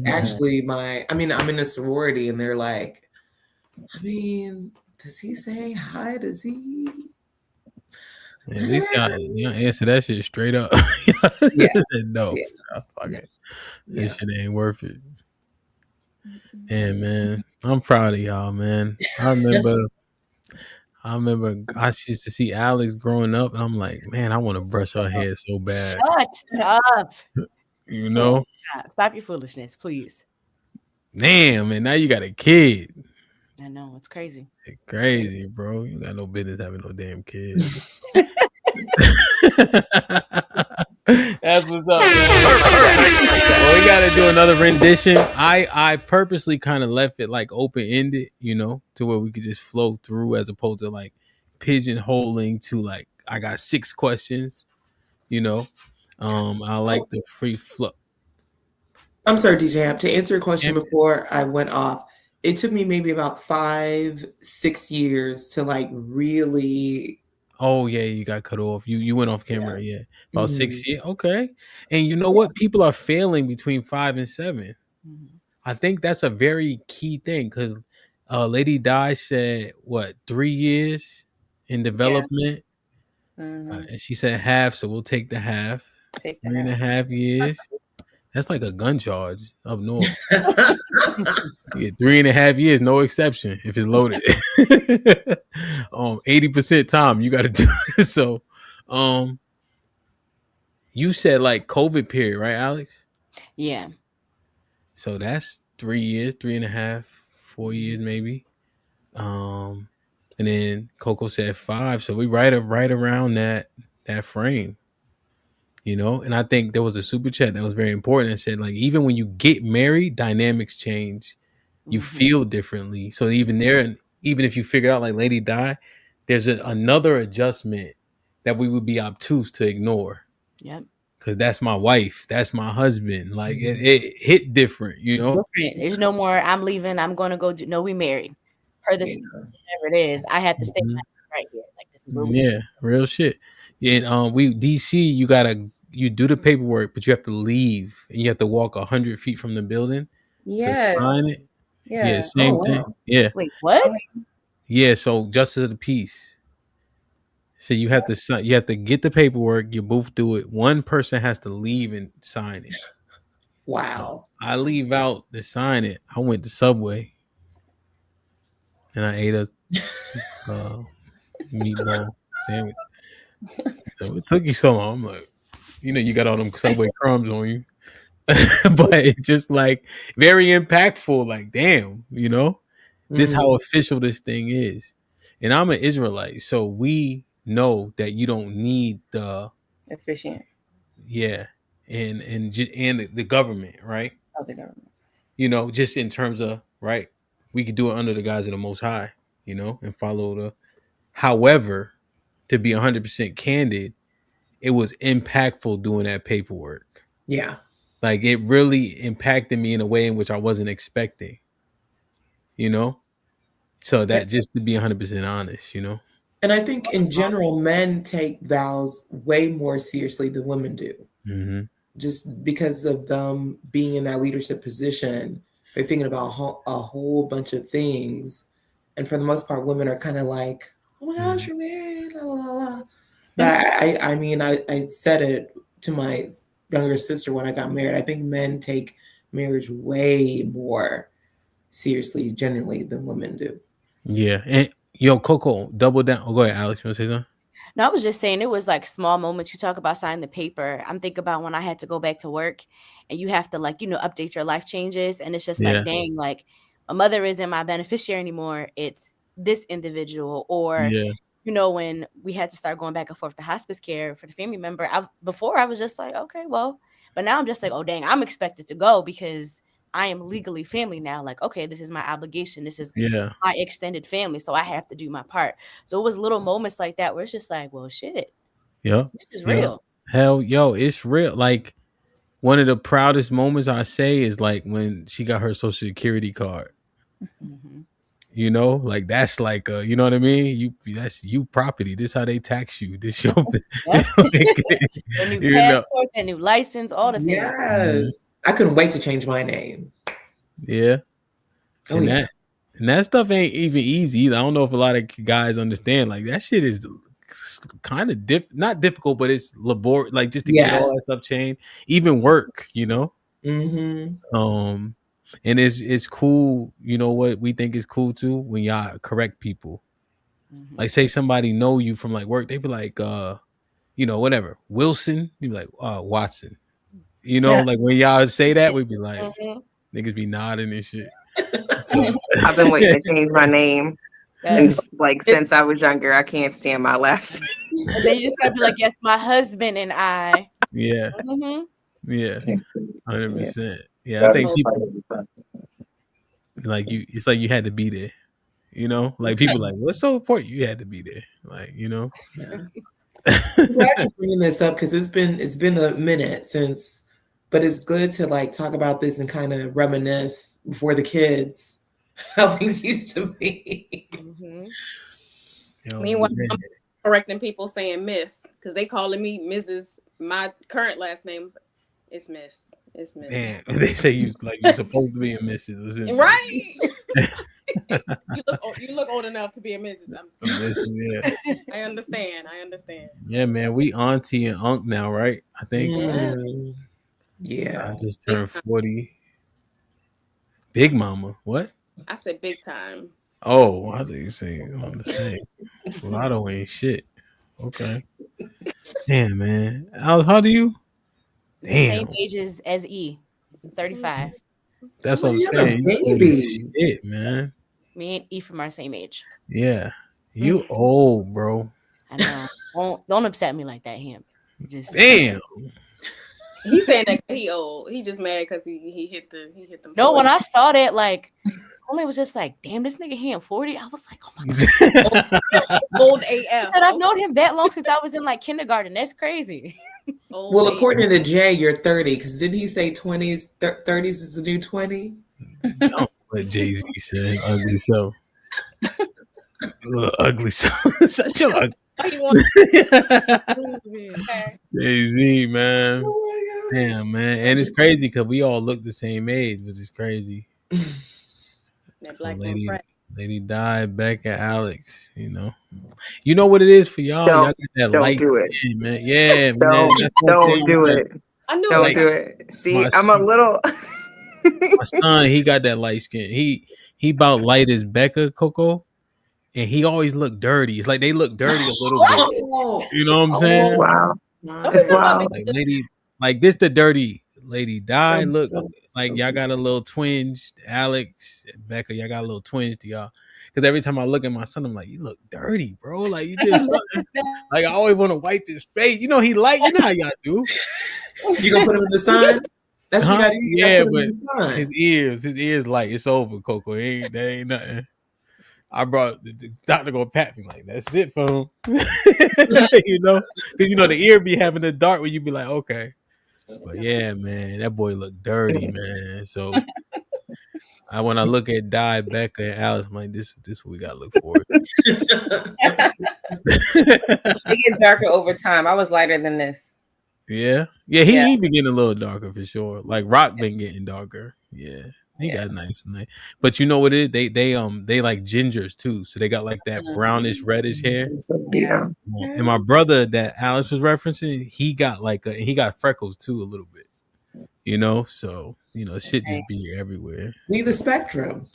Actually, I'm in a sorority and they're like, I mean, does he say hi? Does he? At least y'all answer that shit straight up. Yeah. No, Yeah. fuck it. Yeah. This shit ain't worth it. Yeah, man. I'm proud of y'all, man. I remember I used to see Alex growing up, and I'm like, man, I want to brush her hair so bad. Shut up. You know? Stop your foolishness, please. Damn, man. Now you got a kid. I know, it's crazy. It's crazy, bro. You got no business having no damn kid. That's what's up, man. Well, we gotta do another rendition. I purposely kind of left it like open ended, you know, to where we could just flow through as opposed to like pigeonholing to like I got 6 questions, you know. I like the free flow. I'm sorry, DJ Amp. To answer your question before I went off, it took me maybe about 5-6 years to like really. Oh yeah, you got cut off. You went off camera. Yeah, about 6 Mhm. years. Okay, and you know what? People are failing between 5 and 7. I think that's a very key thing because Lady Di said what 3 years in development, and she said half, so we'll take the half. Take the 3.5 years. That's like a gun charge up north. Yeah, 3.5 years, no exception if it's loaded. 80% time you got to do it. So, you said like COVID period, right, Alex? Yeah. So that's 3 years, 3.5, 4 years maybe. And then Coco said 5, so we right around that frame, you know. And I think there was a super chat that was very important and said like even when you get married, dynamics change. You feel differently. So even there, and even if you figure out like Lady Di, there's another adjustment that we would be obtuse to ignore. Yep. Because that's my wife, that's my husband. Like it hit different, you know. Different. There's no more. I'm leaving. I'm going to go. No, we married. Per this, whatever it is, I have to stay right here. Like this is where we. Yeah, real shit. Yeah, we DC. You do the paperwork, but you have to leave, and you have to walk 100 feet from the building to sign it. Yeah, same thing. Yeah. Wait, what? Yeah, so justice of the peace. So you have to sign. You have to get the paperwork. You both do it. One person has to leave and sign it. Wow. So I leave out to sign it. I went to Subway, and I ate a meatball sandwich. So it took you so long. I'm like, you got all them Subway crumbs on you, but it's just like very impactful. Like, damn, this how official this thing is. And I'm an Israelite, so we know that you don't need the efficient. Yeah, and the government, right? Of the government. Just in terms of right, we could do it under the guise of the Most High, and follow the. However, to be 100% candid, it was impactful doing that paperwork. Yeah, like it really impacted me in a way in which I wasn't expecting. So that just to be 100% honest, And I think in general, men take vows way more seriously than women do. Mm-hmm. Just because of them being in that leadership position, they're thinking about a whole bunch of things. And for the most part, women are kind of like, oh my gosh, you're married, la, la, la. But I mean, I said it to my younger sister when I got married. I think men take marriage way more seriously, generally, than women do. Yeah. And Coco, double down. Oh, go ahead, Alex. You want to say something? No, I was just saying it was like small moments. You talk about signing the paper. I'm thinking about when I had to go back to work and you have to update your life changes. And it's just like, dang, like my mother isn't my beneficiary anymore. It's this individual or when we had to start going back and forth to hospice care for the family member, before I was just like, okay, well, but now I'm just like, oh, dang, I'm expected to go because I am legally family now. Like, okay, this is my obligation. This is my extended family. So I have to do my part. So it was little moments like that where it's just like, well, shit, this is real. Hell, it's real. Like, one of the proudest moments I say is like when she got her social security card. Like that's like you know what I mean? That's you property. This how they tax you. This your The new passport, the new license, all the things. Yes. I couldn't wait to change my name. Yeah. Oh, and that stuff ain't even easy either. I don't know if a lot of guys understand. Like that shit is kind of not difficult, but it's laborious. Like just to get all that stuff changed, even work. And it's cool. You know what we think is cool too when y'all correct people. Like say somebody know you from like work, they be like, whatever Wilson. You be like, Watson. Like when y'all say that, we be like, niggas be nodding and shit. So, I've been waiting to change my name. And since I was younger, I can't stand my last name. And then you just gotta be like, yes, my husband and I. Yeah. Yeah. 100%. Yeah. I think people like you. It's like you had to be there. Like people like, what's so important? You had to be there. Like Yeah. I'm glad you're bringing this up because it's been a minute since, but it's good to like talk about this and kind of reminisce before the kids how things used to be. Meanwhile, I'm correcting people saying Miss because they calling me Mrs. My current last name is Miss. It's Miss. Man, they say you're supposed to be a Mrs. Right? you look old enough to be a Mrs. I understand. Yeah, man. We auntie and unc now, right? I think. Yeah. I just turned 40. Big mama. What? I said big time. Oh, I think you're saying on the same. Lotto ain't shit. Okay. Damn, man. How do you? Damn. Same age as E. 35. That's what I'm saying. Shit, man. Me and E from our same age. Yeah. You old, bro. I know. Don't upset me like that, Hamp. Damn. He's saying that he old. He just mad because he hit them. No, when I saw that, like, only was just like, damn, this nigga Hamp 40. I was like, oh my god, old AF. I said I've known him that long since I was in like kindergarten. That's crazy. Well, according to Jay, you're 30 because didn't he say 20s, 30s is the new 20? Don't let Jay-Z say ugly so. Little ugly so. Such a Jay-Z, man. Oh damn, man. And it's crazy because we all look the same age, which is crazy. That black lady died, Becca Alex, You know what it is for y'all? Y'all got that light skin, man. Yeah, man. Don't do it. I know. Don't do it. See, I'm a little. My son, he got that light skin. He about light as Becca Coco, and he always look dirty. It's like they look dirty a little bit. You know what I'm saying? Wow. It's wild. Like lady, like this, the dirty lady died. Look, like y'all got a little twinge. Alex, Becca, y'all got a little twinge to y'all. Because every time I look at my son, I'm like, you look dirty, bro. Like you did something. Like I always want to wipe his face. You know he light. You know how y'all do. You gonna put him in the sun? That's what you yeah, but his ears light. It's over, Coco. That ain't nothing. I brought the doctor gonna pat me like that's it for him. Because the ear be having the dark where you be like, okay. But yeah, man, that boy look dirty, man. So when I look at Di, Becca, and Alice, I'm like, this what we gotta look for. It gets darker over time. I was lighter than this. Yeah. He been getting a little darker for sure. Like Rock been getting darker. Yeah. He got nice. But you know what it is? They like gingers too. So they got like that brownish reddish hair. Yeah. And my brother that Alice was referencing, he got he got freckles too a little bit. So shit just be everywhere. We the spectrum.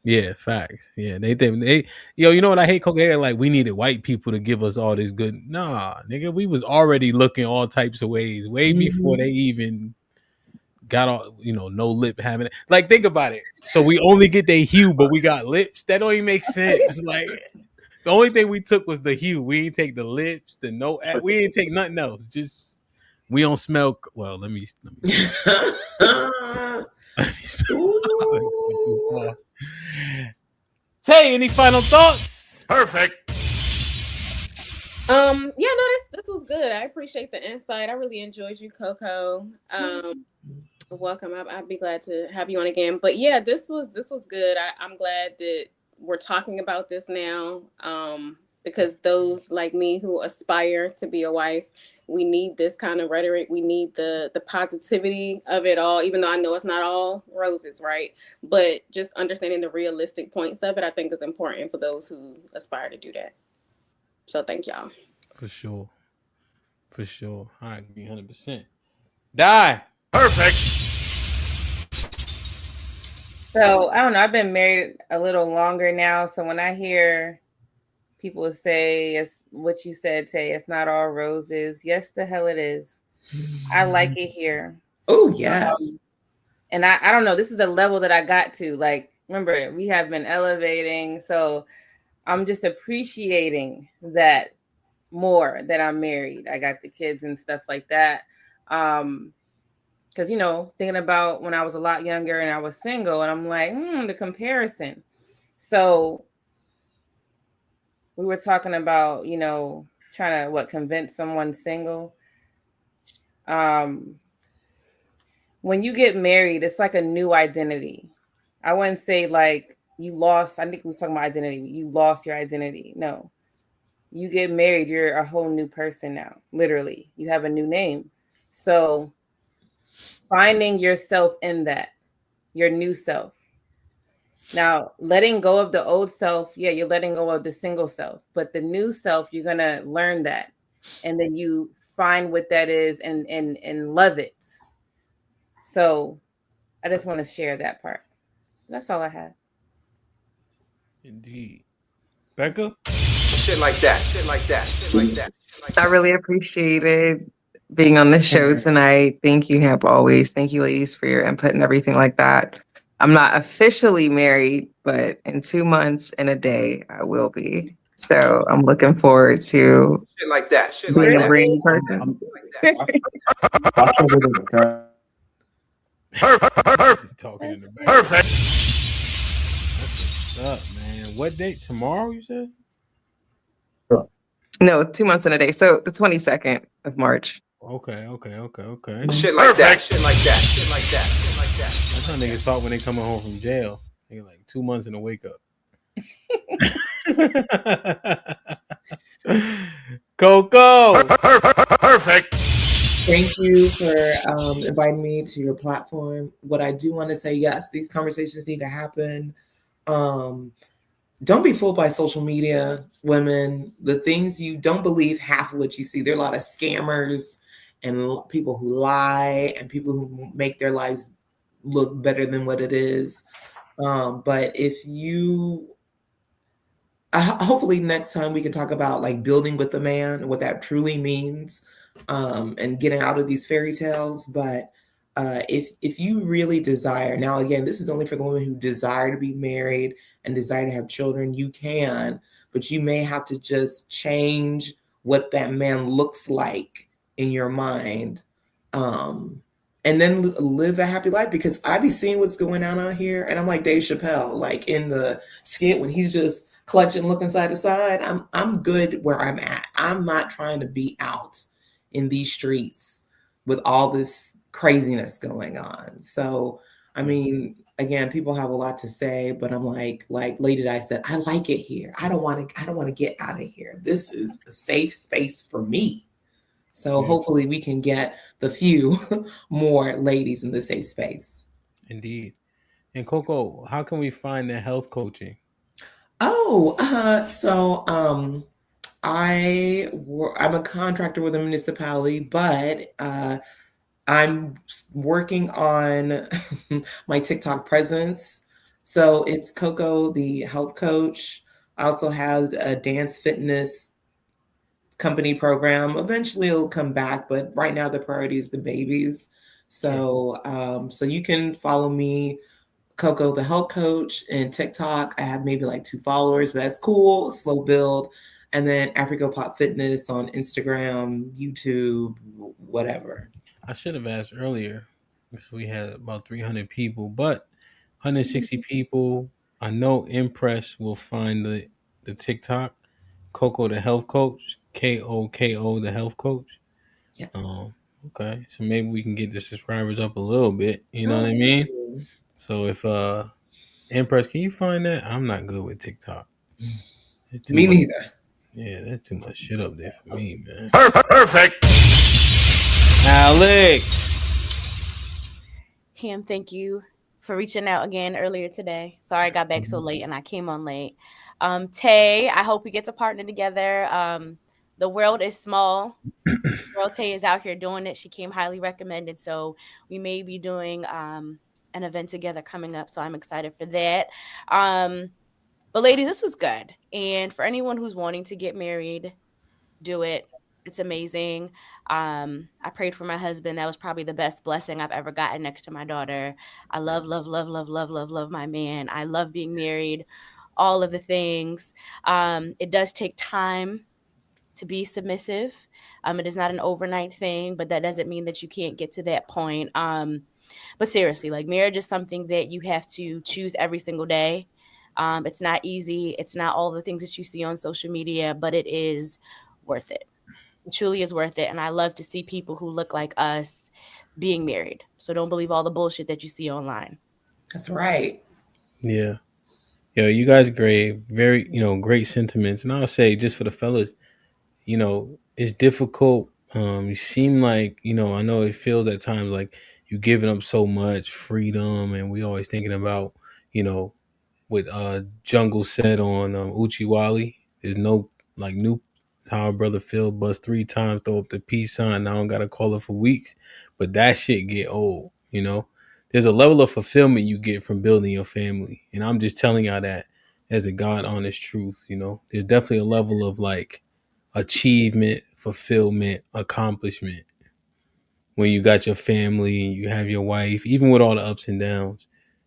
Yeah, facts. Yeah, they you know what I hate, Coco? They're like, we needed white people to give us all this good. Nah, nigga, we was already looking all types of ways way before they even got all, no lip having it. Like, think about it. So we only get their hue, but we got lips. That don't even make sense. Like, The only thing we took was the hue. We ain't take the lips, the no. We ain't take nothing else. Just we don't smell. Well, let me. Tay, any final thoughts? Perfect. Yeah, no, this was good. I appreciate the insight. I really enjoyed you, Coco. Welcome. I'd be glad to have you on again. But yeah, this was good. I'm glad that we're talking about this now. Because those like me who aspire to be a wife, we need this kind of rhetoric. We need the positivity of it all, even though I know it's not all roses, right? But just understanding the realistic points of it, I think is important for those who aspire to do that. So thank y'all. For sure. I agree 100%. Die. Perfect. So I don't know. I've been married a little longer now. So when I hear people say it's what you said, Tay, it's not all roses. Yes, the hell it is. I like it here. Oh, yes. And I don't know. This is the level that I got to. Like, remember, we have been elevating. So I'm just appreciating that more that I'm married. I got the kids and stuff like that. Because, you know, thinking about when I was a lot younger and I was single, and I'm like, the comparison. So we were talking about, you know, trying to convince someone single. When you get married, it's like a new identity. I wouldn't say like you lost. I think we was talking about identity. You lost your identity. No, you get married, you're a whole new person now. Literally, you have a new name. So finding yourself in that, your new self. Now, letting go of the old self, yeah, you're letting go of the single self, but the new self, you're gonna learn that, and then you find what that is and love it. So, I just want to share that part. That's all I have. Indeed, Becca. Shit like that. I really appreciated being on the show tonight. Thank you, Hamp, always. Thank you, ladies, for your input and everything like that. I'm not officially married, but in 2 months and a day, I will be. So I'm looking forward to Shit like that. being a brand new person. Perfect. Talking in the back. Perfect. That's what's up, man. What date? Tomorrow, you said? No, 2 months and a day. So the 22nd of March. Okay. Shit like that. Shit like that. That's how niggas talk when they coming home from jail. They like 2 months in a wake up. Coco. Perfect. Thank you for inviting me to your platform. What I do want to say, yes, these conversations need to happen. Don't be fooled by social media, women. The things you don't believe half of what you see. There are a lot of scammers and people who lie and people who make their lives look better than what it is. But if you, hopefully next time we can talk about like building with a man and what that truly means, and getting out of these fairy tales. But if you really desire, now again, this is only for the women who desire to be married and desire to have children, you can, but you may have to just change what that man looks like in your mind. And then live a happy life, because I be seeing what's going on out here, and I'm like Dave Chappelle, like in the skit when he's just clutching, looking side to side. I'm good where I'm at. I'm not trying to be out in these streets with all this craziness going on. So, I mean, again, people have a lot to say, but I'm like Lady Di said, I like it here. I don't want to get out of here. This is a safe space for me. So hopefully we can get the few more ladies in the safe space. Indeed. And Coco, how can we find the health coaching? I'm a contractor with a municipality, but I'm working on my TikTok presence. So it's Coco, the health coach. I also have a dance fitness company program. Eventually it'll come back, but right now the priority is the babies. So so you can follow me Coco the health coach and TikTok. I have maybe like 2 followers, but that's cool. Slow build. And then Africa Pop Fitness on Instagram, YouTube, whatever. I should have asked earlier because we had about 300 people, but 160 people. I know Impress will find the TikTok. Coco the health coach. KOKO the health coach. Yes. Okay. So maybe we can get the subscribers up a little bit. You know what I mean? So if Impress, can you find that? I'm not good with TikTok. Me neither. Yeah, that's too much shit up there for me, man. Perfect. Alex. Ham, thank you for reaching out again earlier today. Sorry I got back so late and I came on late. Tay, I hope we get to partner together. The world is small. Girl Tay is out here doing it. She came highly recommended. So we may be doing an event together coming up. So I'm excited for that. But ladies, this was good. And for anyone who's wanting to get married, do it. It's amazing. I prayed for my husband. That was probably the best blessing I've ever gotten next to my daughter. I love my man. I love being married, all of the things. It does take time to be submissive. It is not an overnight thing, but that doesn't mean that you can't get to that point. But seriously, like marriage is something that you have to choose every single day. It's not easy. It's not all the things that you see on social media, but it is worth it. It truly is worth it. And I love to see people who look like us being married. So don't believe all the bullshit that you see online. That's right. Yeah. Yo, you guys great. Very, great sentiments. And I'll say just for the fellas, it's difficult. You seem like, I know it feels at times like you giving up so much freedom, and we always thinking about, what Jungle said on Uchiwali. There's no like new how our brother Phil bust 3 times, throw up the peace sign. Now I don't gotta call it for weeks. But that shit get old, There's a level of fulfillment you get from building your family. And I'm just telling y'all that as a God honest truth, There's definitely a level of like achievement, fulfillment, accomplishment when you got your family, you have your wife, even with all the ups and downs,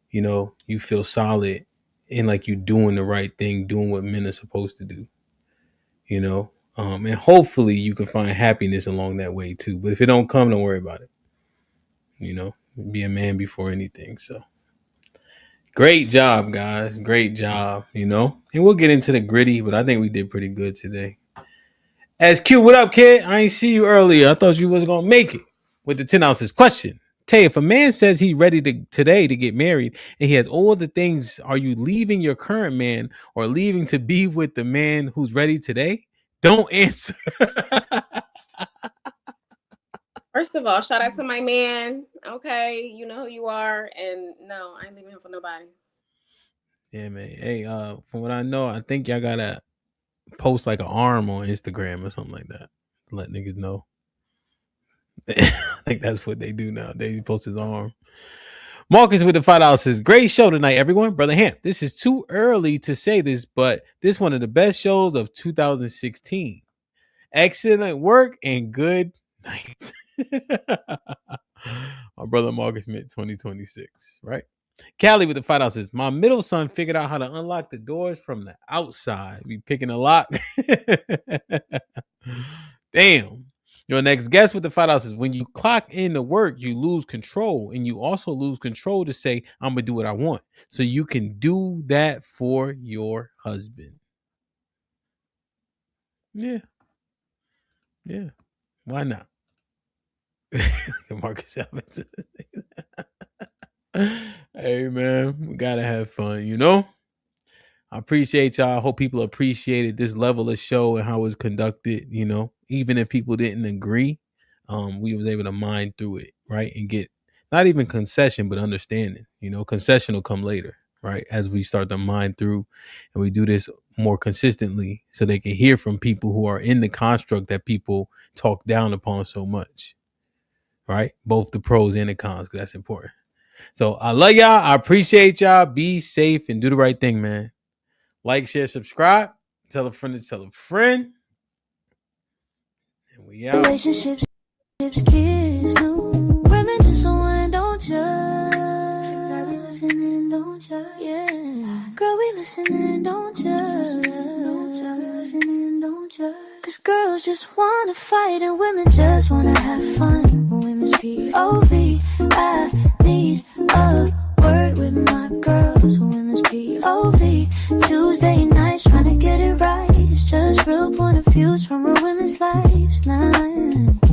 you feel solid and like you're doing the right thing, doing what men are supposed to do, and hopefully you can find happiness along that way too. But if it don't come, don't worry about it. Be a man before anything. So great job, guys. Great job, and we'll get into the gritty, but I think we did pretty good today. As Q, what up, kid? I ain't see you earlier. I thought you was gonna make it with the 10 ounces question. Tay, if a man says he's ready today to get married and he has all the things, are you leaving your current man or leaving to be with the man who's ready today? Don't answer. First of all, shout out to my man. Okay, you know who you are, and no, I ain't leaving him for nobody. Yeah, man. Hey, from what I know, I think y'all gotta post like an arm on Instagram or something like that to let niggas know. I think that's what they do nowadays. He posts his arm. Marcus with the $5 says, great show tonight, everyone. Brother Hamp, this is too early to say this, but this is one of the best shows of 2016. Excellent work and good night. My brother Marcus meant 2026, right? Callie with the $5 says, my middle son figured out how to unlock the doors from the outside. Be picking a lock. Damn. Your next guest with the $5 says, when you clock in to work, you lose control, and you also lose control to say, I'm gonna do what I want. So you can do that for your husband. Yeah. Why not? Marcus Evans. Hey man, we gotta have fun, I appreciate y'all. I hope people appreciated this level of show and how it was conducted, even if people didn't agree, we was able to mine through it, right? And get not even concession, but understanding. Concession will come later, right? As we start to mine through and we do this more consistently so they can hear from people who are in the construct that people talk down upon so much, right? Both the pros and the cons, because that's important. So I love y'all. I appreciate y'all. Be safe and do the right thing, man. Like, share, subscribe. Tell a friend to tell a friend. And we out. Relationships, kids, no women just so don't judge. Gotta be listening, don't 'Cause girls just wanna fight and women just wanna have fun. But women's POV, I need a word with my girls. Women's POV, Tuesday nights trying to get it right. It's just real point of views from real women's lives. Nah.